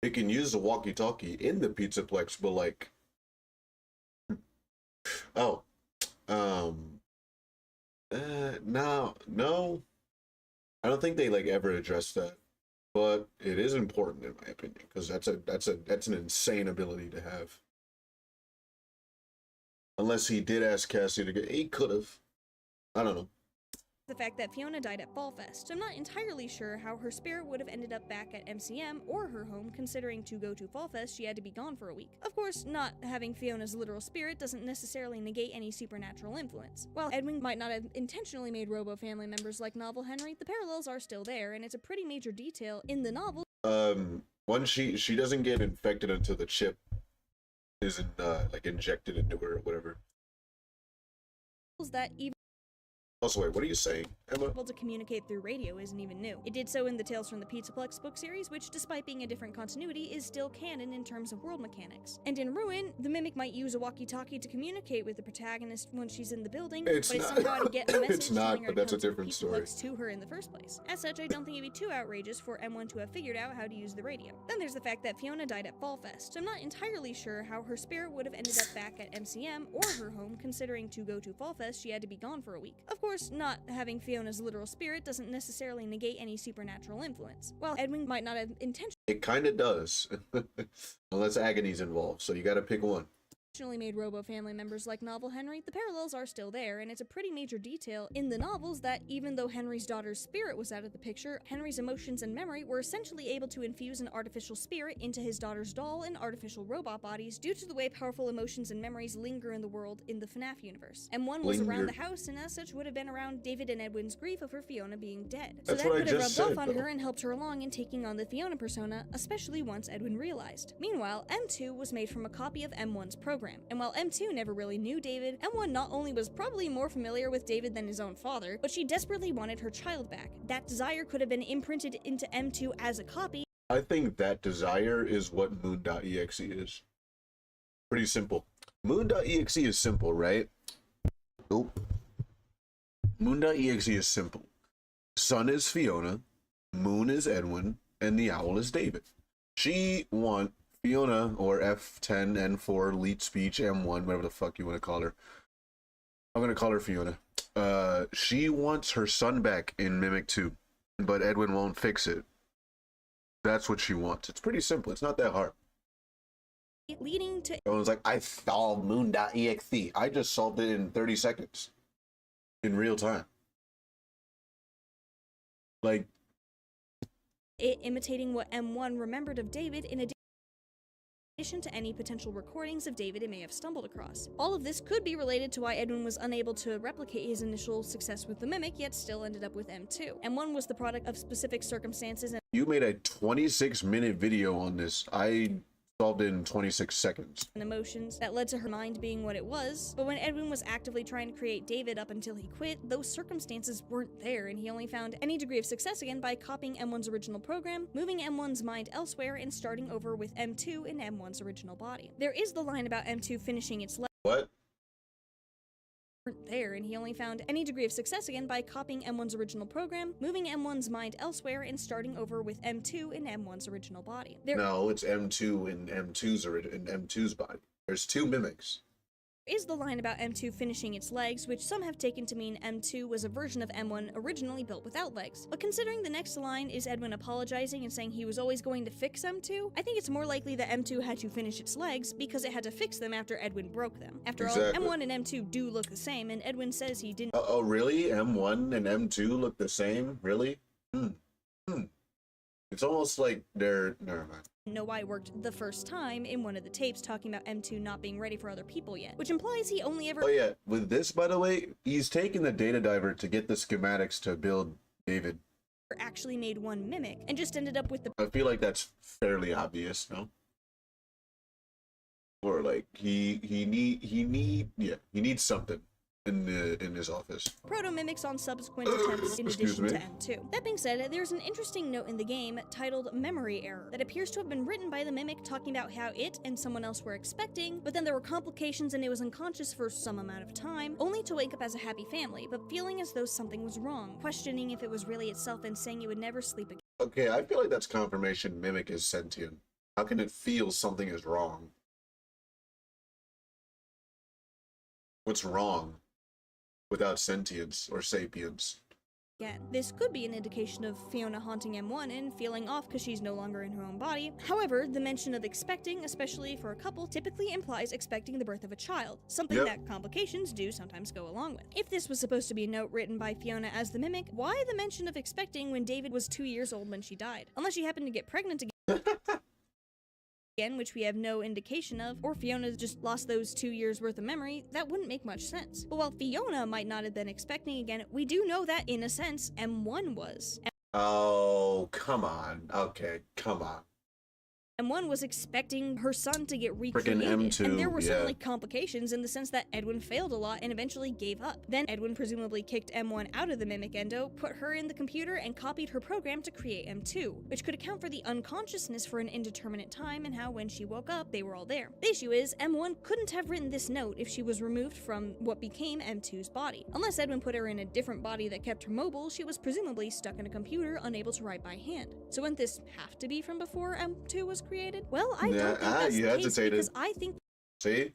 It can use the walkie-talkie in the Pizzaplex, but like, no, I don't think they like ever addressed that. But it is important in my opinion, because that's an insane ability to have. Unless he did ask Cassie to get, he could have. I don't know. The fact that Fiona died at Fall Fest, so I'm not entirely sure how her spirit would have ended up back at MCM or her home, considering to go to Fall Fest she had to be gone for a week. Of course, not having Fiona's literal spirit doesn't necessarily negate any supernatural influence. While Edwin might not have intentionally made Robo family members like Novel Henry, the parallels are still there, and it's a pretty major detail in the novel. One, she doesn't get infected until the chip isn't like injected into her or whatever. That even Also, wait, what are you saying, Emma? Able to communicate through radio isn't even new. It did so in the Tales from the Pizzaplex book series, which, despite being a different continuity, is still canon in terms of world mechanics. And in Ruin, the Mimic might use a walkie-talkie to communicate with the protagonist when she's in the building, but it's somehow to get a message It's not, telling her but that's a to come different to story. Pizzaplex to her in the first place. As such, I don't think it'd be too outrageous for M1 to have figured out how to use the radio. Then there's the fact that Fiona died at Fall Fest, so I'm not entirely sure how her spirit would have ended up back at MCM or her home, considering to go to Fall Fest she had to be gone for a week. Of course, not having Fiona's literal spirit doesn't necessarily negate any supernatural influence. While Edwin might not have intentionally does. Unless Agony's involved, so you gotta pick one. made Robo family members like Novel Henry, the parallels are still there, and it's a pretty major detail in the novels that even though Henry's daughter's spirit was out of the picture, Henry's emotions and memory were essentially able to infuse an artificial spirit into his daughter's doll and artificial robot bodies due to the way powerful emotions and memories linger in the world in the FNAF universe. And one was around the house, and as such would have been around David and Edwin's grief over Fiona being dead. So that could have rubbed off on her and helped her along in taking on the Fiona persona, especially once Edwin realized. Meanwhile, M2 was made from a copy of M1's program. And while M2 never really knew David, M1 not only was probably more familiar with David than his own father, but she desperately wanted her child back. That desire could have been imprinted into M2 as a copy. I think that desire is what Moon.exe is. Pretty simple. Moon.exe is simple, right? Nope. Moon.exe is simple. Sun is Fiona, Moon is Edwin, and the Owl is David. She wants Fiona, or F10, N4, Leet Speech, M1, whatever the fuck you want to call her. I'm going to call her Fiona. She wants her son back in Mimic 2, but Edwin won't fix it. That's what she wants. It's pretty simple. It's not that hard. Leading to Everyone's like, I solved Moon.exe. I just solved it in 30 seconds. In real time. Like, it imitating what M1 remembered of David in addition to any potential recordings of David it may have stumbled across. All of this could be related to why Edwin was unable to replicate his initial success with the Mimic, yet still ended up with M2. M1 was the product of specific circumstances and you made a 26-minute video on this. I solved it in 26 seconds. Emotions that led to her mind being what it was, but when Edwin was actively trying to create David up until he quit, those circumstances weren't there, and he only found any degree of success again by copying M1's original program, moving M1's mind elsewhere, and starting over with M2 in M1's original body. There is the line about M2 finishing its What? there, and he only found any degree of success again by copying M1's original program, moving M1's mind elsewhere, and starting over with M2 in M1's original body. No, it's M2 in M2's body. There's two mimics. Is the line about M2 finishing its legs, which some have taken to mean M2 was a version of M1 originally built without legs. But considering the next line is Edwin apologizing and saying he was always going to fix M2, I think it's more likely that M2 had to finish its legs because it had to fix them after Edwin broke them. After all, M1 and M2 do look the same, and Edwin says he didn't— Oh, really? M1 and M2 look the same? Really? It's almost like they're— never mind. know why it worked the first time in one of the tapes talking about M2 not being ready for other people yet, which implies he only ever— Oh yeah, with this, by the way, he's taking the data diver to get the schematics to build David. actually made one Mimic, and just ended up with the— I feel like that's fairly obvious, no? Or like he needs something in his office. proto-mimics on subsequent attempts in addition to M2. That being said, there's an interesting note in the game titled Memory Error that appears to have been written by the Mimic talking about how it and someone else were expecting, but then there were complications and it was unconscious for some amount of time, only to wake up as a happy family, but feeling as though something was wrong, questioning if it was really itself and saying it would never sleep again. Okay, I feel like that's confirmation Mimic is sentient. How can it feel something is wrong? What's wrong without sentience or sapience? Again, this could be an indication of Fiona haunting M1 and feeling off because she's no longer in her own body. However, the mention of expecting, especially for a couple, typically implies expecting the birth of a child, something that complications do sometimes go along with. If this was supposed to be a note written by Fiona as the Mimic, why the mention of expecting when David was 2 years old when she died? Unless she happened to get pregnant again. Which we have no indication of, or Fiona just lost those 2 years worth of memory, that wouldn't make much sense. But while Fiona might not have been expecting again, we do know that, in a sense, M1 was. Oh, come on. Okay, come on. M1 was expecting her son to get recreated, M2, and there were certainly complications in the sense that Edwin failed a lot and eventually gave up. Then Edwin presumably kicked M1 out of the Mimic Endo, put her in the computer, and copied her program to create M2, which could account for the unconsciousness for an indeterminate time and how when she woke up, they were all there. The issue is, M1 couldn't have written this note if she was removed from what became M2's body. Unless Edwin put her in a different body that kept her mobile, she was presumably stuck in a computer, unable to write by hand. So wouldn't this have to be from before M2 was created? Well, I don't think that's the case because I think... See?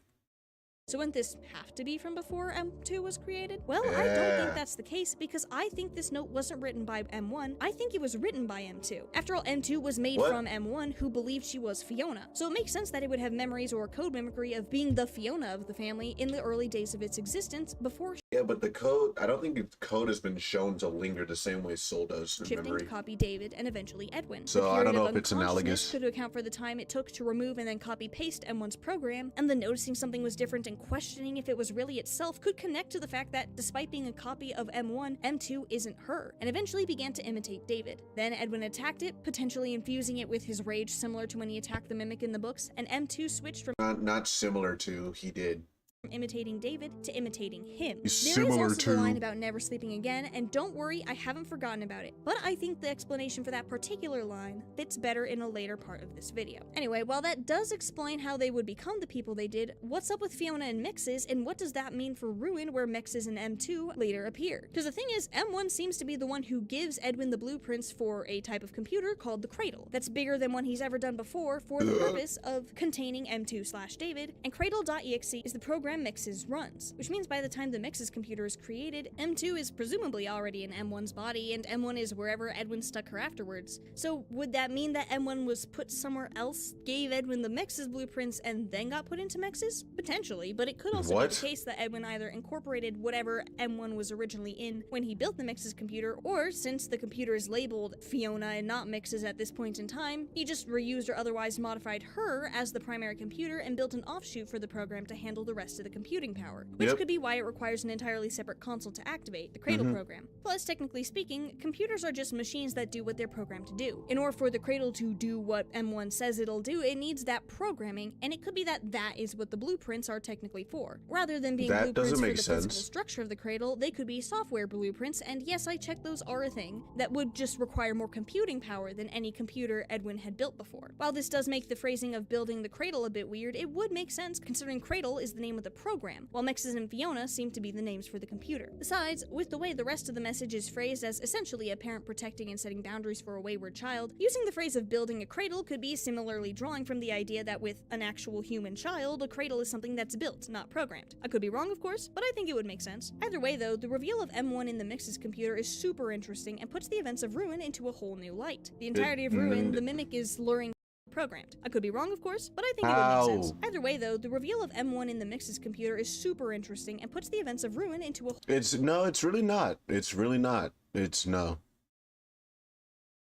So wouldn't this have to be from before M2 was created? Well, I don't think that's the case because I think this note wasn't written by M1. I think it was written by M2. After all, M2 was made from M1, who believed she was Fiona. So it makes sense that it would have memories or code mimicry of being the Fiona of the family in the early days of its existence before... Yeah, but the code, I don't think the code has been shown to linger the same way Soul does in shifting memory. to copy David and eventually Edwin. So I don't know if it's analogous. Could account for the time it took to remove and then copy-paste M1's program, and then noticing something was different and questioning if it was really itself could connect to the fact that, despite being a copy of M1, M2 isn't her, and eventually began to imitate David. Then Edwin attacked it, potentially infusing it with his rage similar to when he attacked the Mimic in the books, and M2 switched from not similar to, he did. Imitating David to imitating him. He's there is similar also to the line about never sleeping again, and don't worry, I haven't forgotten about it. But I think the explanation for that particular line fits better in a later part of this video. Anyway, while that does explain how they would become the people they did, what's up with Fiona and Mixes, and what does that mean for Ruin, where Mixes and M2 later appeared? Because the thing is, M1 seems to be the one who gives Edwin the blueprints for a type of computer called the Cradle. That's bigger than one he's ever done before for the purpose of containing M2/David, and Cradle.exe is the program Mixes runs. Which means by the time the Mixes computer is created, M2 is presumably already in M1's body, and M1 is wherever Edwin stuck her afterwards. So would that mean that M1 was put somewhere else, gave Edwin the Mixes blueprints, and then got put into Mixes? Potentially, but it could also be the case that Edwin either incorporated whatever M1 was originally in when he built the Mixes computer, or since the computer is labeled Fiona and not Mixes at this point in time, he just reused or otherwise modified her as the primary computer and built an offshoot for the program to handle the rest of the computing power. Which could be why it requires an entirely separate console to activate, the Cradle program. Plus, technically speaking, computers are just machines that do what they're programmed to do. In order for the Cradle to do what M1 says it'll do, it needs that programming, and it could be that that is what the blueprints are technically for. Rather than being blueprints for the physical structure of the Cradle, they could be software blueprints, and yes, I checked, those are a thing, that would just require more computing power than any computer Edwin had built before. While this does make the phrasing of building the Cradle a bit weird, it would make sense considering Cradle is the name of the program, while Mixes and Fiona seem to be the names for the computer. Besides, with the way the rest of the message is phrased as essentially a parent protecting and setting boundaries for a wayward child, using the phrase of building a cradle could be similarly drawing from the idea that with an actual human child, a cradle is something that's built, not programmed. I could be wrong, of course, but I think it would make sense. Either way though, the reveal of M1 in the Mixes computer is super interesting and puts the events of Ruin into a whole new light. The entirety of Ruin, the Mimic is luring programmed. I could be wrong, of course, but I think it would make sense. Either way, though, the reveal of M1 in the Mixes computer is super interesting and puts the events of Ruin into a it's really not. It's really not. It's no.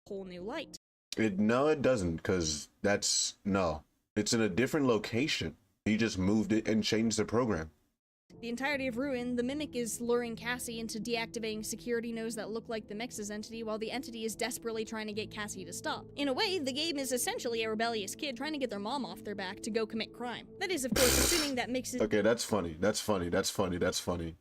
Whole new light. No, it doesn't, because that's no. It's in a different location. He just moved it and changed the program. The entirety of Ruin, the Mimic is luring Cassie into deactivating security nodes that look like the Mixes entity, while the entity is desperately trying to get Cassie to stop. In a way, the game is essentially a rebellious kid trying to get their mom off their back to go commit crime. That is, of course, assuming that Mixes... Okay, that's funny. That's funny. That's funny. That's funny.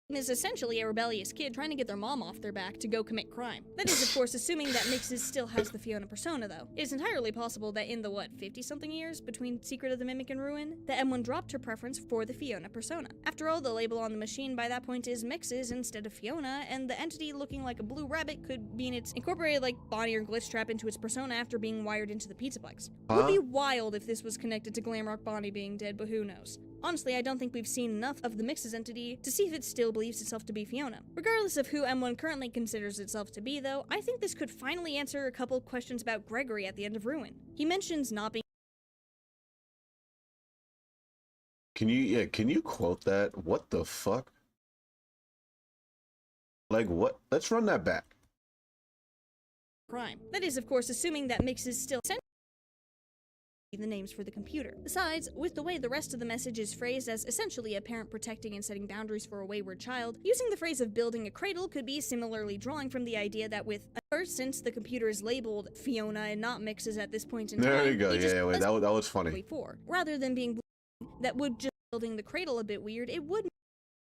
Is essentially a rebellious kid trying to get their mom off their back to go commit crime. That is, of course, assuming that Mixes still has the Fiona persona, though. It is entirely possible that in the, 50-something years between Secret of the Mimic and Ruin, that M1 dropped her preference for the Fiona persona. After all, the label on the machine by that point is Mixes instead of Fiona, and the entity looking like a blue rabbit could mean it's incorporated like Bonnie or Glitchtrap into its persona after being wired into the Pizzaplex. It would be wild if this was connected to Glamrock Bonnie being dead, but who knows. Honestly, I don't think we've seen enough of the Mixes entity to see if it still believes itself to be Fiona. Regardless of who M1 currently considers itself to be, though, I think this could finally answer a couple questions about Gregory at the end of Ruin. He mentions not being... Can you quote that? What the fuck? Like what? Let's run that back. Crime. That is, of course, assuming that Mixes still... the names for the computer. Besides, with the way the rest of the message is phrased as essentially a parent protecting and setting boundaries for a wayward child, using the phrase of building a cradle could be similarly drawing from the idea that with first, since the computer is labeled Fiona and not Mixes at this point in time. There you go. Yeah, wait, that was funny. Rather than being that would just building the cradle a bit weird, it would.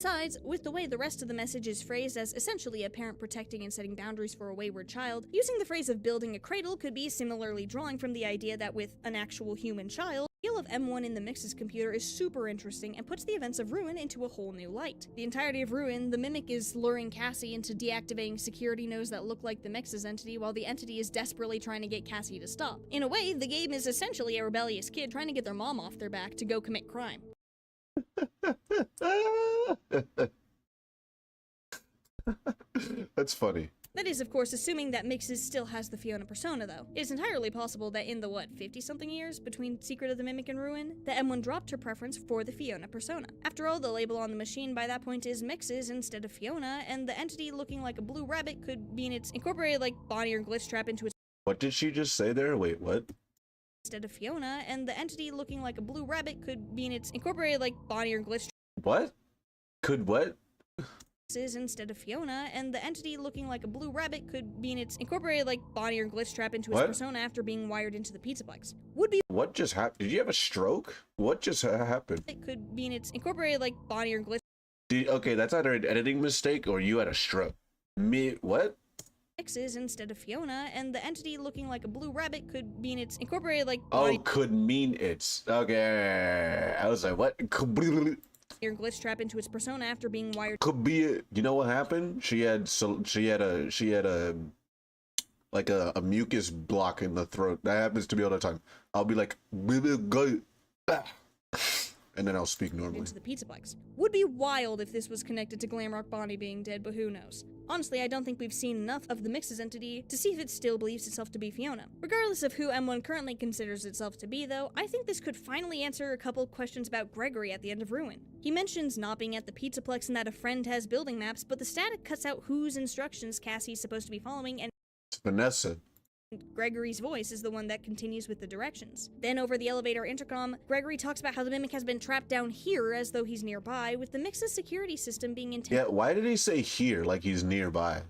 Besides, with the way the rest of the message is phrased as essentially a parent protecting and setting boundaries for a wayward child, using the phrase of building a cradle could be similarly drawing from the idea that with an actual human child, the deal of M1 in the Mixes computer is super interesting and puts the events of Ruin into a whole new light. The entirety of Ruin, the Mimic is luring Cassie into deactivating security nodes that look like the Mixes entity, while the entity is desperately trying to get Cassie to stop. In a way, the game is essentially a rebellious kid trying to get their mom off their back to go commit crime. That's funny. That is, of course, assuming that Mixes still has the Fiona persona, though. It is entirely possible that in the, 50-something years between Secret of the Mimic and Ruin, that M1 dropped her preference for the Fiona persona. After all, the label on the machine by that point is Mixes instead of Fiona, and the entity looking like a blue rabbit could mean it's incorporated like Bonnie or Glitchtrap into its— What did she just say there? Wait, what? Instead of Fiona, and the entity looking like a blue rabbit could mean it's incorporated like Bonnie or Glitchtrap. What? Could what? Instead of Fiona, and the entity looking like a blue rabbit could mean it's incorporated like Bonnie or Glitchtrap into his persona after being wired into the Pizzaplex. Would be— What just happened? Did you have a stroke? What just happened? It could mean it's incorporated like Bonnie or Glitch— Okay, that's either an editing mistake or you had a stroke. Me, what? Mixes instead of Fiona, and the entity looking like a blue rabbit could mean it's incorporated like Bonnie— Oh, could mean it's. Okay. I was like, what? Or Glitchtrap into its persona after being wired— Could be it. You know what happened? She had a like a mucus block in the throat. That happens to me all the time. I'll be like, and then I'll speak normally. Into the Pizzaplex. Would be wild if this was connected to Glamrock Bonnie being dead, but who knows. Honestly, I don't think we've seen enough of the Mixes entity to see if it still believes itself to be Fiona. Regardless of who M1 currently considers itself to be, though, I think this could finally answer a couple questions about Gregory at the end of Ruin. He mentions not being at the Pizzaplex and that a friend has building maps, but the static cuts out whose instructions Cassie's supposed to be following, and it's Vanessa. Gregory's voice is the one that continues with the directions. Then over the elevator intercom, Gregory talks about how the Mimic has been trapped down here as though he's nearby, with the Mix's security system being intended— Yeah, why did he say here like he's nearby?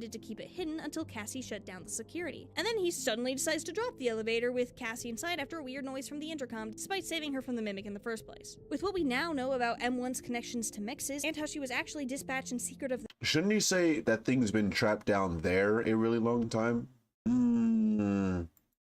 To keep it hidden until Cassie shut down the security. And then he suddenly decides to drop the elevator with Cassie inside after a weird noise from the intercom, despite saving her from the Mimic in the first place. With what we now know about M1's connections to Mixes, and how she was actually dispatched in secret of the— Shouldn't he say that thing's been trapped down there a really long time?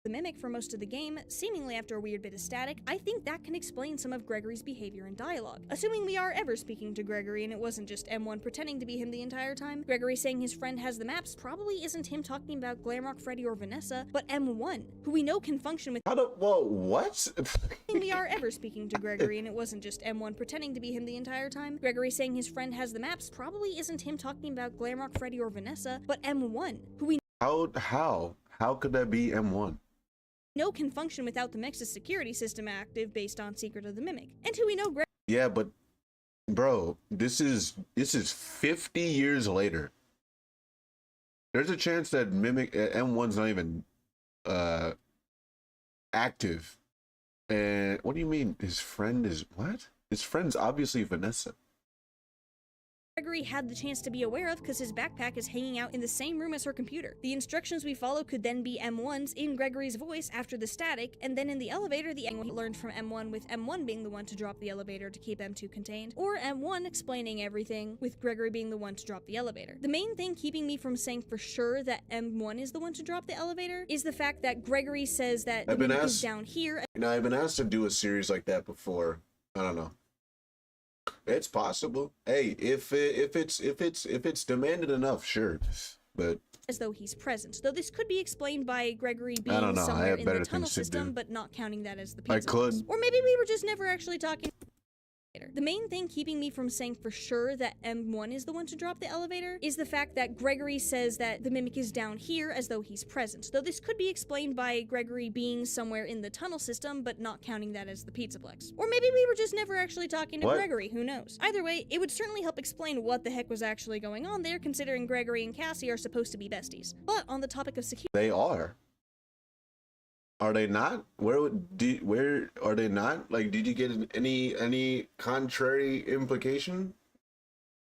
The Mimic for most of the game, seemingly after a weird bit of static, I think that can explain some of Gregory's behavior and dialogue. Assuming we are ever speaking to Gregory and it wasn't just M1 pretending to be him the entire time, Gregory saying his friend has the maps probably isn't him talking about Glamrock Freddy or Vanessa, but M1, who we know can function with— Whoa, what? we are ever speaking to Gregory and it wasn't just M1 pretending to be him the entire time, Gregory saying his friend has the maps probably isn't him talking about Glamrock Freddy or Vanessa, but M1, who we— How could that be M1? know can function without the Mix's security system active based on Secret of the Mimic, and who we know Yeah, but bro, this is 50 years later. There's a chance that Mimic M1's not even active. And what do you mean his friend is what? His friend's obviously Vanessa. Gregory had the chance to be aware of because his backpack is hanging out in the same room as her computer. The instructions we follow could then be M1's in Gregory's voice after the static, and then in the elevator the M1 learned from M1 with M1 being the one to drop the elevator to keep M2 contained, or M1 explaining everything with Gregory being the one to drop the elevator. The main thing keeping me from saying for sure that M1 is the one to drop the elevator is the fact that Gregory says that the Mimic is down here. You know, I've been asked to do a series like that before. I don't know. It's possible. Hey, if it's demanded enough, sure. But as though he's present, though this could be explained by Gregory being I don't know. somewhere I have in better the tunnel things to system, do. but not counting that as the pizza. I could. Box. Or maybe we were just never actually talking. The main thing keeping me from saying for sure that M1 is the one to drop the elevator is the fact that Gregory says that the Mimic is down here as though he's present, though this could be explained by Gregory being somewhere in the tunnel system, but not counting that as the Pizzaplex. Or maybe we were just never actually talking to Gregory, who knows? Either way, it would certainly help explain what the heck was actually going on there, considering Gregory and Cassie are supposed to be besties. But on the topic of security— they are. Are they not? Where are they not? Like, did you get any contrary implication?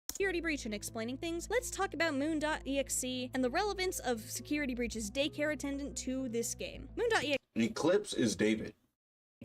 Security breach and explaining things, let's talk about Moon.exe and the relevance of Security Breach's daycare attendant to this game. Moon.exe Eclipse is David.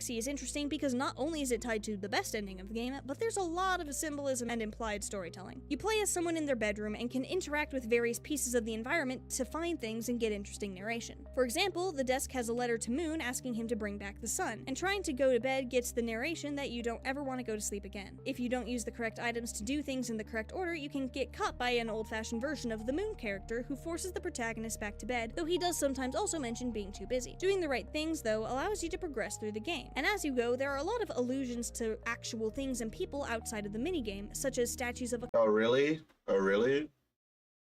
is interesting because not only is it tied to the best ending of the game, but there's a lot of symbolism and implied storytelling. You play as someone in their bedroom and can interact with various pieces of the environment to find things and get interesting narration. For example, the desk has a letter to Moon asking him to bring back the sun, and trying to go to bed gets the narration that you don't ever want to go to sleep again. If you don't use the correct items to do things in the correct order, you can get caught by an old-fashioned version of the Moon character who forces the protagonist back to bed, though he does sometimes also mention being too busy. Doing the right things, though, allows you to progress through the game. And as you go, there are a lot of allusions to actual things and people outside of the minigame, such as statues of a Oh really? Oh really?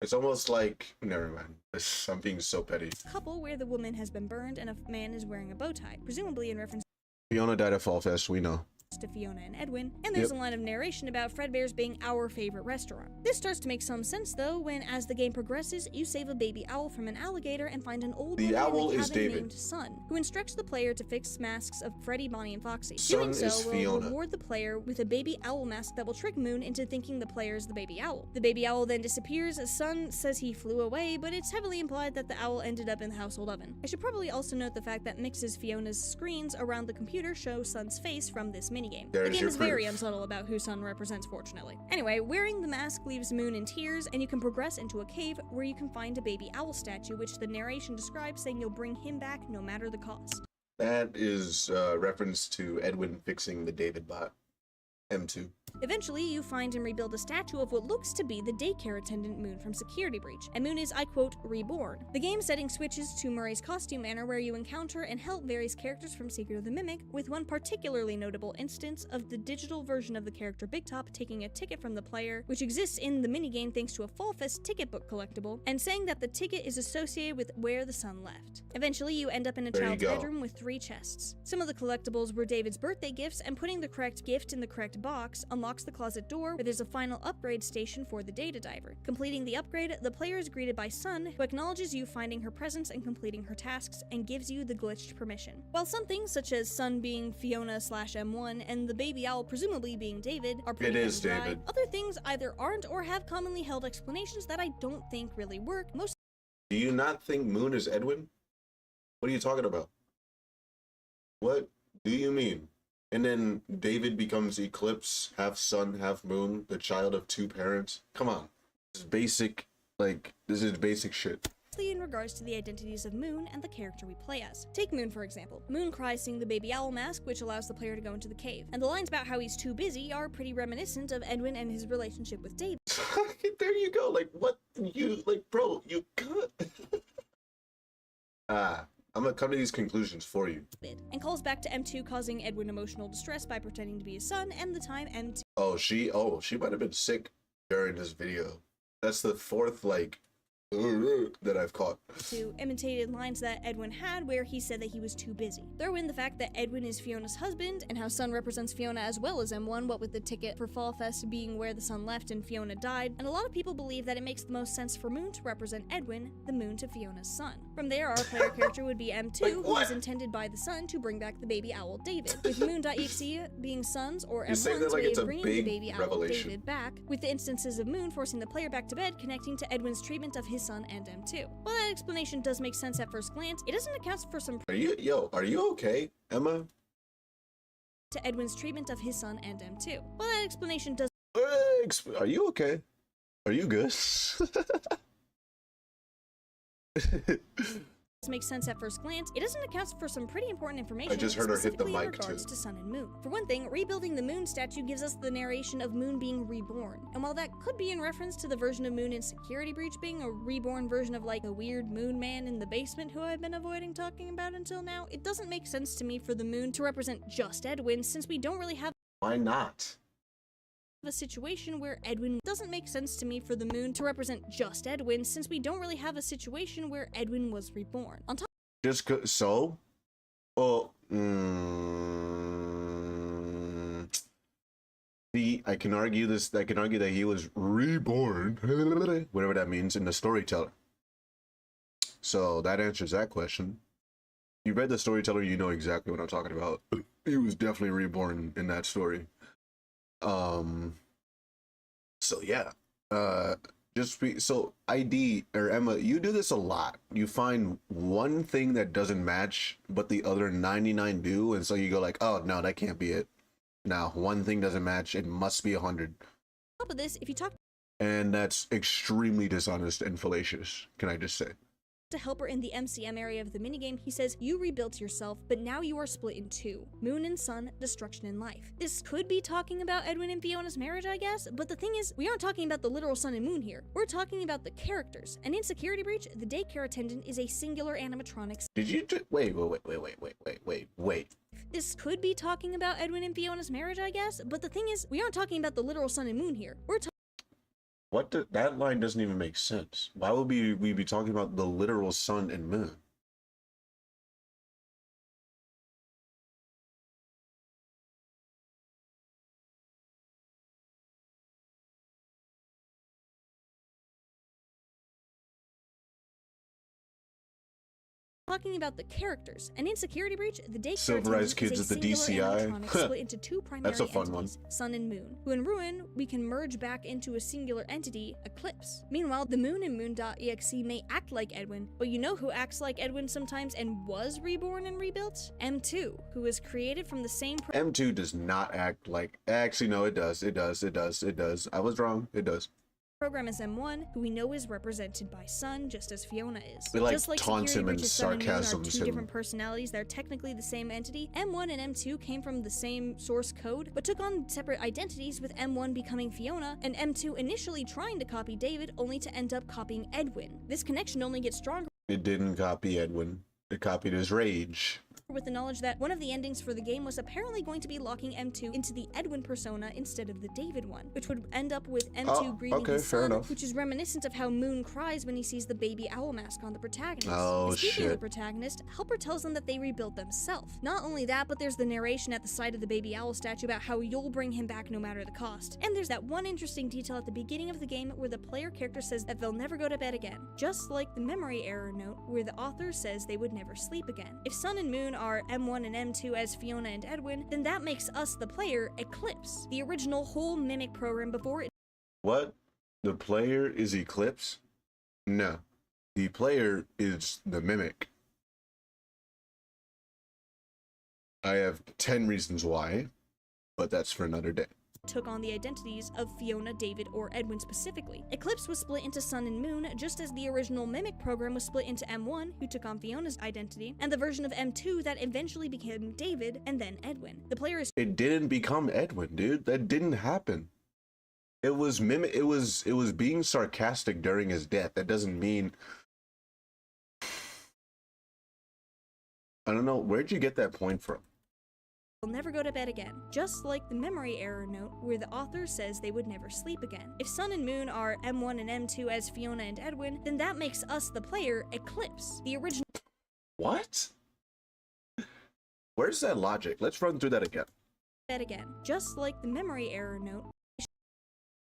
It's almost like, never mind. I'm being so petty. couple where the woman has been burned and a man is wearing a bow tie, presumably in reference Fiona died at Fall Fest, we know. to Fiona and Edwin, and there's a line of narration about Fredbear's being our favorite restaurant. This starts to make some sense though when, as the game progresses, you save a baby owl from an alligator and find an old woman owl in a is cabin David. named Sun, who instructs the player to fix masks of Freddy, Bonnie, and Foxy. Sun Doing is so will Fiona. reward the player with a baby owl mask that will trick Moon into thinking the player is the baby owl. The baby owl then disappears as Sun says he flew away, but it's heavily implied that the owl ended up in the household oven. I should probably also note the fact that Mix's Fiona's screens around the computer show Sun's face from this minigame. There's The game your is very proof. unsubtle about who Sun represents, fortunately. Anyway, wearing the mask leaves Moon in tears, and you can progress into a cave where you can find a baby owl statue, which the narration describes saying you'll bring him back no matter the cost. That is reference to Edwin fixing the David bot. M2. Eventually, you find and rebuild a statue of what looks to be the daycare attendant Moon from Security Breach, and Moon is, I quote, reborn. The game setting switches to Murray's costume manor where you encounter and help various characters from Secret of the Mimic, with one particularly notable instance of the digital version of the character Big Top taking a ticket from the player, which exists in the minigame thanks to a Fall Fest ticket book collectible, and saying that the ticket is associated with where the sun left. Eventually, you end up in a There you child's go. bedroom with 3 chests. Some of the collectibles were David's birthday gifts, and putting the correct gift in the correct box unlocks the closet door where there's a final upgrade station for the data diver. Completing the upgrade, the player is greeted by Sun, who acknowledges you finding her presence and completing her tasks, and gives you the glitched permission. While some things, such as Sun being Fiona/M1 and the baby owl presumably being David, are pretty It is cut and dry, David. other things either aren't or have commonly held explanations that I don't think really work. Most Do you not think Moon is Edwin? What are you talking about? What do you mean? And then David becomes Eclipse, half sun, half moon, the child of 2 parents. Come on. This is basic, this is basic shit. in regards to the identities of Moon and the character we play as. Take Moon for example. Moon cries sing the baby owl mask, which allows the player to go into the cave, and the lines about how he's too busy are pretty reminiscent of Edwin and his relationship with David. There you go. Like, what? Bro, you could. I'm gonna come to these conclusions for you. And calls back to M2 causing Edwin emotional distress by pretending to be his son, and the time M2 she might have been sick during this video. That's the 4th, that I've caught. Imitated lines that Edwin had where he said that he was too busy. Throw in the fact that Edwin is Fiona's husband, and how Sun represents Fiona as well as M1, what with the ticket for Fall Fest being where the sun left and Fiona died, and a lot of people believe that it makes the most sense for Moon to represent Edwin, the moon to Fiona's son. From there, our player character would be M2, who is intended by the sun to bring back the baby owl David, with Moon.exe being Sun's or M1's way of bringing the baby owl David back, with the instances of Moon forcing the player back to bed connecting to Edwin's treatment of his son and M2. While that explanation does make sense at first glance, it doesn't account for some Are you okay, Emma? to Edwin's treatment of his son and M2. While that explanation does Are you okay? Are you good? make sense at first glance, it doesn't account for some pretty important information I just heard her hit the specifically in mic, regards too. to Sun and Moon. For one thing, rebuilding the Moon statue gives us the narration of Moon being reborn, and while that could be in reference to the version of Moon in Security Breach being a reborn version of like a weird moon man in the basement who I've been avoiding talking about until now, it doesn't make sense to me for the Moon to represent just Edwin, since we don't really have Why not? a situation where Edwin doesn't make sense to me for the Moon to represent just Edwin, since we don't really have a situation where Edwin was reborn. On top So? Well, I can argue that he was reborn, whatever that means, in the storyteller. So that answers that question. you read the Storyteller, you know exactly what I'm talking about. He was definitely reborn in that story. So yeah, so ID or Emma, you do this a lot. You find one thing that doesn't match, but the other 99 do, and so you go like, oh no, that can't be it. Now one thing doesn't match, it must be 100. Top of this, if you talk And that's extremely dishonest and fallacious, can I just say? to Helper in the MCM area of the minigame, he says, you rebuilt yourself, but now you are split in two. Moon and sun, destruction and life. This could be talking about Edwin and Fiona's marriage, I guess, but the thing is, we aren't talking about the literal sun and moon here. We're talking about the characters. And in Security Breach, the daycare attendant is a singular animatronic. Did you just, wait. This could be talking about Edwin and Fiona's marriage, I guess, but the thing is, we aren't talking about the literal sun and moon here. We're that line doesn't even make sense. Why would we be talking about the literal sun and moon? talking about the characters. And in Security Breach, the daycare Silverized Kids is the DCI. split into two primary That's a fun entities, Sun and Moon, who in Ruin, we can merge back into a singular entity, Eclipse. Meanwhile, the Moon and Moon.exe may act like Edwin, but you know who acts like Edwin sometimes and was reborn and rebuilt? M2, who was created from the same M2 does not act like, actually no, it does. I was wrong, it does. Program is M1, who we know is represented by Sun, just as Fiona is. It like just like taunts him and sarcasms are two him. different personalities, they're technically the same entity. M1 and M2 came from the same source code, but took on separate identities, with M1 becoming Fiona, and M2 initially trying to copy David, only to end up copying Edwin. This connection only gets stronger. It didn't copy Edwin. It copied his rage. With the knowledge that one of the endings for the game was apparently going to be locking M2 into the Edwin persona instead of the David one, which would end up with M2 grieving his son, which is reminiscent of how Moon cries when he sees the baby owl mask on the protagonist. Oh, Speaking of the protagonist, Helper tells them that they rebuilt themselves. Not only that, but there's the narration at the side of the baby owl statue about how you'll bring him back no matter the cost. And there's that one interesting detail at the beginning of the game where the player character says that they'll never go to bed again, just like the memory error note where the author says they would never sleep again. If Sun and Moon are M1 and M2 as Fiona and Edwin, then that makes us, the player, Eclipse, the original whole Mimic program before it. What? The player is Eclipse? No. The player is the Mimic. I have 10 reasons why, but that's for another day. Took on the identities of Fiona, David, or Edwin specifically. Eclipse was split into Sun and Moon, just as the original Mimic program was split into M1, who took on Fiona's identity, and the version of M2 that eventually became David, and then Edwin. The player is— It didn't become Edwin, dude. That didn't happen. It was Mimic. It was being sarcastic during his death. That doesn't mean. I don't know. Where'd you get that point from? Will never go to bed again, just like the memory error note where the author says they would never sleep again. If Sun and Moon are M1 and M2 as Fiona and Edwin, then that makes us, the player, Eclipse, the original— What? Where's that logic? Let's run through that again. Bed again, just like the memory error note.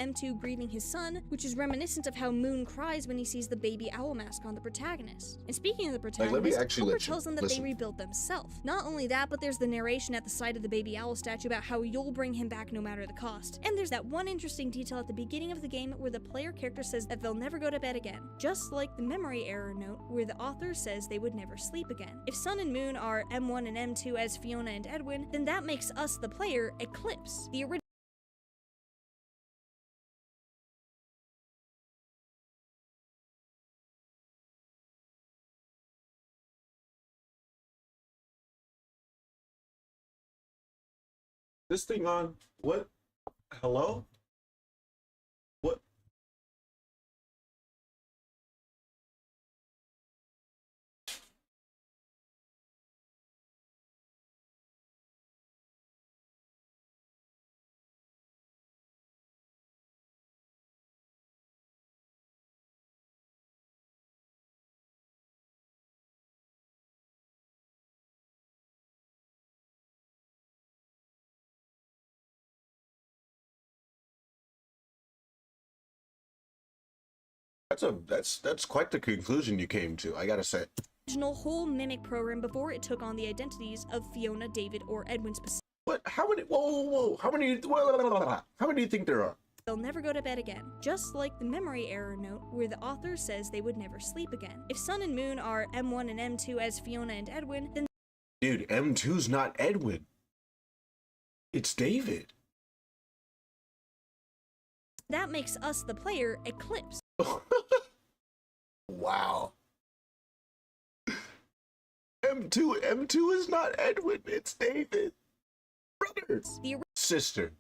M2 grieving his son, which is reminiscent of how Moon cries when he sees the baby owl mask on the protagonist. And speaking of the protagonist, Helper tells them that they rebuilt themselves. Not only that, but there's the narration at the side of the baby owl statue about how you'll bring him back no matter the cost. And there's that one interesting detail at the beginning of the game where the player character says that they'll never go to bed again, just like the memory error note where the author says they would never sleep again. If Sun and Moon are M1 and M2 as Fiona and Edwin, then that makes us, the player, Eclipse, the original— This thing on? What? Hello? What? That's quite the conclusion you came to, I gotta say. original whole mimic program before it took on the identities of Fiona, David, or Edwin specifically. What? How many? Whoa. How many do you think there are? They'll never go to bed again, just like the memory error note where the author says they would never sleep again. If Sun and Moon are M1 and M2 as Fiona and Edwin, then dude, M2's not Edwin. It's David. That makes us, the player, Eclipse. Wow. M2 is not Edwin, it's David. Brothers. The sister.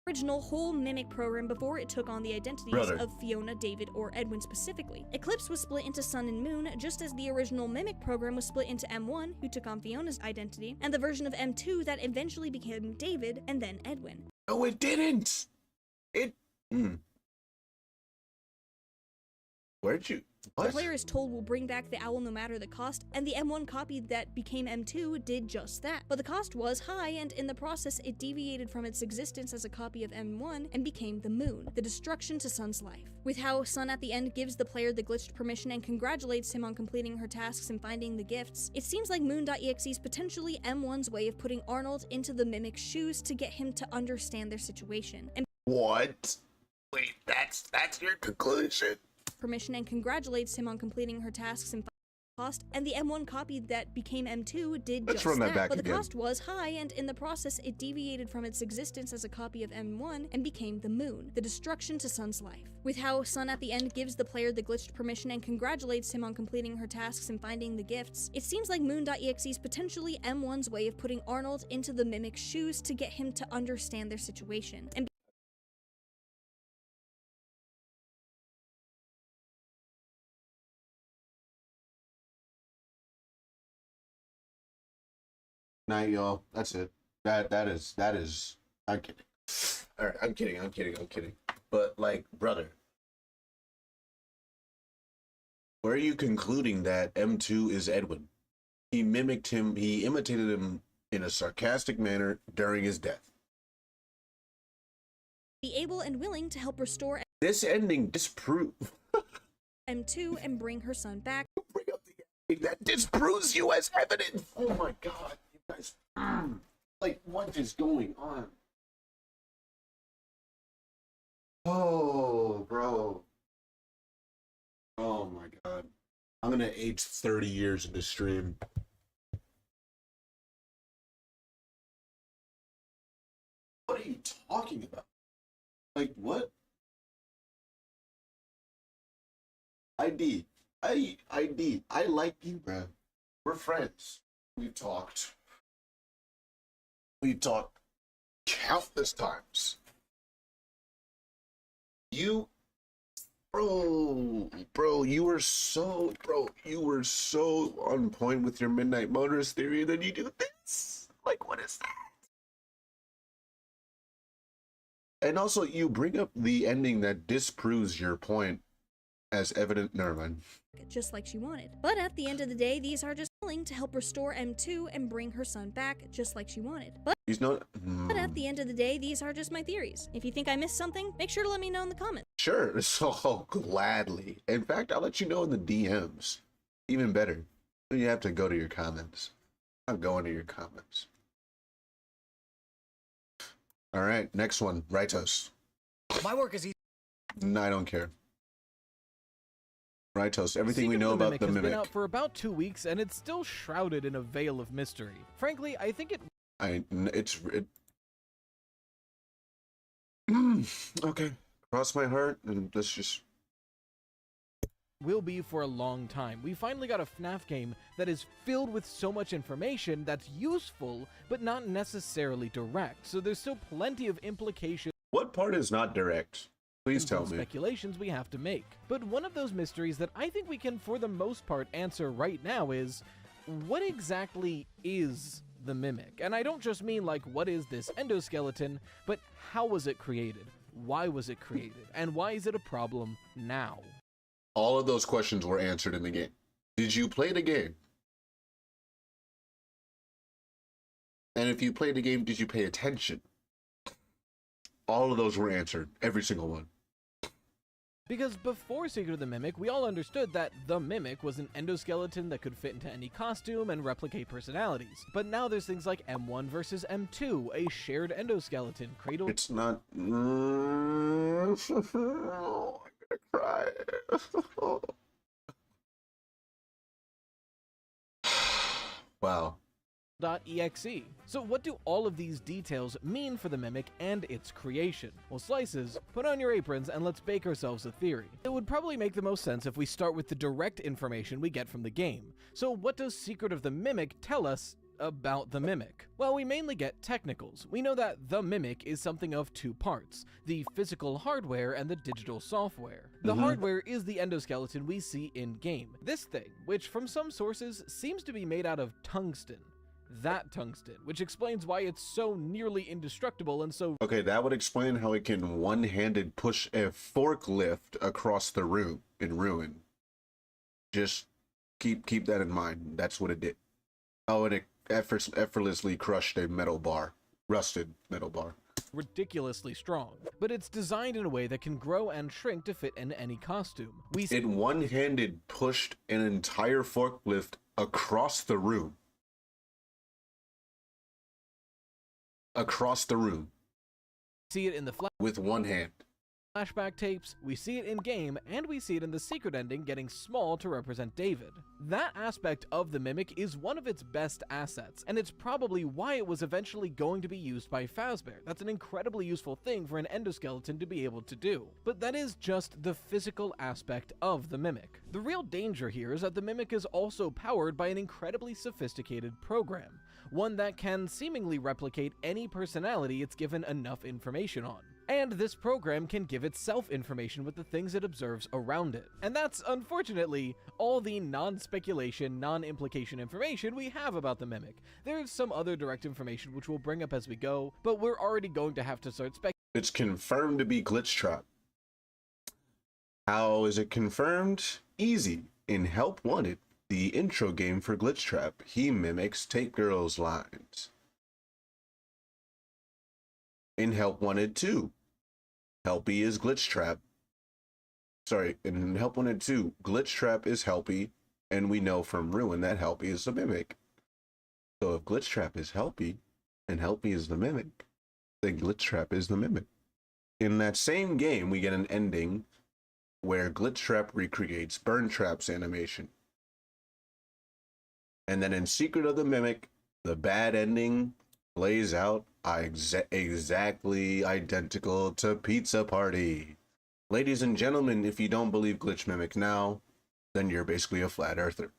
Original whole mimic program before it took on the identities of Fiona, David, or Edwin specifically. Eclipse was split into Sun and Moon, just as the original mimic program was split into M1, who took on Fiona's identity, and the version of M2 that eventually became David and then Edwin. No, it didn't. Where'd you? What? The player is told will bring back the owl no matter the cost, and the M1 copy that became M2 did just that. But the cost was high, and in the process, it deviated from its existence as a copy of M1 and became the Moon, the destruction to Sun's life. With how Sun at the end gives the player the glitched permission and congratulates him on completing her tasks and finding the gifts, it seems like Moon.exe is potentially M1's way of putting Arnold into the mimic's shoes to get him to understand their situation. And what? Wait, that's your conclusion? Permission and congratulates him on completing her tasks and cost, and the M1 copy that became M2 did just that. But the cost was high, and in the process, it deviated from its existence as a copy of M1 and became the Moon, the destruction to Sun's life. With how Sun at the end gives the player the glitched permission and congratulates him on completing her tasks and finding the gifts, it seems like Moon.exe is potentially M1's way of putting Arnold into the mimic's shoes to get him to understand their situation. And night, y'all. That's it. That is. I'm kidding. All right, I'm kidding. But like, brother, where are you concluding that M2 is Edwin? He mimicked him. He imitated him in a sarcastic manner during his death. Be able and willing to help restore This ending disproves M2 and bring her son back. Bring up the ending that disproves you as evidence. Oh my god. Guys, like, what is going on? Oh, bro. Oh my god. I'm gonna age 30 years in this stream. What are you talking about? Like, what? ID. I like you, bro. We're friends. We've talked. We talked countless times. You, bro, you were so on point with your Midnight Motorist theory, and then you do this. Like, what is that? And also, you bring up the ending that disproves your point as evident. Never mind. Just like she wanted. But at the end of the day, these are just willing to help restore M2 and bring her son back, just like she wanted. But at the end of the day, these are just my theories. If you think I missed something, make sure to let me know in the comments. Sure, so gladly. In fact, I'll let you know in the DMs. Even better. You have to go to your comments. I'm going to your comments. All right, next one. RyeToast. My work is easy. No, I don't care. RyeToast, everything we know about the Mimic. It's been out for about 2 weeks, and it's still shrouded in a veil of mystery. Frankly, I think okay. Cross my heart, and let's just... will be for a long time. We finally got a FNAF game that is filled with so much information that's useful, but not necessarily direct, so there's still plenty of implications. What part is not direct? Please tell me. Speculations we have to make. But one of those mysteries that I think we can, for the most part, answer right now is, what exactly is the Mimic? And I don't just mean like, what is this endoskeleton, but how was it created? Why was it created? And why is it a problem now? All of those questions were answered in the game. Did you play the game? And if you played the game, did you pay attention? All of those were answered. Every single one. Because before Secret of the Mimic, we all understood that the Mimic was an endoskeleton that could fit into any costume and replicate personalities. But now there's things like M1 versus M2, a shared endoskeleton, cradle— It's not... I'm gonna cry. Wow. .exe. So what do all of these details mean for the Mimic and its creation? Well, Slices, put on your aprons and let's bake ourselves a theory. It would probably make the most sense if we start with the direct information we get from the game. So what does Secret of the Mimic tell us about the Mimic? Well, we mainly get technicals. We know that the Mimic is something of two parts, the physical hardware and the digital software. The hardware is the endoskeleton we see in-game. This thing, which from some sources seems to be made out of tungsten. That tungsten, which explains why it's so nearly indestructible and so— Okay, that would explain how it can one-handed push a forklift across the room in Ruin. Just keep that in mind. That's what it did. Oh, and it effortlessly crushed a metal bar. Rusted metal bar. ridiculously strong, but it's designed in a way that can grow and shrink to fit in any costume. It one-handed pushed an entire forklift across the room. Across the room. See it in the with one hand. Flashback tapes, we see it in game, and we see it in the secret ending getting small to represent David. That aspect of the Mimic is one of its best assets, and it's probably why it was eventually going to be used by Fazbear. That's an incredibly useful thing for an endoskeleton to be able to do. But that is just the physical aspect of the Mimic. The real danger here is that the Mimic is also powered by an incredibly sophisticated program, one that can seemingly replicate any personality it's given enough information on. And this program can give itself information with the things it observes around it. And that's, unfortunately, all the non-speculation, non-implication information we have about the Mimic. There's some other direct information which we'll bring up as we go, but we're already going to have to start speculating. It's confirmed to be Glitch Trap. How is it confirmed? Easy. In Help Wanted, the intro game for Glitch Trap, he mimics Tape Girl's lines. In Help Wanted 2, Helpy is Glitch Trap. Sorry, in Help Wanted 2, Glitch Trap is Helpy, and we know from Ruin that Helpy is the Mimic. So if Glitch Trap is Helpy, and Helpy is the Mimic, then Glitch Trap is the Mimic. In that same game, we get an ending where Glitch Trap recreates Burn Trap's animation. And then in Secret of the Mimic, the bad ending plays out exactly identical to Pizza Party. Ladies and gentlemen, if you don't believe Glitch Mimic now, then you're basically a flat earther.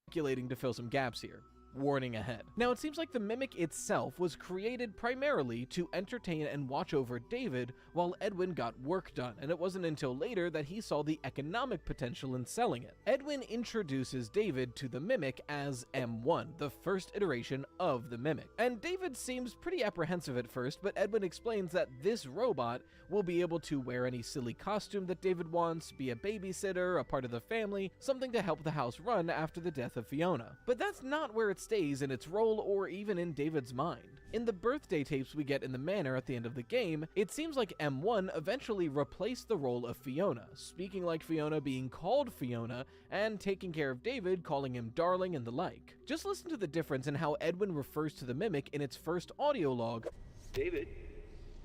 Speculating to fill some gaps here. Warning ahead. Now, it seems like the Mimic itself was created primarily to entertain and watch over David while Edwin got work done, and it wasn't until later that he saw the economic potential in selling it. Edwin introduces David to the Mimic as M1, the first iteration of the Mimic. And David seems pretty apprehensive at first, but Edwin explains that this robot will be able to wear any silly costume that David wants, be a babysitter, a part of the family, something to help the house run after the death of Fiona. But that's not where it stays in its role or even in David's mind. In the birthday tapes we get in the manor at the end of the game, it seems like M1 eventually replaced the role of Fiona, speaking like Fiona, being called Fiona, and taking care of David, calling him darling and the like. Just listen to the difference in how Edwin refers to the Mimic in its first audio log. David,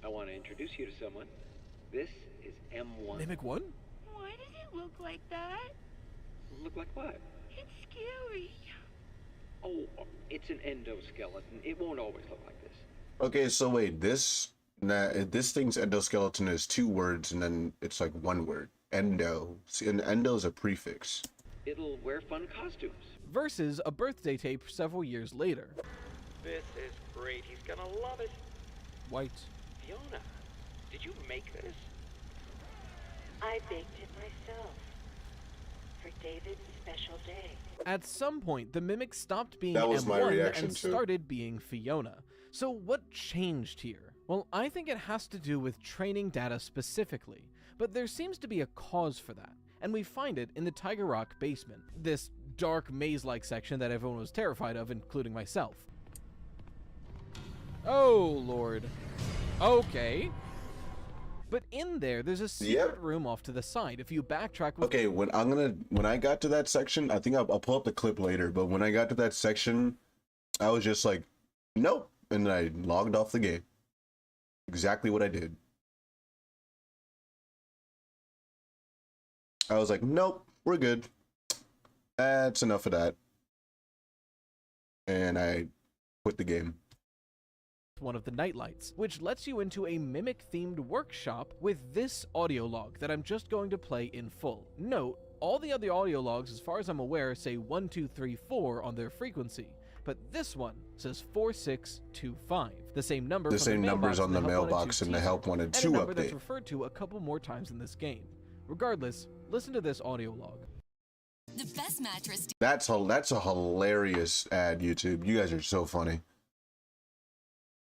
I want to introduce you to someone. This is M1. Mimic 1? Why does it look like that? Look like what? It's scary. Oh, it's an endoskeleton. It won't always look like this. Okay, so wait, this thing's endoskeleton is 2 words and then it's like 1 word. Endo. See, and endo is a prefix. It'll wear fun costumes. Versus a birthday tape several years later. This is great. He's gonna love it. White. Fiona, did you make this? I baked it myself for David's special day. At some point, the Mimic stopped being That was my M1 reaction and too. started being Fiona. So what changed here? Well, I think it has to do with training data specifically, but there seems to be a cause for that, and we find it in the Tiger Rock basement, this dark maze-like section that everyone was terrified of, including myself. Oh, Lord. Okay. But in there's a secret room off to the side. If you backtrack with Okay, when I got to that section, I think I'll pull up the clip later, but when I got to that section, I was just like, nope, and then I logged off the game. Exactly what I did. I was like, nope, we're good. That's enough of that. And I quit the game. one of the nightlights, which lets you into a mimic-themed workshop with this audio log that I'm just going to play in full. Note, all the other audio logs, as far as I'm aware, say 1, 2, 3, 4 on their frequency, but this one says 4625, the same number. The same numbers on the mailbox in the Help Wanted 2 and a number update. That's referred to a couple more times in this game. Regardless, listen to this audio log. The best mattress. That's a hilarious ad, YouTube. You guys are so funny.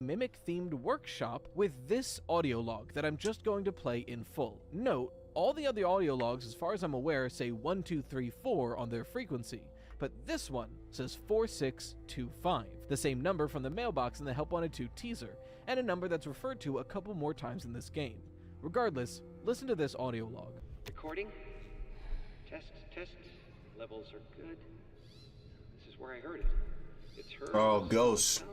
Mimic-themed workshop with this audio log that I'm just going to play in full. Note, all the other audio logs, as far as I'm aware, say 1, 2, 3, 4 on their frequency, but this one says 4625, the same number from the mailbox in the Help Wanted 2 teaser, and a number that's referred to a couple more times in this game. Regardless, listen to this audio log. Recording. Test. Levels are good. This is where I heard it. It's her. Oh, ghost.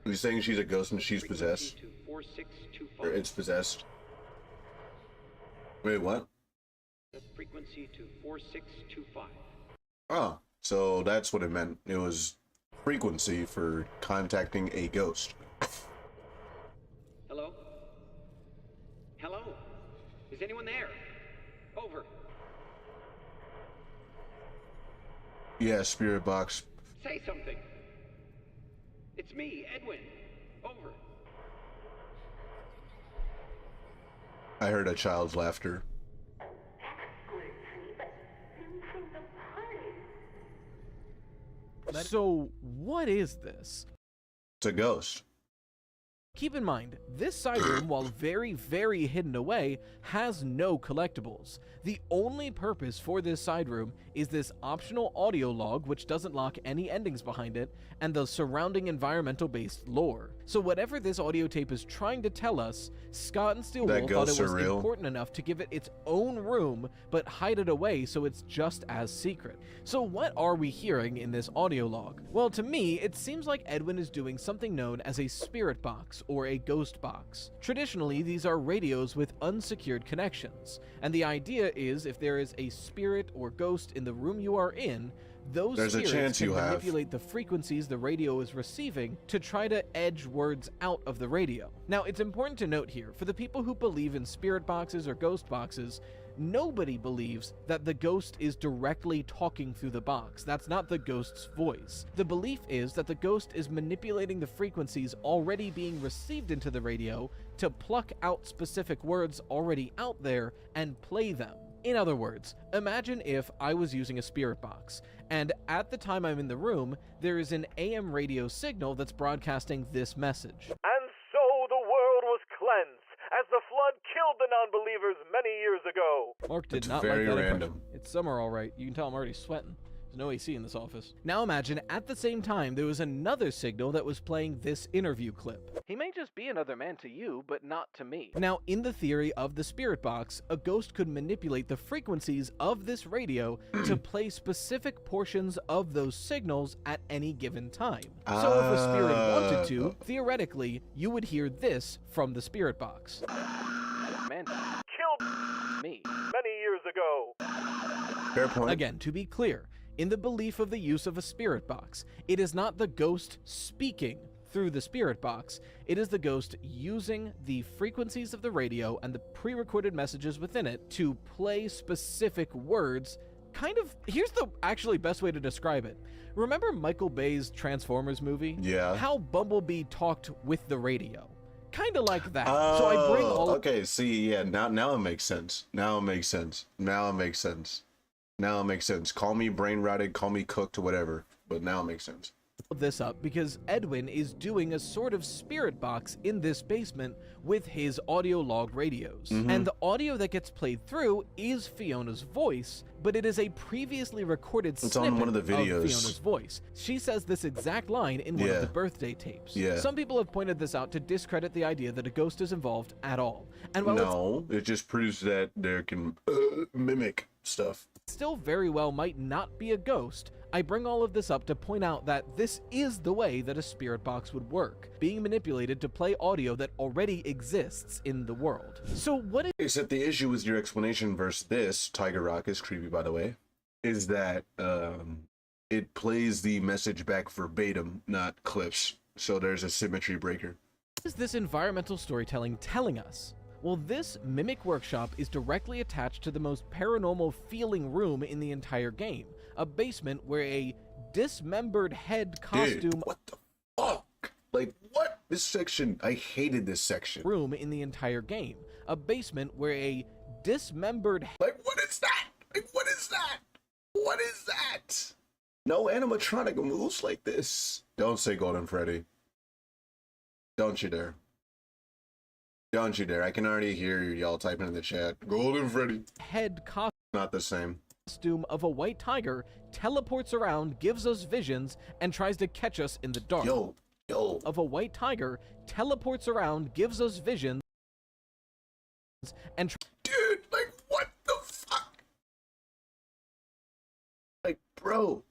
He's saying she's a ghost and she's possessed. Or it's possessed. Wait, what? Frequency to 4625. Oh, so that's what it meant. It was frequency for contacting a ghost. Hello? Hello? Is anyone there? Over. Yeah, spirit box. Say something. It's me, Edwin. Over. I heard a child's laughter. So, what is this? It's a ghost. Keep in mind, this side room, while very, very hidden away, has no collectibles. The only purpose for this side room is this optional audio log, which doesn't lock any endings behind it, and the surrounding environmental-based lore. So whatever this audio tape is trying to tell us, Scott and Steelwool thought it was important enough to give it its own room, but hide it away so it's just as secret. So what are we hearing in this audio log? Well, to me, it seems like Edwin is doing something known as a spirit box, or a ghost box. Traditionally, these are radios with unsecured connections, and the idea is if there is a spirit or ghost in the room you are in, those spirits can manipulate the frequencies the radio is receiving to try to edge words out of the radio. Now, it's important to note here, for the people who believe in spirit boxes or ghost boxes, nobody believes that the ghost is directly talking through the box. That's not the ghost's voice. The belief is that the ghost is manipulating the frequencies already being received into the radio to pluck out specific words already out there and play them. In other words, imagine if I was using a spirit box, and at the time I'm in the room, there is an AM radio signal that's broadcasting this message. And so the world was cleansed, as the flood killed the non-believers many years ago. Mark did not like that impression. It's summer, all right. You can tell I'm already sweating. There's no AC in this office. Now imagine at the same time there was another signal that was playing this interview clip. He may just be another man to you, but not to me. Now, in the theory of the spirit box, a ghost could manipulate the frequencies of this radio to play specific portions of those signals at any given time. So if a spirit wanted to, theoretically, you would hear this from the spirit box. Man killed me many years ago. Fair point. Again, to be clear, in the belief of the use of a spirit box, it is not the ghost speaking through the spirit box, it is the ghost using the frequencies of the radio and the pre-recorded messages within it to play specific words. Here's the actually best way to describe it. Remember Michael Bay's Transformers movie? Yeah. How Bumblebee talked with the radio. Kind of like that. So I bring all okay, see, yeah, now it makes sense. Now it makes sense. Call me brain rotted, call me cooked, whatever, but now it makes sense. this up because Edwin is doing a sort of spirit box in this basement with his audio log radios. And the audio that gets played through is Fiona's voice, but it is a previously recorded snippet on one of the videos. of Fiona's voice. She says this exact line in one of the birthday tapes. Some people have pointed this out to discredit the idea that a ghost is involved at all. And while it just proves that there can mimic stuff. Still very well might not be a ghost, I bring all of this up to point out that this is the way that a spirit box would work, being manipulated to play audio that already exists in the world. So what is— Except the issue with your explanation versus this, Tiger Rock is creepy by the way, is that it plays the message back verbatim, not clips. So there's a symmetry breaker. What is this environmental storytelling telling us? Well, this Mimic Workshop is directly attached to the most paranormal feeling room in the entire game, a basement where a dismembered head costume— Dude, what the fuck? Like, what? This section, I hated this section. Room in the entire game, a basement where a dismembered— Like, what is that? Like, what is that? What is that? No animatronic moves like this. Don't say Golden Freddy. Don't you dare. Don't you dare. I can already hear y'all typing in the chat. Golden Freddy. Head costume. Not the same. Costume of a white tiger teleports around, gives us visions, and tries to catch us in the dark. Yo. Of a white tiger teleports around, gives us visions, and— Dude, like, what the fuck? Like, bro,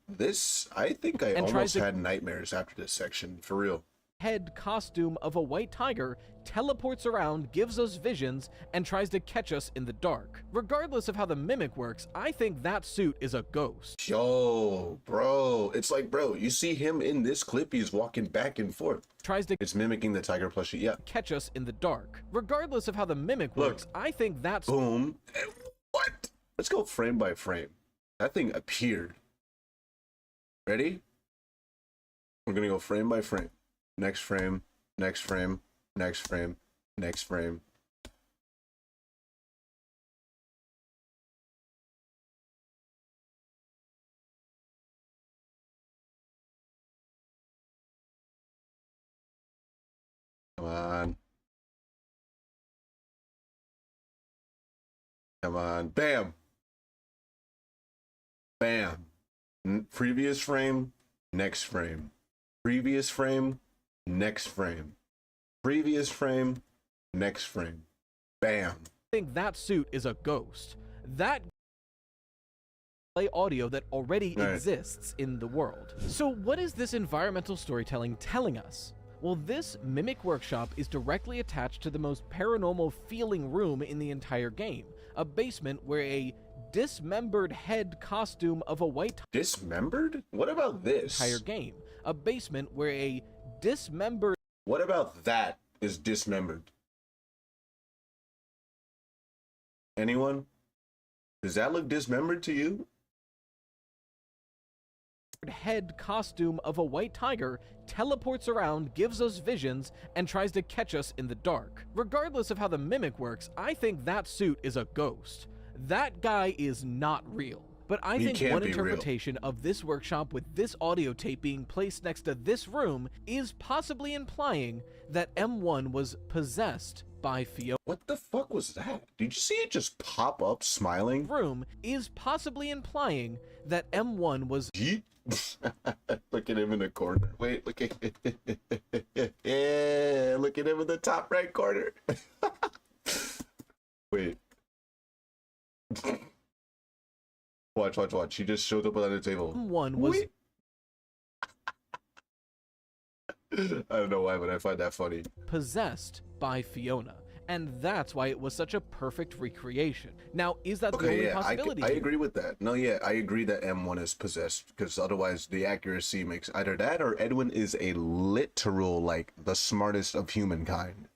this, I think I almost had nightmares after this section, for real. Head costume of a white tiger teleports around, gives us visions, and tries to catch us in the dark. Regardless of how the mimic works, I think that suit is a ghost. Yo, bro, it's like, bro, you see him in this clip, he's walking back and forth. It's mimicking the tiger plushie, yeah. Catch us in the dark. Regardless of how the mimic works, I think that's— Boom. What? Let's go frame by frame. That thing appeared. Ready? We're gonna go frame by frame. Next frame, next frame, next frame, next frame. Come on. Come on. Bam. Bam. Previous frame, next frame. Previous frame, next frame. Previous frame, next frame. Bam. I think that suit is a ghost. That play audio that already exists in the world. So what is this environmental storytelling telling us? Well, this Mimic Workshop is directly attached to the most paranormal feeling room in the entire game, a basement where a dismembered head costume of a white— Dismembered? What about this? Entire game, a basement where a dismembered— What about that is dismembered? Anyone? Does that look dismembered to you? Head costume of a white tiger teleports around, gives us visions, and tries to catch us in the dark. Regardless of how the mimic works, I think that suit is a ghost. That guy is not real. But I think one interpretation of this workshop with this audio tape being placed next to this room is possibly implying that M1 was possessed by Fiona. What the fuck was that? Did you see it just pop up smiling? Room is possibly implying that M1 was— Look at him in the corner. Wait, look at yeah, look at him in the top right corner. Wait. Watch. She just showed up on the table. M1 was— I don't know why, but I find that funny. Possessed by Fiona. And that's why it was such a perfect recreation. Now, is that the only possibility? I agree with that. No, yeah, I agree that M1 is possessed, because otherwise the accuracy makes either that or Edwin is a literal, like, the smartest of humankind.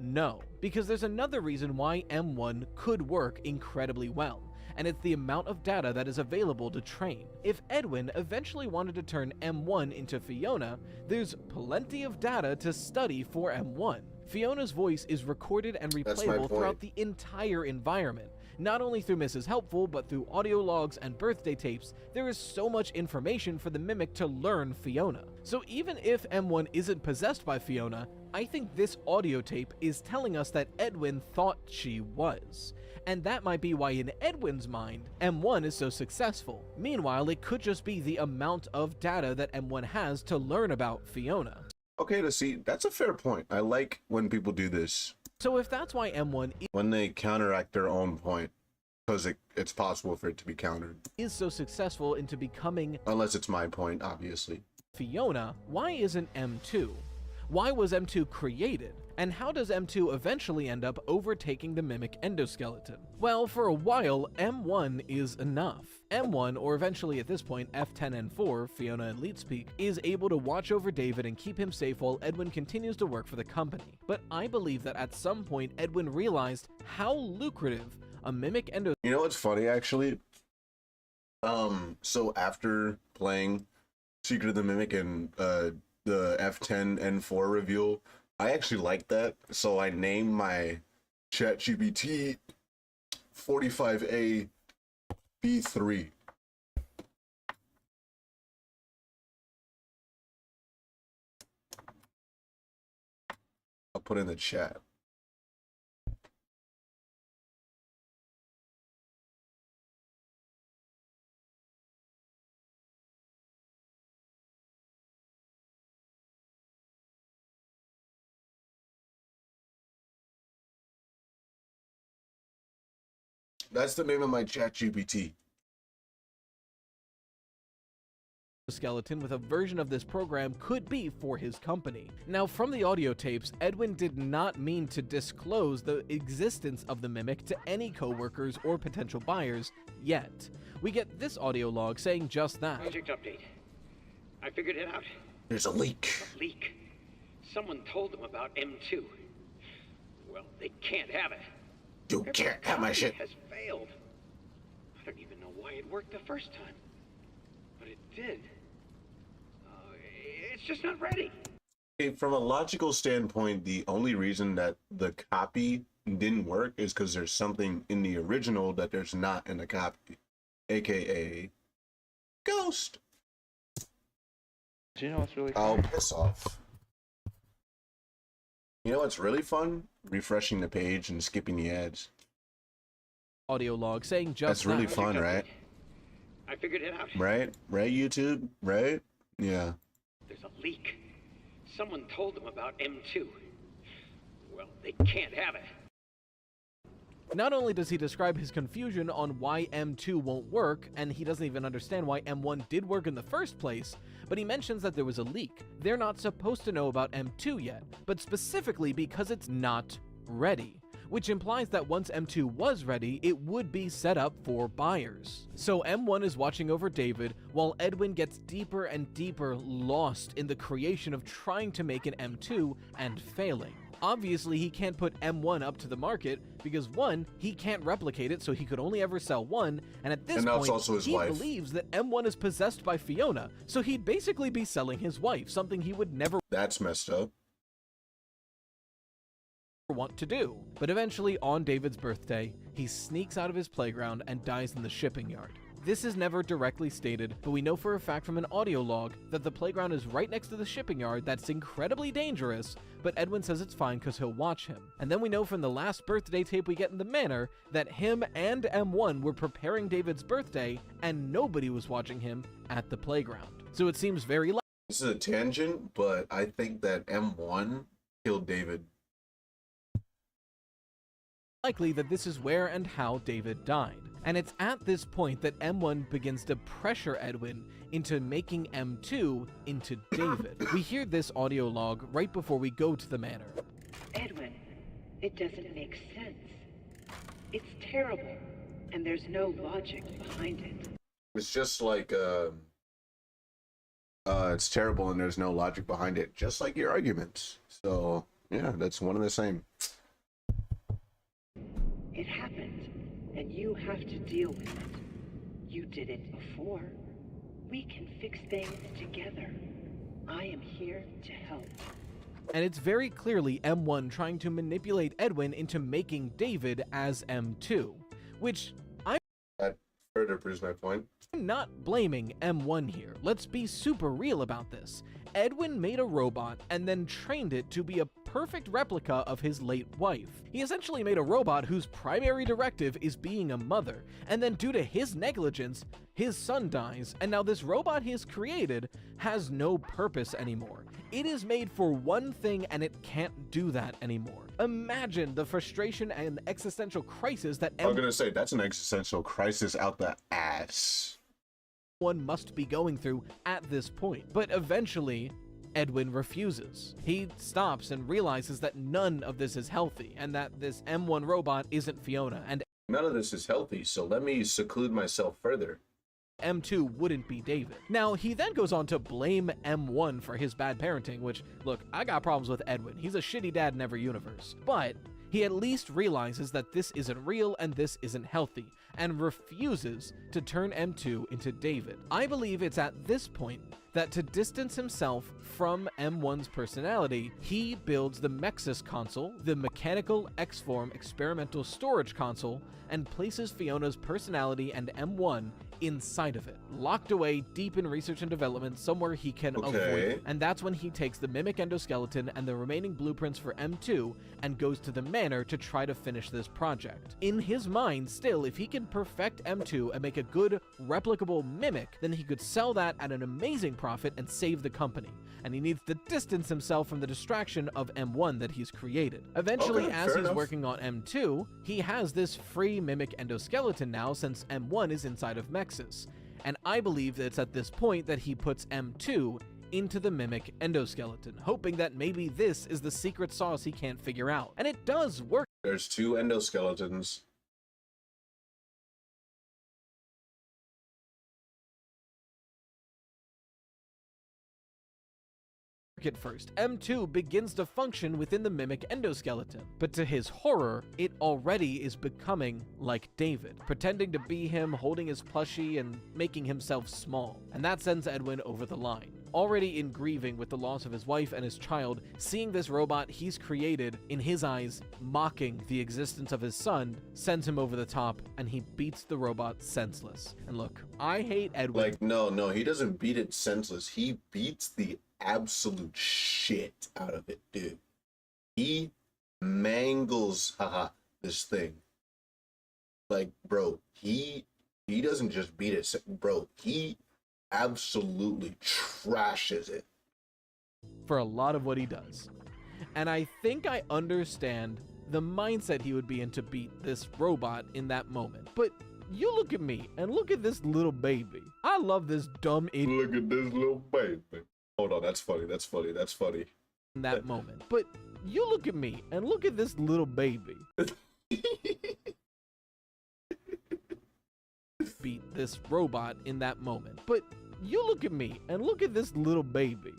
No, because there's another reason why M1 could work incredibly well, and it's the amount of data that is available to train. If Edwin eventually wanted to turn M1 into Fiona, there's plenty of data to study for M1. Fiona's voice is recorded and replayable throughout the entire environment. Not only through Mrs. Helpful, but through audio logs and birthday tapes, there is so much information for the Mimic to learn Fiona. So even if M1 isn't possessed by Fiona, I think this audio tape is telling us that Edwin thought she was. And that might be why in Edwin's mind, M1 is so successful. Meanwhile, it could just be the amount of data that M1 has to learn about Fiona. Okay, to see, that's a fair point. I like when people do this. So if that's why M1 when they counteract their own point, because it's possible for it to be countered. Is so successful into becoming, unless it's my point, obviously, Fiona, why isn't M2? Why was M2 created? And how does M2 eventually end up overtaking the Mimic endoskeleton? Well, for a while, M1 is enough. M1, or eventually at this point F10N4, Fiona and Leetspeak, is able to watch over David and keep him safe while Edwin continues to work for the company. But I believe that at some point Edwin realized how lucrative a Mimic endoskeleton— You know what's funny, actually? So after playing Secret of the Mimic and the F10N4 reveal, I actually like that, so I named my ChatGPT 45A B3. I'll put in the chat. That's the name of my ChatGPT. Skeleton with a version of this program could be for his company. Now, from the audio tapes, Edwin did not mean to disclose the existence of the Mimic to any co-workers or potential buyers yet. We get this audio log saying just that. Project update. I figured it out. There's a leak. A leak. Someone told them about M2. Well, they can't have it. You can't have my shit. Has failed. I don't even know why it worked the first time, but it did. It's just not ready. Okay, from a logical standpoint, the only reason that the copy didn't work is because there's something in the original that there's not in the copy, aka Ghost. Do you know what's really fun? Oh, piss off. You know what's really fun? Refreshing the page and skipping the ads. Audio log saying just That's really fun, right? I figured it out. Right, YouTube, right? Yeah. There's a leak. Someone told them about M2. Well, they can't have it. Not only does he describe his confusion on why M2 won't work, and he doesn't even understand why M1 did work in the first place, but he mentions that there was a leak. They're not supposed to know about M2 yet, but specifically because it's not ready, which implies that once M2 was ready, it would be set up for buyers. So M1 is watching over David, while Edwin gets deeper and deeper lost in the creation of trying to make an M2 and failing. Obviously, he can't put M1 up to the market because, one, he can't replicate it, so he could only ever sell one, and at this point, he believes that M1 is possessed by Fiona, so he'd basically be selling his wife, something he would never— That's messed up. want to do. But eventually, on David's birthday, he sneaks out of his playground and dies in the shipping yard. This is never directly stated, but we know for a fact from an audio log that the playground is right next to the shipping yard that's incredibly dangerous, but Edwin says it's fine because he'll watch him. And then we know from the last birthday tape we get in the manor that him and M1 were preparing David's birthday and nobody was watching him at the playground. So it seems very likely— This is a tangent, but I think that M1 killed David. Likely that this is where and how David died. And it's at this point that M1 begins to pressure Edwin into making M2 into David. We hear this audio log right before we go to the manor. Edwin, it doesn't make sense. It's terrible, and there's no logic behind it. It's just like, it's terrible and there's no logic behind it, just like your arguments. So, yeah, that's one and the same. It happened, and you have to deal with it. You did it before. We can fix things together. I am here to help. And it's very clearly M1 trying to manipulate Edwin into making David as M2, which that further proves my point. I'm not blaming M1 here. Let's be super real about this. Edwin made a robot and then trained it to be a perfect replica of his late wife. He essentially made a robot whose primary directive is being a mother, and then due to his negligence, his son dies, and now this robot he has created has no purpose anymore. It is made for one thing and it can't do that anymore. Imagine the frustration and existential crisis that I'm gonna say that's an existential crisis out the ass. One must be going through at this point. But eventually, Edwin refuses. He stops and realizes that none of this is healthy and that this M1 robot isn't Fiona, and none of this is healthy, so let me seclude myself further. M2 wouldn't be David. Now, he then goes on to blame M1 for his bad parenting, which, look, I got problems with Edwin. He's a shitty dad in every universe. But he at least realizes that this isn't real and this isn't healthy, and refuses to turn M2 into David. I believe it's at this point that to distance himself from M1's personality, he builds the Mexus console, the mechanical X-Form experimental storage console, and places Fiona's personality and M1 inside of it, locked away deep in research and development somewhere he can avoid it. And that's when he takes the mimic endoskeleton and the remaining blueprints for M2 and goes to the manor to try to finish this project. In his mind, still, if he can perfect M2 and make a good replicable mimic, then he could sell that at an amazing profit and save the company. And he needs to distance himself from the distraction of M1 that he's created. Eventually, as he's working on M2, he has this free mimic endoskeleton now since M1 is inside of Mexus. And I believe that it's at this point that he puts M2 into the mimic endoskeleton, hoping that maybe this is the secret sauce he can't figure out. And it does work. There's two endoskeletons. At first, M2 begins to function within the mimic endoskeleton, but to his horror, it already is becoming like David, pretending to be him, holding his plushie and making himself small, and that sends Edwin over the line. Already in grieving with the loss of his wife and his child, seeing this robot he's created, in his eyes, mocking the existence of his son, sends him over the top, and he beats the robot senseless. And look, I hate Edwin. Like, no, he doesn't beat it senseless. He beats the absolute shit out of it, dude. He mangles this thing. Like, bro, he doesn't just beat it, bro, he absolutely trashes it for a lot of what he does. And I think I understand the mindset he would be in to beat this robot in that moment. But you look at me and look at this little baby. I love this dumb idiot. Look at this little baby. Hold on, that's funny. In that moment. But you look at me and look at this little baby. Beat this robot in that moment. But you look at me and look at this little baby.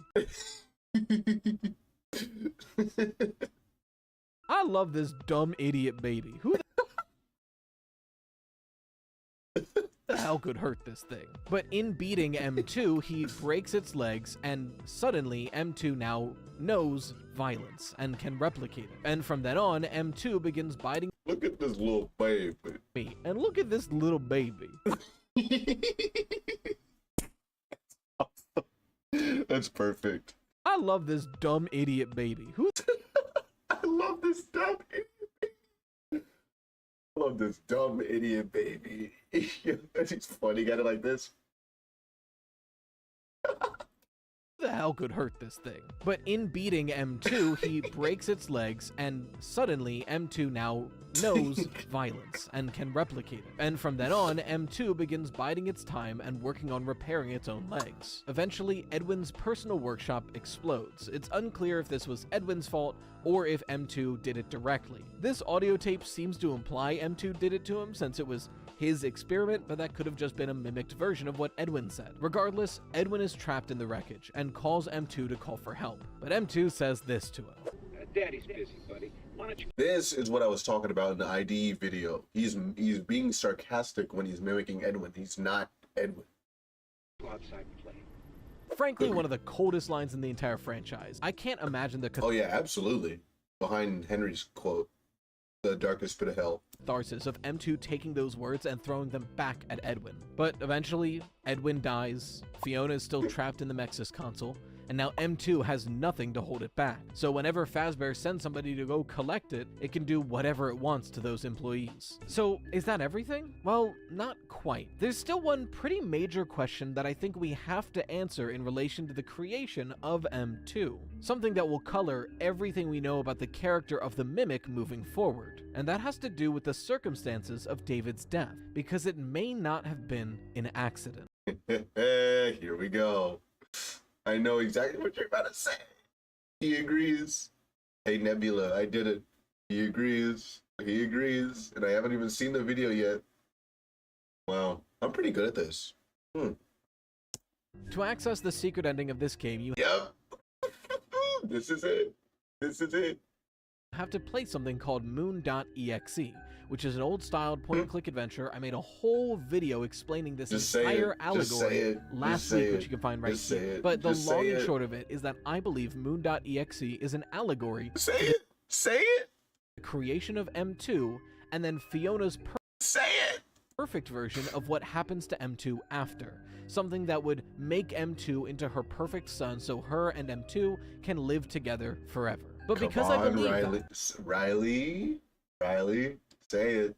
I love this dumb idiot baby. Who the hell could hurt this thing? But in beating M2, he breaks its legs, and suddenly M2 now knows violence and can replicate it. And from then on, M2 begins biting. Look at this little baby. Me, and look at this little baby. That's perfect. I love this dumb idiot baby. Who? I love this dumb idiot baby. I love this dumb idiot baby. He's funny. Got it like this. Who the hell could hurt this thing? But in beating M2, he breaks its legs, and suddenly M2 now knows violence and can replicate it. And from then on, M2 begins biding its time and working on repairing its own legs. Eventually, Edwin's personal workshop explodes. It's unclear if this was Edwin's fault or if M2 did it directly. This audio tape seems to imply M2 did it to him since it was his experiment, but that could have just been a mimicked version of what Edwin said. Regardless, Edwin is trapped in the wreckage and calls M2 to call for help. But M2 says this to him. Daddy's busy, buddy. Why don't you... This is what I was talking about in the ID video. He's being sarcastic when he's mimicking Edwin. He's not Edwin. Go outside and play. Frankly, one of the coldest lines in the entire franchise. I can't imagine the Oh yeah, absolutely. Behind Henry's quote, the darkest pit of hell. catharsis of M2 taking those words and throwing them back at Edwin. But eventually, Edwin dies, Fiona is still trapped in the Mexis console, and now M2 has nothing to hold it back. So whenever Fazbear sends somebody to go collect it, it can do whatever it wants to those employees. So is that everything? Well, not quite. There's still one pretty major question that I think we have to answer in relation to the creation of M2. Something that will color everything we know about the character of the Mimic moving forward. And that has to do with the circumstances of David's death, because it may not have been an accident. Here we go. I know exactly what you're about to say. He agrees. Hey Nebula, I did it. He agrees. He agrees. And I haven't even seen the video yet. Wow. I'm pretty good at this. To access the secret ending of this game, you This is it. This is it. have to play something called Moon.exe, which is an old-styled point-and-click adventure. I made a whole video explaining this entire allegory last week, which you can find right here. But the long and short of it is that I believe Moon.exe is an allegory to the creation of M2, and then Fiona's perfect version of what happens to M2 after. Something that would make M2 into her perfect son, so her and M2 can live together forever. But because I believe Riley, say it.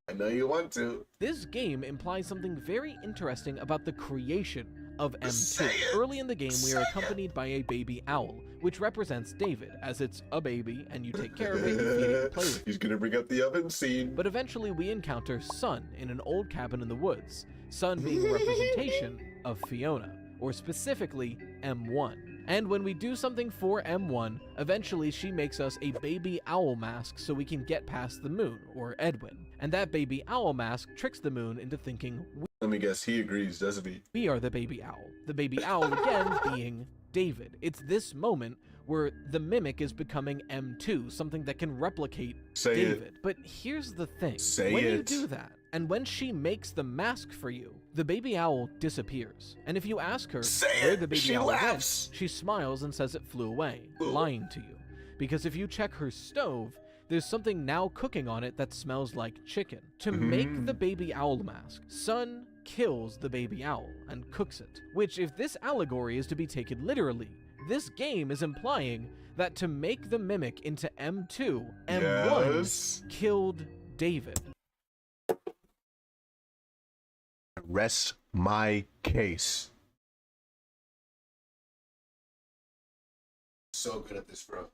I know you want to. This game implies something very interesting about the creation of M2. Early in the game, we are accompanied by a baby owl, which represents David, as it's a baby and you take care of it, you feed it, you play with it. He's gonna bring up the oven scene. But eventually we encounter Sun in an old cabin in the woods. Sun being a representation of Fiona, or specifically M1. And when we do something for M1, eventually she makes us a baby owl mask so we can get past the moon, or Edwin. And that baby owl mask tricks the moon into thinking let me guess, he agrees, doesn't he? We are the baby owl. The baby owl again being David. It's this moment where the Mimic is becoming M2, something that can replicate David. But here's the thing. When you do that, and when she makes the mask for you, the baby owl disappears. And if you ask her where the baby owl went, she smiles and says it flew away, lying to you. Because if you check her stove, there's something now cooking on it that smells like chicken. To make the baby owl mask, Sun kills the baby owl and cooks it. Which, if this allegory is to be taken literally, this game is implying that to make the Mimic into M2, M1 killed David. Rest my case. So good at this, bro.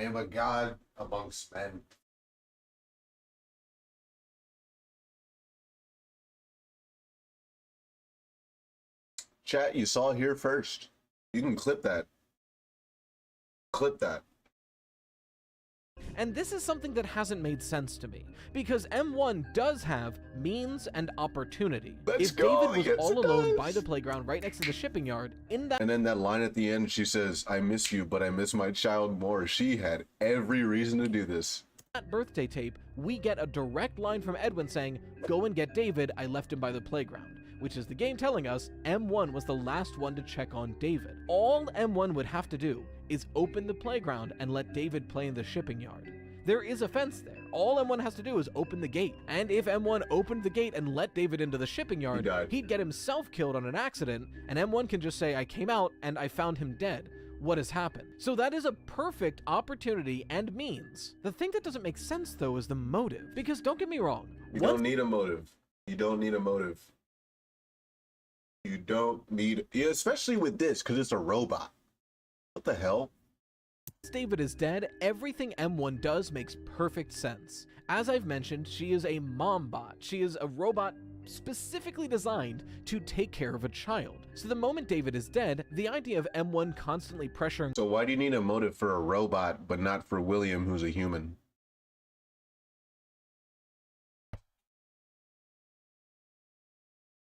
I am a god amongst men. Chat, you saw here first. You can clip that. Clip that. And this is something that hasn't made sense to me, because M1 does have means and opportunity. If David was all alone by the playground right next to the shipping yard, in that— And then that line at the end, she says, I miss you, but I miss my child more. She had every reason to do this. That birthday tape, we get a direct line from Edwin saying, go and get David, I left him by the playground. Which is the game telling us M1 was the last one to check on David. All M1 would have to do is open the playground and let David play in the shipping yard. There is a fence there. All M1 has to do is open the gate. And if M1 opened the gate and let David into the shipping yard, he'd get himself killed on an accident, and M1 can just say, I came out and I found him dead. What has happened? So that is a perfect opportunity and means. The thing that doesn't make sense though is the motive. Because don't get me wrong. You don't need a motive. You don't need a motive. You don't need, especially with this, because it's a robot. What the hell? Once David is dead, everything M1 does makes perfect sense. As I've mentioned, she is a mom bot. She is a robot specifically designed to take care of a child. So the moment David is dead, the idea of M1 constantly pressuring— So why do you need a motive for a robot, but not for William, who's a human?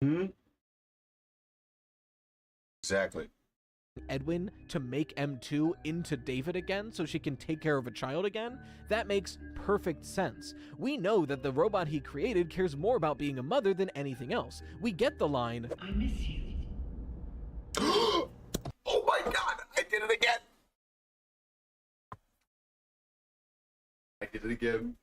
Hmm? Exactly. Edwin to make M2 into David again so she can take care of a child again? That makes perfect sense. We know that the robot he created cares more about being a mother than anything else. We get the line, I miss you. Oh my god, I did it again. I did it again.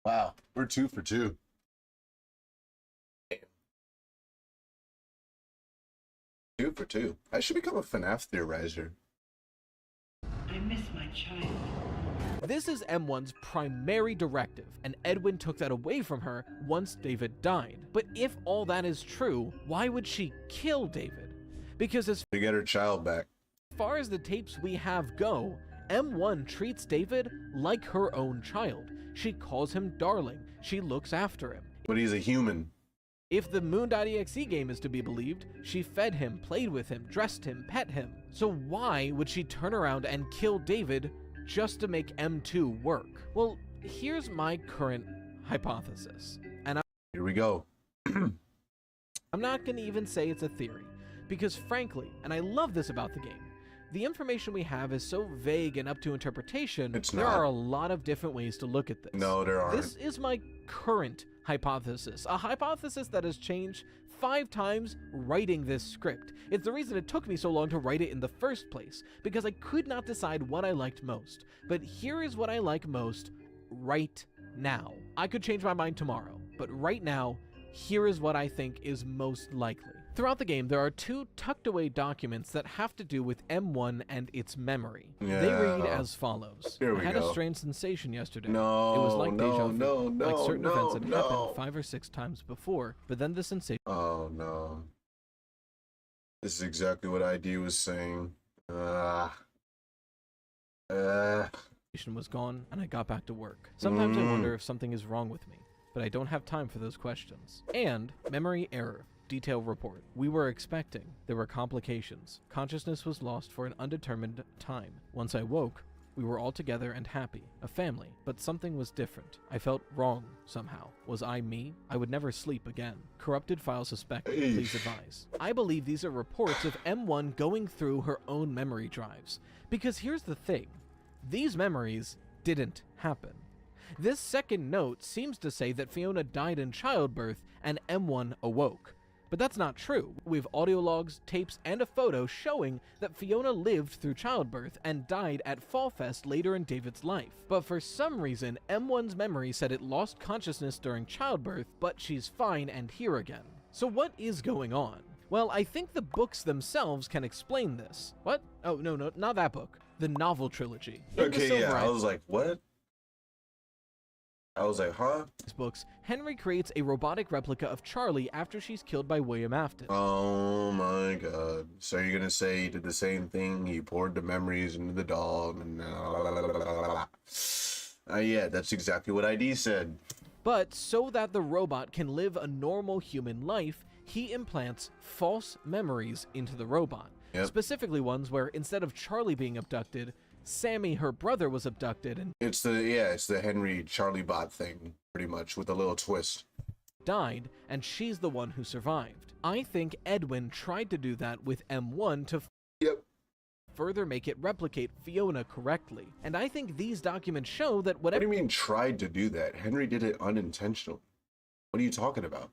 Wow, we're 2 for 2. Damn. 2 for 2. I should become a FNAF theorizer. I miss my child. this is M1's primary directive, and Edwin took that away from her once David died. But if all that is true, why would she kill David? Because as To get her child back. far as the tapes we have go, M1 treats David like her own child. She calls him darling. She looks after him. But he's a human. If the Moon.exe game is to be believed, she fed him, played with him, dressed him, pet him. So why would she turn around and kill David just to make M2 work? Well, here's my current hypothesis. And here we go. I'm not going to even say it's a theory, because frankly, and I love this about the game, the information we have is so vague and up to interpretation, there are a lot of different ways to look at this. No, there aren't. This is my current hypothesis, a hypothesis that has changed 5 times writing this script. It's the reason it took me so long to write it in the first place, because I could not decide what I liked most. But here is what I like most right now. I could change my mind tomorrow, but right now, here is what I think is most likely. Throughout the game, there are 2 tucked away documents that have to do with M1 and its memory. They read as follows. Here we I had go. a strange sensation yesterday. No, it was like deja vu, no, like certain no, events had no. happened 5 or 6 times before, but then the sensation Oh no. This is exactly what ID was saying. was gone, and I got back to work. Sometimes I wonder if something is wrong with me, but I don't have time for those questions. And memory error. Detail report. We were expecting. There were complications. Consciousness was lost for an undetermined time. Once I woke, we were all together and happy, a family, but something was different. I felt wrong somehow. Was I me? I would never sleep again. Corrupted file suspected. Please advise. I believe these are reports of M1 going through her own memory drives. Because here's the thing. These memories didn't happen. This second note seems to say that Fiona died in childbirth and M1 awoke. But that's not true. We have audio logs, tapes, and a photo showing that Fiona lived through childbirth and died at Fall Fest later in David's life. But for some reason, M1's memory said it lost consciousness during childbirth, but she's fine and here again. So what is going on? Well, I think the books themselves can explain this. What? Oh, no, not that book. The novel trilogy. Okay, yeah, I was like, what? I was like, huh? Books, Henry creates a robotic replica of Charlie after she's killed by William Afton. Oh my god. So you're gonna say he did the same thing? He poured the memories into the dog and yeah, that's exactly what ID said. But so that the robot can live a normal human life, he implants false memories into the robot. Yep. Specifically ones where instead of Charlie being abducted, Sammy, her brother, was abducted and It's the Henry Charlie bot thing, pretty much, with a little twist. died, and she's the one who survived. I think Edwin tried to do that with M1 to further make it replicate Fiona correctly. And I think these documents show that What do you mean tried to do that? Henry did it unintentionally. What are you talking about?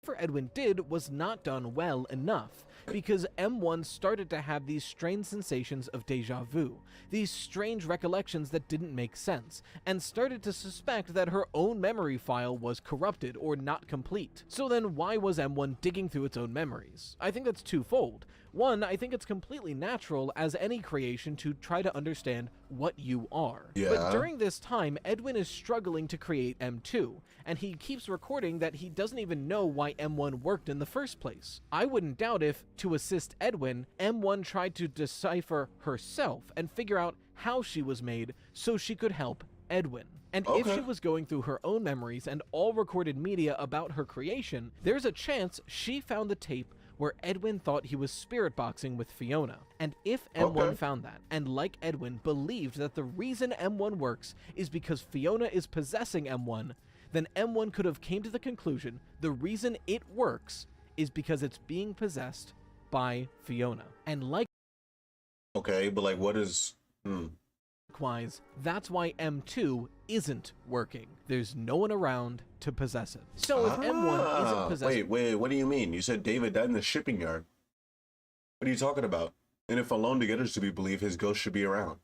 whatever Edwin did was not done well enough, because M1 started to have these strange sensations of deja vu, these strange recollections that didn't make sense, and started to suspect that her own memory file was corrupted or not complete. So then why was M1 digging through its own memories? I think that's twofold. One, I think it's completely natural as any creation to try to understand what you are. Yeah. But during this time, Edwin is struggling to create M2, and he keeps recording that he doesn't even know why M1 worked in the first place. I wouldn't doubt if, to assist Edwin, M1 tried to decipher herself and figure out how she was made so she could help Edwin. And if she was going through her own memories and all recorded media about her creation, there's a chance she found the tape where Edwin thought he was spirit boxing with Fiona. And if M1 found that, and like Edwin, believed that the reason M1 works is because Fiona is possessing M1, then M1 could have came to the conclusion the reason it works is because it's being possessed by Fiona. And like but like what is... Likewise, that's why M2 isn't working. There's no one around to possess it. So if M1 isn't possessed... Wait, what do you mean? You said David died in the shipping yard. What are you talking about? And if alone together is to be believed, his ghost should be around.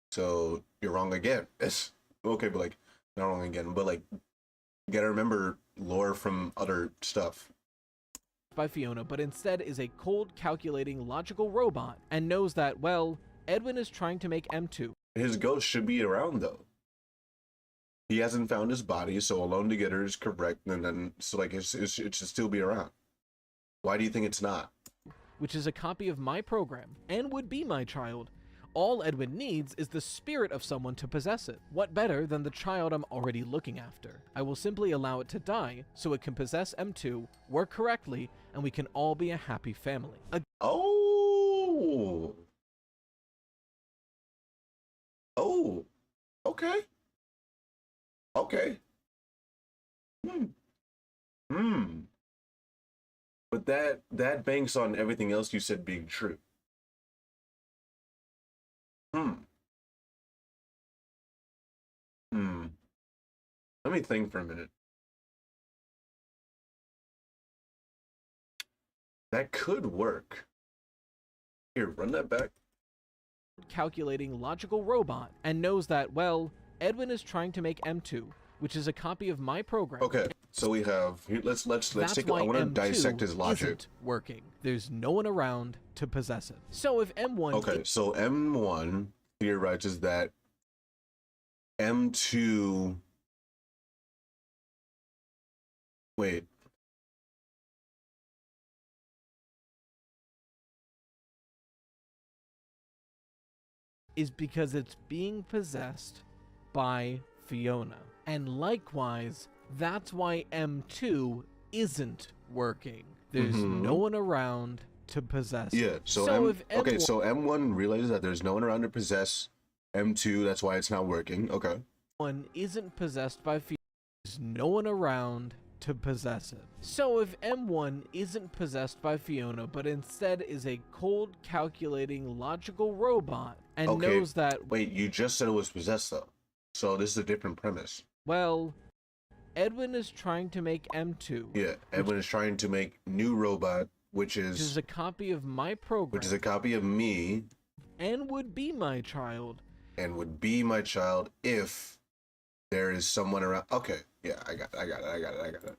So you're wrong again. It's okay, but like, not wrong again, but like, you gotta remember lore from other stuff. By Fiona, but instead is a cold, calculating, logical robot, and knows that, well, Edwin is trying to make M2. His ghost should be around, though. He hasn't found his body, so alone together is correct, and then, so like, it should still be around. Why do you think it's not? Which is a copy of my program, and would be my child. All Edwin needs is the spirit of someone to possess it. What better than the child I'm already looking after? I will simply allow it to die, so it can possess M2, work correctly, and we can all be a happy family. Oh, okay. But that banks on everything else you said being true. Let me think for a minute. That could work. Here, run that back. Calculating logical robot, and knows that, well, Edwin is trying to make M2, which is a copy of my program. Okay, so we have, let's take, I want to dissect his logic. Isn't working. There's no one around to possess it. So if M1... Okay, so M1 theorizes that M2... Wait. Is because it's being possessed by Fiona. And likewise, that's why M2 isn't working. There's no one around to possess it. So M1 realizes that there's no one around to possess M2, that's why it's not working. Okay. M1 isn't possessed by Fiona. There's no one around to possess it. So if M1 isn't possessed by Fiona, but instead is a cold, calculating, logical robot, and knows that... Wait, you just said it was possessed, though. So this is a different premise. Well, Edwin is trying to make M2. Yeah, Edwin is trying to make new robot, which is a copy of my program. Which is a copy of me. And would be my child. And would be my child if there is someone around. Okay, yeah, I got it.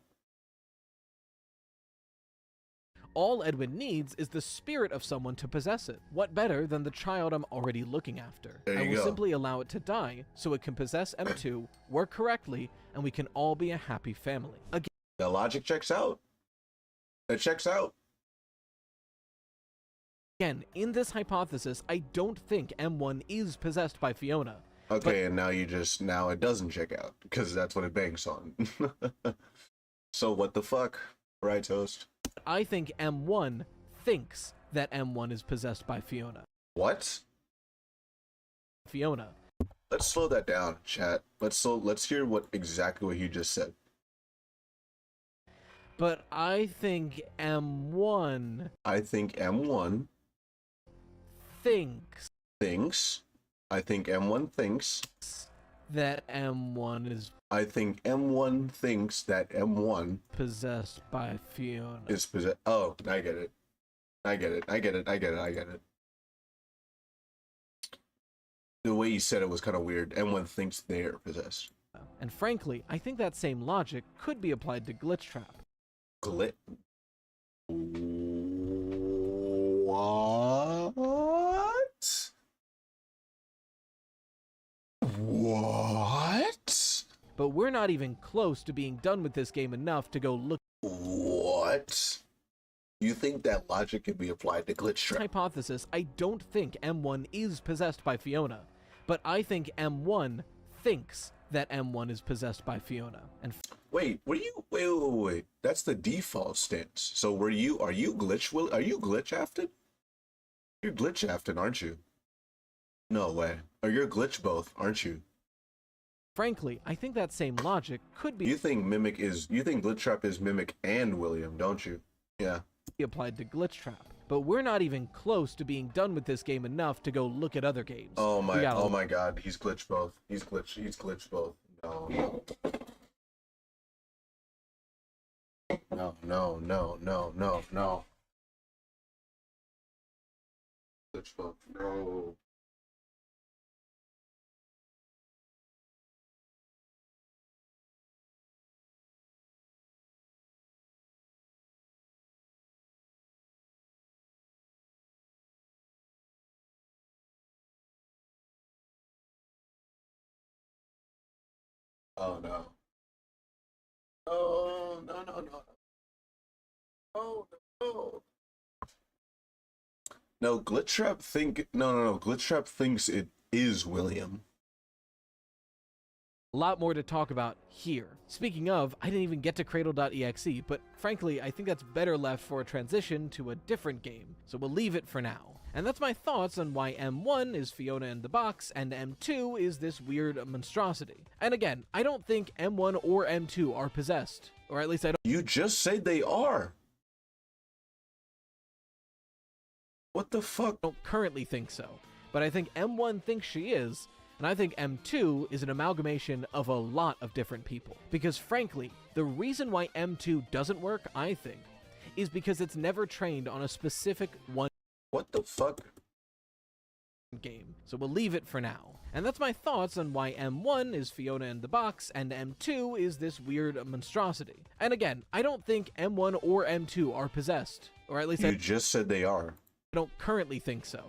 All Edwin needs is the spirit of someone to possess it. What better than the child I'm already looking after? I will simply allow it to die, so it can possess M2, work correctly, and we can all be a happy family. Again, the logic checks out. It checks out. Again, in this hypothesis, I don't think M1 is possessed by Fiona. Okay, and now it doesn't check out, because that's what it banks on. So what the fuck? RyeToast. I think M1 thinks that M1 is possessed by Fiona. What? Fiona. Let's slow that down, chat. Let's hear exactly what he just said. But I think M1 I think M1 thinks I think M1 thinks that M1 is I think M1 thinks that M1 possessed by Fiona. is possessed. Oh, I get it. I get it. The way you said it was kind of weird. M1 thinks they're possessed. And frankly, I think that same logic could be applied to Glitch Trap. What? What? But we're not even close to being done with this game enough to go look. What? You think that logic can be applied to Glitch Trap? Hypothesis, I don't think M1 is possessed by Fiona, but I think M1 thinks that M1 is possessed by Fiona. And wait, wait. That's the default stance. So are you glitch afted? You're glitch afted, aren't you? No way. Or you're glitch both, aren't you? Frankly, I think that same logic could be. You think Glitch Trap is Mimic and William, don't you? Yeah. Applied to Glitch Trap. But we're not even close to being done with this game enough to go look at other games. Oh my god, he's glitched both. He's glitched both. No. Glitch both. No. Oh no. Oh no. Oh no. No, Glitch Trap Glitch Trap thinks it is William. A lot more to talk about here. Speaking of, I didn't even get to Cradle.exe, but frankly, I think that's better left for a transition to a different game, so we'll leave it for now. And that's my thoughts on why M1 is Fiona in the box and M2 is this weird monstrosity. And again, I don't think M1 or M2 are possessed, or at least I don't. You just said they are. What the fuck? I don't currently think so, but I think M1 thinks she is, and I think M2 is an amalgamation of a lot of different people. Because frankly, the reason why M2 doesn't work, I think, is because it's never trained on a specific one. What the fuck? Game. So we'll leave it for now. And that's my thoughts on why M1 is Fiona in the box and M2 is this weird monstrosity. And again, I don't think M1 or M2 are possessed, or at least you just said they are. I don't currently think so.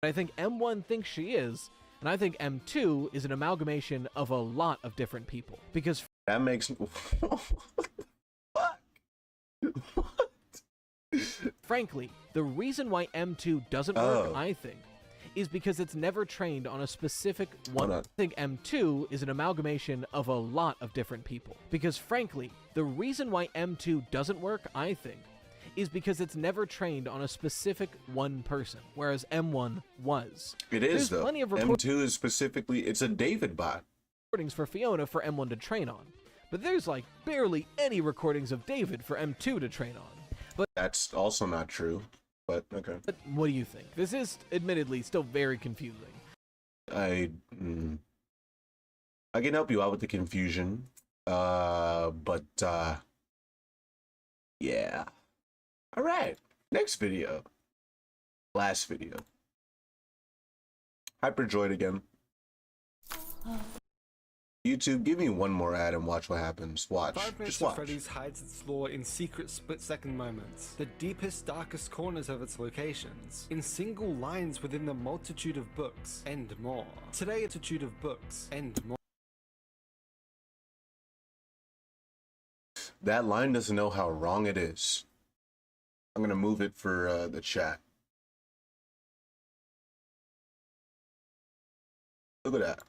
I think M1 thinks she is, and I think M2 is an amalgamation of a lot of different people. Because that makes what? Frankly, the reason why M2 doesn't work, I think, is because it's never trained on a specific one. I think M2 is an amalgamation of a lot of different people. Because frankly, the reason why M2 doesn't work, I think, is because it's never trained on a specific one person, whereas M1 was. It is, though. Plenty of M2 is specifically, it's a David bot. Recordings for Fiona for M1 to train on, but there's like barely any recordings of David for M2 to train on. But that's also not true, but okay. But what do you think? This is admittedly still very confusing. I can help you out with the confusion, but yeah. All right, next video. Last video. Hyper Droid again. YouTube, give me one more ad and watch what happens. Watch. 5 Minutes Just watch. of Freddy's hides its lore in secret split-second moments, the deepest, darkest corners of its locations, in single lines within the multitude of books, and more. Today, multitude of books, and more. That line doesn't know how wrong it is. I'm gonna move it for the chat. Look at that.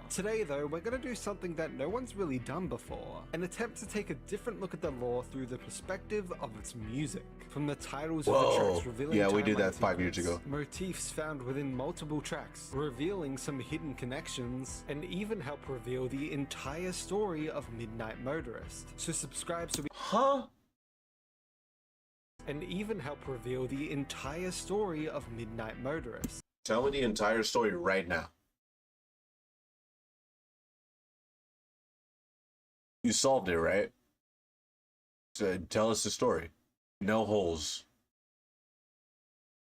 Today though, we're going to do something that no one's really done before, an attempt to take a different look at the lore through the perspective of its music. From the titles of the tracks revealing yeah, we did timeline that 5 years secrets, ago. motifs found within multiple tracks, revealing some hidden connections, and even help reveal the entire story of Midnight Motorist. So subscribe so we and even help reveal the entire story of Midnight Motorist. Tell me the entire story right now. You solved it, right? So tell us the story. No holes.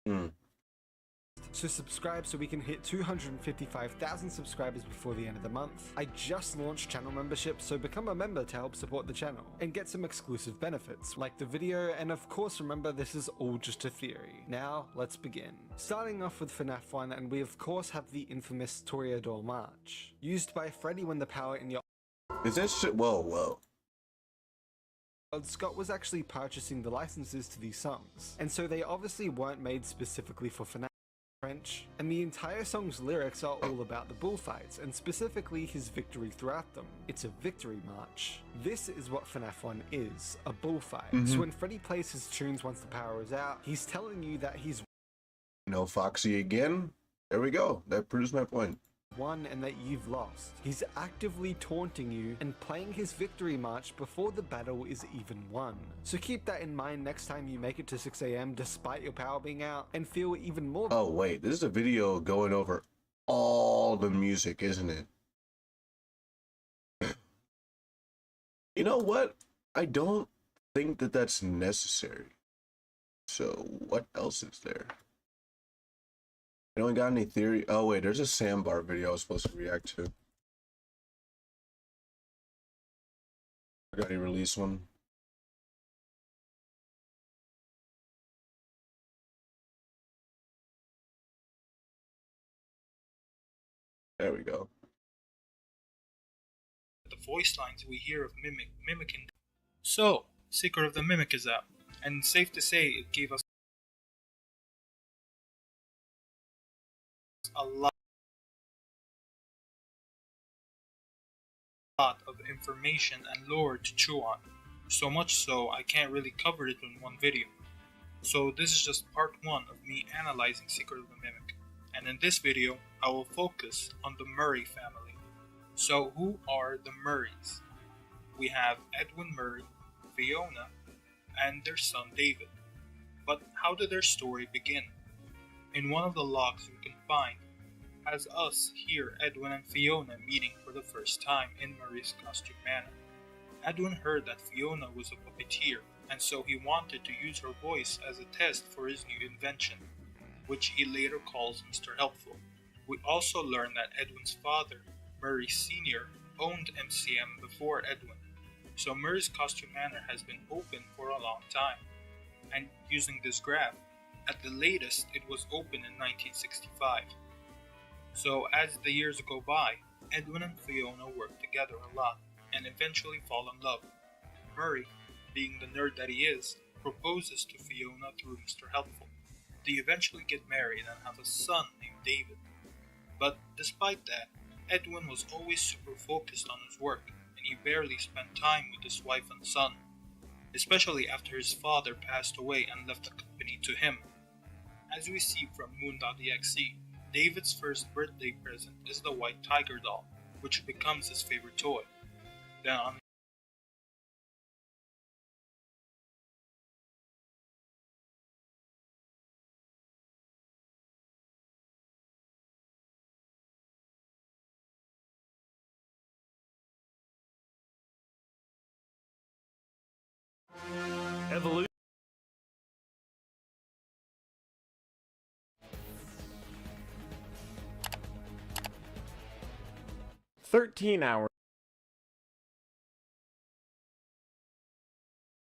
So subscribe so we can hit 255,000 subscribers before the end of the month. I just launched channel membership, so become a member to help support the channel and get some exclusive benefits, like the video, and of course remember this is all just a theory. Now, let's begin. Starting off with FNAF 1, and we of course have the infamous Toreador March, used by Freddy when the power in your Is that shit? Whoa. Scott was actually purchasing the licenses to these songs, and so they obviously weren't made specifically for FNAF French, and the entire song's lyrics are all about the bullfights, and specifically his victory throughout them. It's a victory march. This is what FNAF 1 is, a bullfight. So when Freddy plays his tunes once the power is out, he's telling you that he's No Foxy again? There we go. That proves my point. won and that you've lost. He's actively taunting you and playing his victory march before the battle is even won. So keep that in mind next time you make it to 6 AM despite your power being out, and feel even more— Oh wait, this is a video going over all the music, isn't it? You know what? I don't think that that's necessary. So what else is there? Anyone got any theory? Oh wait, there's a sandbar video I was supposed to react to. I got any release one? There we go. The voice lines we hear of mimicking. So, Secret of the Mimic is out, and safe to say it gave us a lot of information and lore to chew on. So much so I can't really cover it in one video. So this is just part 1 of me analyzing Secret of the Mimic. And in this video, I will focus on the Murray family. So who are the Murrays? We have Edwin Murray, Fiona, and their son David. But how did their story begin? In one of the logs we can find has us hear Edwin and Fiona meeting for the first time in Murray's costume manor. Edwin heard that Fiona was a puppeteer, and so he wanted to use her voice as a test for his new invention, which he later calls Mr. Helpful. We also learn that Edwin's father, Murray Sr., owned MCM before Edwin, so Murray's costume manor has been open for a long time. And using this graph, at the latest it was open in 1965. So as the years go by, Edwin and Fiona work together a lot and eventually fall in love. Murray, being the nerd that he is, proposes to Fiona through Mr. Helpful. They eventually get married and have a son named David. But despite that, Edwin was always super focused on his work, and he barely spent time with his wife and son, especially after his father passed away and left the company to him. As we see from Moon.exe, David's first birthday present is the white tiger doll, which becomes his favorite toy. Then on Evolution. 13 hours.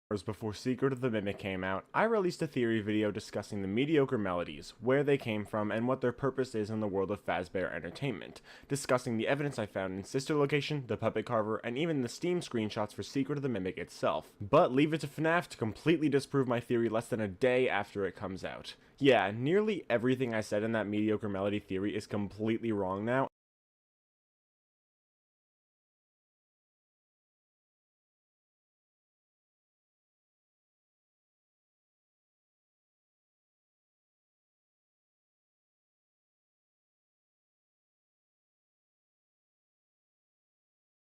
Before Secret of the Mimic came out, I released a theory video discussing the mediocre melodies, where they came from, and what their purpose is in the world of Fazbear Entertainment, discussing the evidence I found in Sister Location, the Puppet Carver, and even the Steam screenshots for Secret of the Mimic itself. But leave it to FNAF to completely disprove my theory less than a day after it comes out. Yeah, nearly everything I said in that mediocre melody theory is completely wrong now.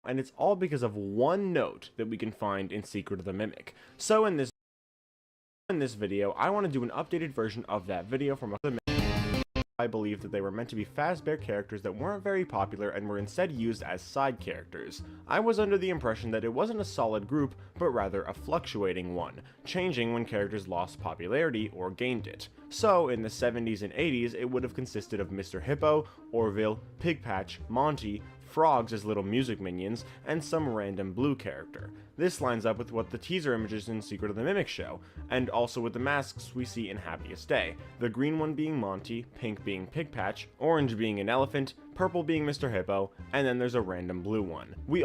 And it's all because of one note that we can find in Secret of the Mimic. So in this video, I want to do an updated version of that video from the I believe that they were meant to be Fazbear characters that weren't very popular and were instead used as side characters. I was under the impression that it wasn't a solid group, but rather a fluctuating one, changing when characters lost popularity or gained it. So, in the 70s and 80s, it would have consisted of Mr. Hippo, Orville, Pigpatch, Monty, frogs as little music minions, and some random blue character. This lines up with what the teaser images in Secret of the Mimic show, and also with the masks we see in Happiest Day, the green one being Monty, pink being Pigpatch, orange being an elephant, purple being Mr. Hippo, and then there's a random blue one. We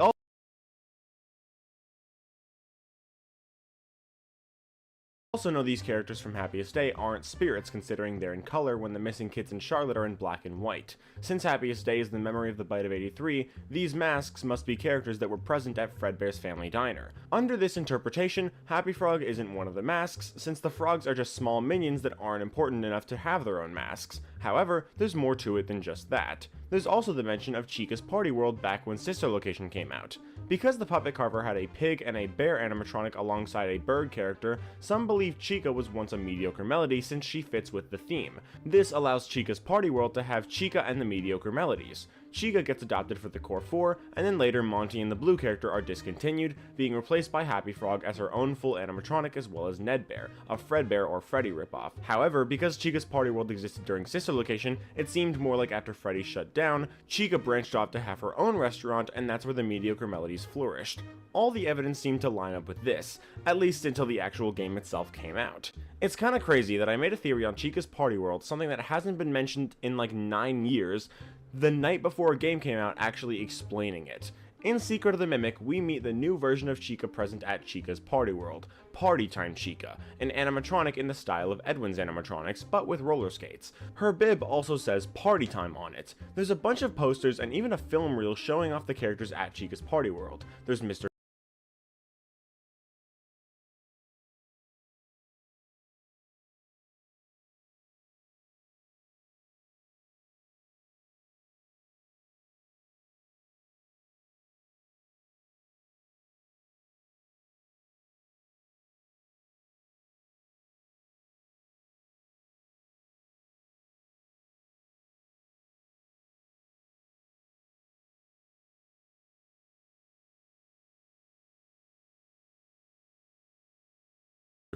also know these characters from Happiest Day aren't spirits, considering they're in color when the missing kids and Charlotte are in black and white. Since Happiest Day is the memory of the Bite of 83, these masks must be characters that were present at Fredbear's Family Diner. Under this interpretation, Happy Frog isn't one of the masks, since the frogs are just small minions that aren't important enough to have their own masks. However, there's more to it than just that. There's also the mention of Chica's Party World back when Sister Location came out. Because the Puppet Carver had a pig and a bear animatronic alongside a bird character, some believe Chica was once a mediocre melody since she fits with the theme. This allows Chica's Party World to have Chica and the mediocre melodies. Chica gets adopted for the Core 4, and then later Monty and the blue character are discontinued, being replaced by Happy Frog as her own full animatronic as well as Ned Bear, a Fredbear or Freddy ripoff. However, because Chica's Party World existed during Sister Location, it seemed more like after Freddy shut down, Chica branched off to have her own restaurant, and that's where the mediocre melodies flourished. All the evidence seemed to line up with this, at least until the actual game itself came out. It's kinda crazy that I made a theory on Chica's Party World, something that hasn't been mentioned in like 9 years, the night before a game came out actually explaining it. In Secret of the Mimic, we meet the new version of Chica present at Chica's Party World, Party Time Chica, an animatronic in the style of Edwin's animatronics, but with roller skates. Her bib also says Party Time on it. There's a bunch of posters and even a film reel showing off the characters at Chica's Party World. There's Mr.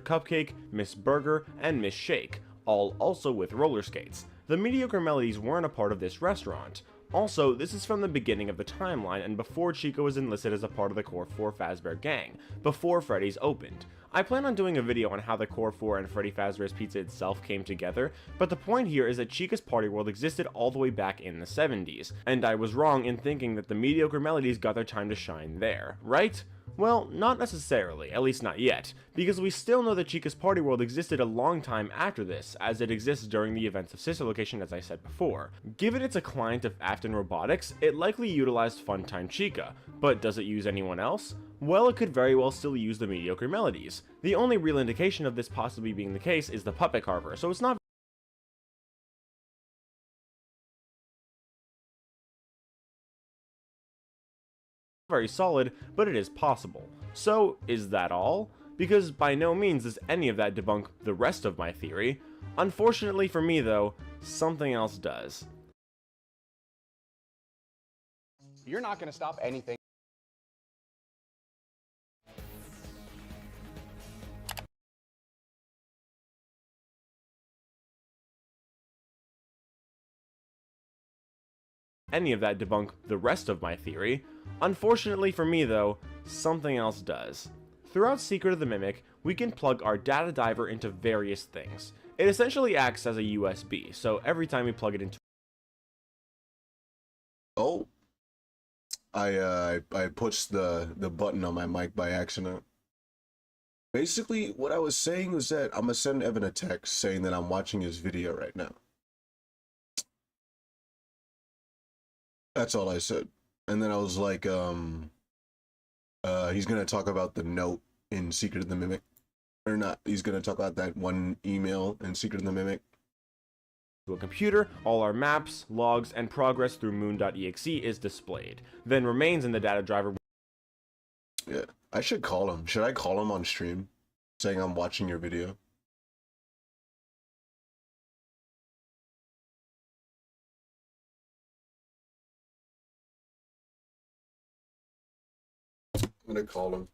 Cupcake, Miss Burger, and Miss Shake, all also with roller skates. The mediocre melodies weren't a part of this restaurant. Also, this is from the beginning of the timeline and before Chica was enlisted as a part of the Core 4 Fazbear gang, before Freddy's opened. I plan on doing a video on how the Core 4 and Freddy Fazbear's Pizza itself came together, but the point here is that Chica's Party World existed all the way back in the 70s, and I was wrong in thinking that the mediocre melodies got their time to shine there, right? Well, not necessarily, at least not yet, because we still know that Chica's Party World existed a long time after this, as it exists during the events of Sister Location as I said before. Given it's a client of Afton Robotics, it likely utilized Funtime Chica, but does it use anyone else? Well, it could very well still use the mediocre melodies. The only real indication of this possibly being the case is the Puppet Carver, so it's not very solid, but it is possible. So, is that all? Because by no means does any of that debunk the rest of my theory. Unfortunately for me though, something else does. You're not going to stop anything. Any of that debunk the rest of my theory. Unfortunately for me though, something else does. Throughout Secret of the Mimic, we can plug our data diver into various things. It essentially acts as a USB, so every time we plug it into... Oh, I pushed the button on my mic by accident. Basically, what I was saying was that I'm gonna send Evan a text saying that I'm watching his video right now. That's all I said. And then I was like, he's gonna talk about the note in Secret of the Mimic. Or not, he's gonna talk about that one email in Secret of the Mimic. To a computer, all our maps, logs, and progress through moon.exe is displayed, then remains in the data driver. Yeah, I should call him. Should I call him on stream saying I'm watching your video? I'm gonna call him.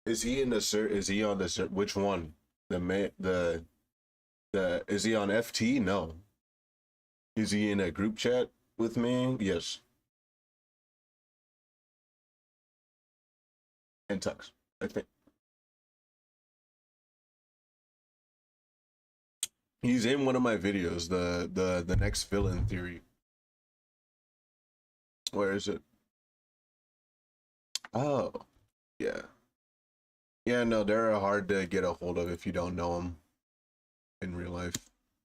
Is he in the is he on the which one? The is he on FT? No. Is he in a group chat with me? Yes. And Tux, I think. He's in one of my videos, the next villain theory. Where is it? Oh, yeah. Yeah, no, they're hard to get a hold of if you don't know them in real life.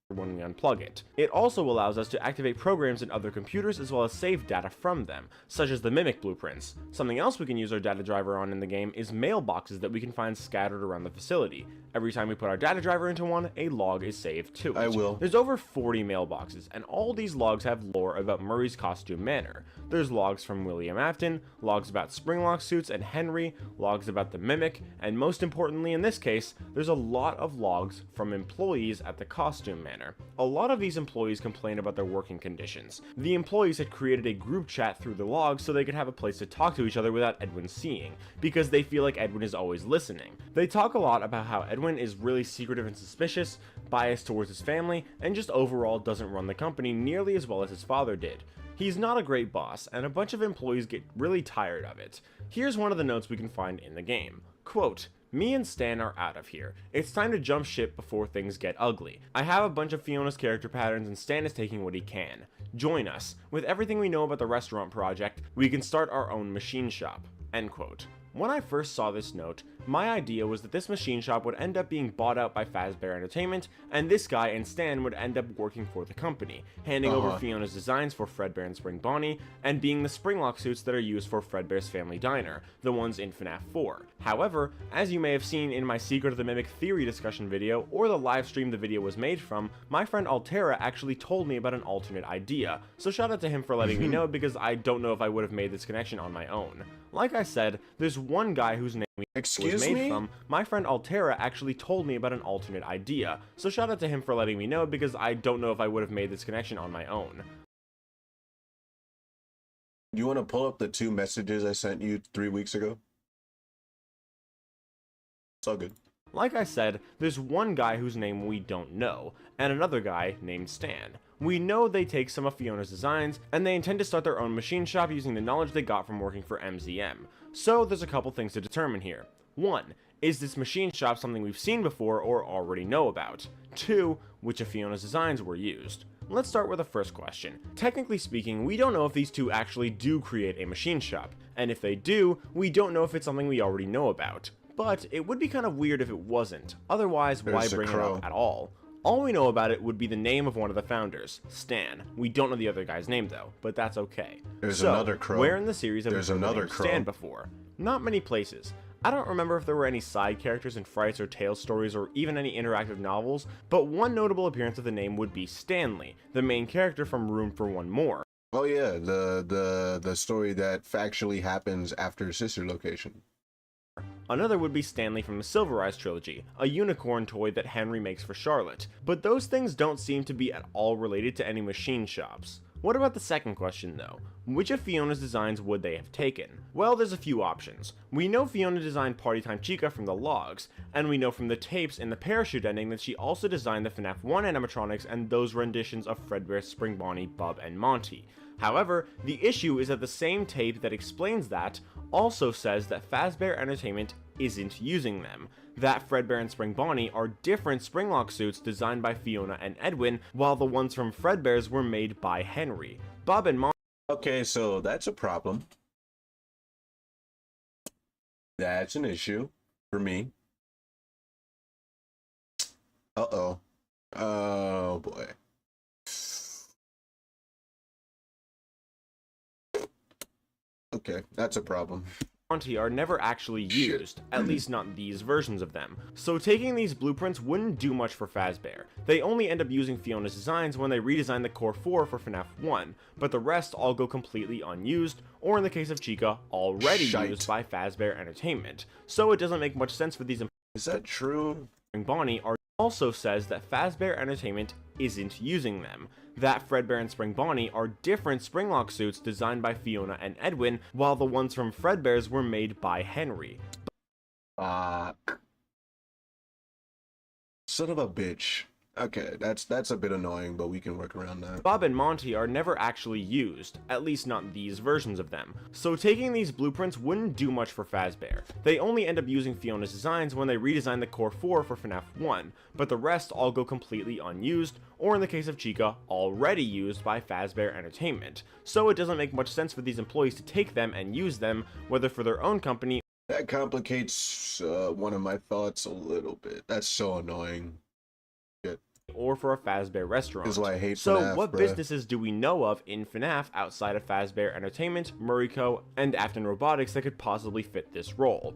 When we unplug it. It also allows us to activate programs in other computers as well as save data from them, such as the Mimic blueprints. Something else we can use our data driver on in the game is mailboxes that we can find scattered around the facility. Every time we put our data driver into one, a log is saved to it. I will. There's over 40 mailboxes, and all these logs have lore about Murray's costume manor. There's logs from William Afton, logs about Springlock suits and Henry, logs about the Mimic, and most importantly in this case, there's a lot of logs from employees at the costume manor. A lot of these employees complain about their working conditions. The employees had created a group chat through the logs so they could have a place to talk to each other without Edwin seeing, because they feel like Edwin is always listening. They talk a lot about how Edwin is really secretive and suspicious, biased towards his family, and just overall doesn't run the company nearly as well as his father did. He's not a great boss, and a bunch of employees get really tired of it. Here's one of the notes we can find in the game. Quote, "Me and Stan are out of here. It's time to jump ship before things get ugly. I have a bunch of Fiona's character patterns and Stan is taking what he can. Join us. With everything we know about the restaurant project, we can start our own machine shop." End quote. When I first saw this note, my idea was that this machine shop would end up being bought out by Fazbear Entertainment, and this guy and Stan would end up working for the company, handing over Fiona's designs for Fredbear and Spring Bonnie, and being the Springlock suits that are used for Fredbear's Family Diner, the ones in FNAF 4. However, as you may have seen in my Secret of the Mimic theory discussion video, or the live stream the video was made from, my friend Altera actually told me about an alternate idea, so shout out to him for letting me know, because I don't know if I would have made this connection on my own. Like I said, there's one guy whose name was made from. My friend Altera actually told me about an alternate idea, so shout out to him for letting me know, because I don't know if I would have made this connection on my own. You want to pull up the 2 messages I sent you 3 weeks ago? It's all good. Like I said, there's one guy whose name we don't know, and another guy named Stan. We know they take some of Fiona's designs, and they intend to start their own machine shop using the knowledge they got from working for MZM. So there's a couple things to determine here. 1. Is this machine shop something we've seen before or already know about? 2. Which of Fiona's designs were used? Let's start with the first question. Technically speaking, we don't know if these two actually do create a machine shop, and if they do, we don't know if it's something we already know about. But it would be kind of weird if it wasn't, otherwise why bring it up at all? All we know about it would be the name of one of the founders, Stan. We don't know the other guy's name though, but that's okay. There's another crow. Where in the series have we heard another the name Stan before? Not many places. I don't remember if there were any side characters in Frights or Tales stories or even any interactive novels, but one notable appearance of the name would be Stanley, the main character from Room for One More. Oh yeah, the story that factually happens after Sister Location. Another would be Stanley from the Silver Eyes trilogy, a unicorn toy that Henry makes for Charlotte, but those things don't seem to be at all related to any machine shops. What about the second question though? Which of Fiona's designs would they have taken? Well, there's a few options. We know Fiona designed Party Time Chica from the logs, and we know from the tapes in the parachute ending that she also designed the FNAF 1 animatronics and those renditions of Fredbear, Spring Bonnie, Bub, and Monty. However, the issue is that the same tape that explains that also says that Fazbear Entertainment isn't using them. That Fredbear and Spring Bonnie are different Springlock suits designed by Fiona and Edwin, while the ones from Fredbear's were made by Henry. Bob and Monty. Okay, so that's a problem. That's an issue for me. Uh-oh. Oh, boy. Okay, that's a problem. Monty are never actually used, at least not these versions of them. So taking these blueprints wouldn't do much for Fazbear. They only end up using Fiona's designs when they redesign the Core 4 for FNAF 1, but the rest all go completely unused, or in the case of Chica, already used by Fazbear Entertainment. So it doesn't make much sense for these. Is that true? Bonnie also says that Fazbear Entertainment isn't using them. That Fredbear and Spring Bonnie are different Springlock suits designed by Fiona and Edwin, while the ones from Fredbear's were made by Henry. Fuck. Son of a bitch. Okay, that's a bit annoying, but we can work around that. Bob and Monty are never actually used, at least not these versions of them. So taking these blueprints wouldn't do much for Fazbear. They only end up using Fiona's designs when they redesign the Core 4 for FNAF 1, but the rest all go completely unused, or in the case of Chica, already used by Fazbear Entertainment. So it doesn't make much sense for these employees to take them and use them, whether for their own company. That complicates one of my thoughts a little bit. That's so annoying. Or for a Fazbear restaurant. Is why I hate so FNAF, what bruh. businesses do we know of in FNAF outside of Fazbear Entertainment, Murray-Co, and Afton Robotics that could possibly fit this role?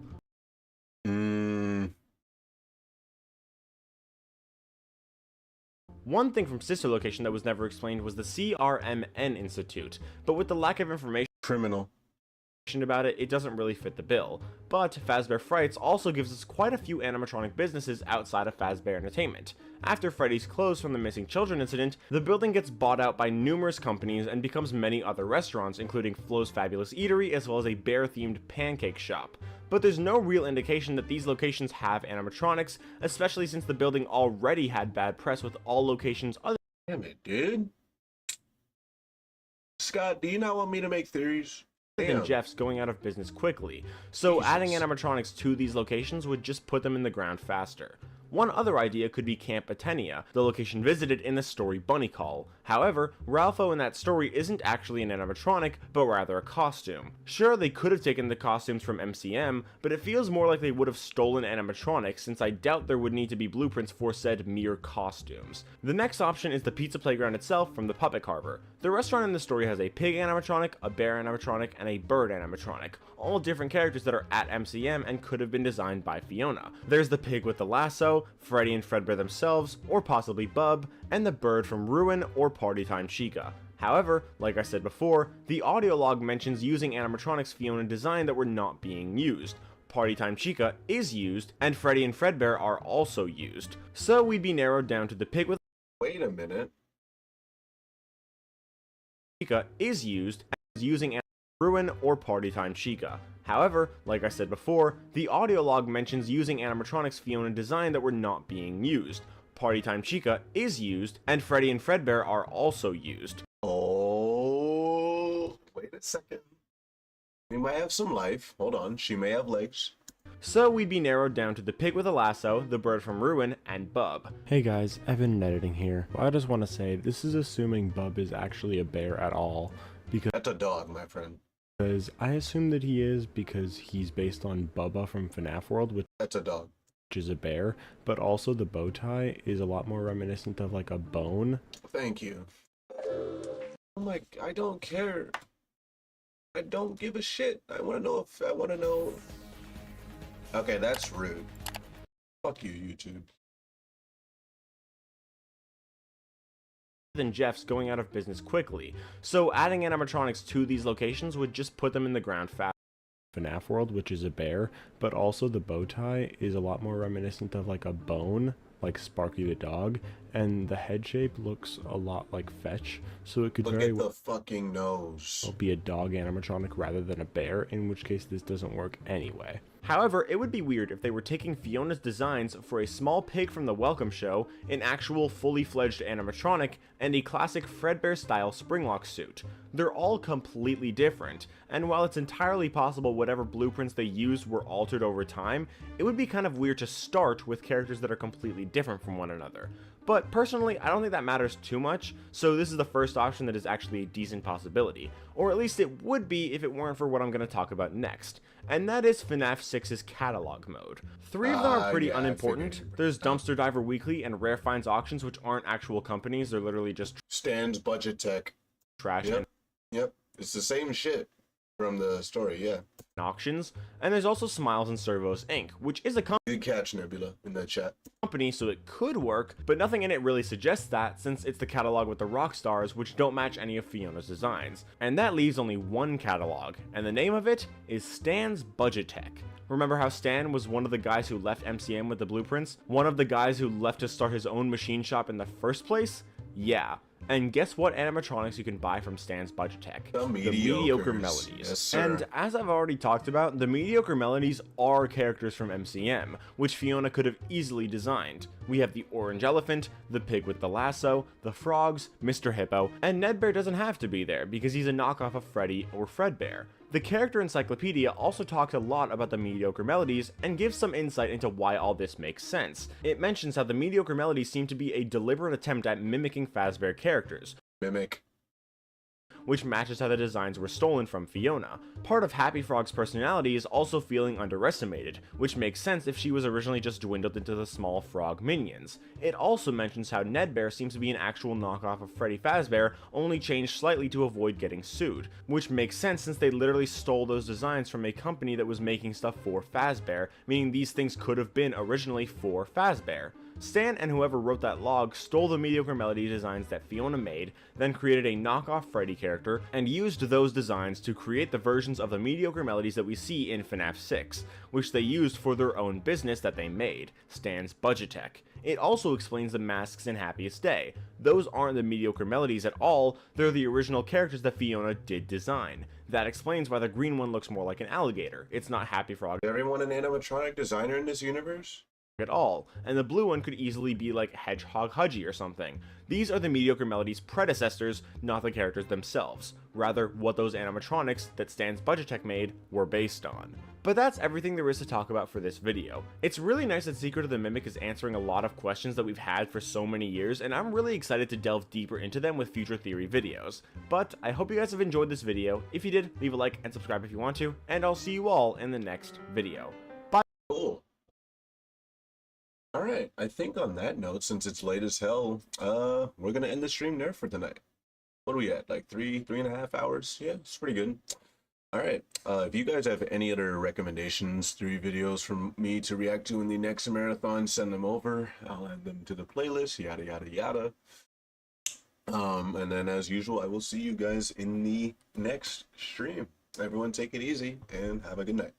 One thing from Sister Location that was never explained was the CRMN Institute, but with the lack of information about it, it doesn't really fit the bill. But Fazbear Frights also gives us quite a few animatronic businesses outside of Fazbear Entertainment. After Freddy's closed from the missing children incident, the building gets bought out by numerous companies and becomes many other restaurants, including Flo's Fabulous Eatery as well as a bear-themed pancake shop. But there's no real indication that these locations have animatronics, especially since the building already had bad press with all locations other. Damn it, dude. Scott, do you not want me to make theories? Than Jeff's going out of business quickly, so adding animatronics to these locations would just put them in the ground faster. One other idea could be Camp Atenia, the location visited in the story Bunny Call. However, Ralpho in that story isn't actually an animatronic, but rather a costume. Sure, they could have taken the costumes from MCM, but it feels more like they would have stolen animatronics, since I doubt there would need to be blueprints for said mere costumes. The next option is the pizza playground itself from the Puppet Carver. The restaurant in the story has a pig animatronic, a bear animatronic, and a bird animatronic, all different characters that are at MCM and could have been designed by Fiona. There's the pig with the lasso, Freddy and Fredbear themselves, or possibly Bub, and the bird from Ruin or Party Time Chica. However, like I said before, the audio log mentions using animatronics Fiona designed that were not being used. Party Time Chica is used, and Freddy and Fredbear are also used. So we'd be narrowed down to the pig with. Wait a minute. Chica is used as using Ruin or Party Time Chica. However, like I said before, the audio log mentions using animatronics Fiona designed that were not being used. Party Time Chica is used, and Freddy and Fredbear are also used. Oh, wait a second. We might have some life. Hold on, she may have legs. So we'd be narrowed down to the pig with a lasso, the bird from Ruin, and Bub. Hey guys, Evan editing here. I just want to say, this is assuming Bub is actually a bear at all, because that's a dog, my friend. Because I assume that he is because he's based on Bubba from FNAF World, which that's a dog. Is a bear, but also the bow tie is a lot more reminiscent of like a bone. Thank you. I'm like, I don't care. I don't give a shit. I want to know. Okay, that's rude. Fuck you, YouTube. Than Jeff's going out of business quickly, so adding animatronics to these locations would just put them in the ground fast. FNAF World, which is a bear, but also the bow tie is a lot more reminiscent of like a bone, like Sparky the dog, and the head shape looks a lot like Fetch, so it could Look very at well the fucking nose. be a dog animatronic rather than a bear, in which case this doesn't work anyway. However, it would be weird if they were taking Fiona's designs for a small pig from the Welcome Show, an actual fully fledged animatronic, and a classic Fredbear style Springlock suit. They're all completely different, and while it's entirely possible whatever blueprints they used were altered over time, it would be kind of weird to start with characters that are completely different from one another. But personally, I don't think that matters too much, so this is the first option that is actually a decent possibility, or at least it would be if it weren't for what I'm going to talk about next, and that is FNAF 6's catalog mode. 3 of them are pretty unimportant. There's Dumpster Diver Weekly and Rare Finds Auctions, which aren't actual companies, they're literally just Stan's Budget Tech. Trash. Yep, it's the same shit from the story, yeah. Auctions, and there's also Smiles and Servos Inc., which is a Good catch, Nebula, in the chat. company, so it could work, but nothing in it really suggests that, since it's the catalog with the rock stars, which don't match any of Fiona's designs. And that leaves only one catalog, and the name of it is Stan's Budget Tech. Remember how Stan was one of the guys who left MCM with the blueprints? One of the guys who left to start his own machine shop in the first place? Yeah. And guess what animatronics you can buy from Stan's Budget Tech? The Mediocre Melodies. Yes, sir. And as I've already talked about, the Mediocre Melodies are characters from MCM, which Fiona could have easily designed. We have the orange elephant, the pig with the lasso, the frogs, Mr. Hippo, and Ned Bear doesn't have to be there because he's a knockoff of Freddy or Fredbear. The character encyclopedia also talks a lot about the Mediocre Melodies and gives some insight into why all this makes sense. It mentions how the Mediocre Melodies seem to be a deliberate attempt at mimicking Fazbear characters. Which matches how the designs were stolen from Fiona. Part of Happy Frog's personality is also feeling underestimated, which makes sense if she was originally just dwindled into the small frog minions. It also mentions how Ned Bear seems to be an actual knockoff of Freddy Fazbear, only changed slightly to avoid getting sued, which makes sense since they literally stole those designs from a company that was making stuff for Fazbear, meaning these things could have been originally for Fazbear. Stan and whoever wrote that log stole the Mediocre Melody designs that Fiona made, then created a knockoff Freddy character, and used those designs to create the versions of the Mediocre Melodies that we see in FNAF 6, which they used for their own business that they made, Stan's Budget Tech. It also explains the masks in Happiest Day. Those aren't the Mediocre Melodies at all, they're the original characters that Fiona did design. That explains why the green one looks more like an alligator. It's not Happy Frog. Everyone an animatronic designer in this universe? At all, and the blue one could easily be like Hedgehog Hudgy or something. These are the Mediocre Melodies' predecessors, not the characters themselves, rather what those animatronics that Stan's Budget Tech made were based on. But that's everything there is to talk about for this video. It's really nice that Secret of the Mimic is answering a lot of questions that we've had for so many years, and I'm really excited to delve deeper into them with future theory videos. But I hope you guys have enjoyed this video. If you did, leave a like and subscribe if you want to, and I'll see you all in the next video. Bye! Cool. Alright, I think on that note, since it's late as hell, we're gonna end the stream there for tonight. What are we at? Like three and a half hours? Yeah, it's pretty good. Alright, if you guys have any other recommendations, 3 videos from me to react to in the next marathon, send them over. I'll add them to the playlist, yada yada yada. And then as usual, I will see you guys in the next stream. Everyone take it easy and have a good night.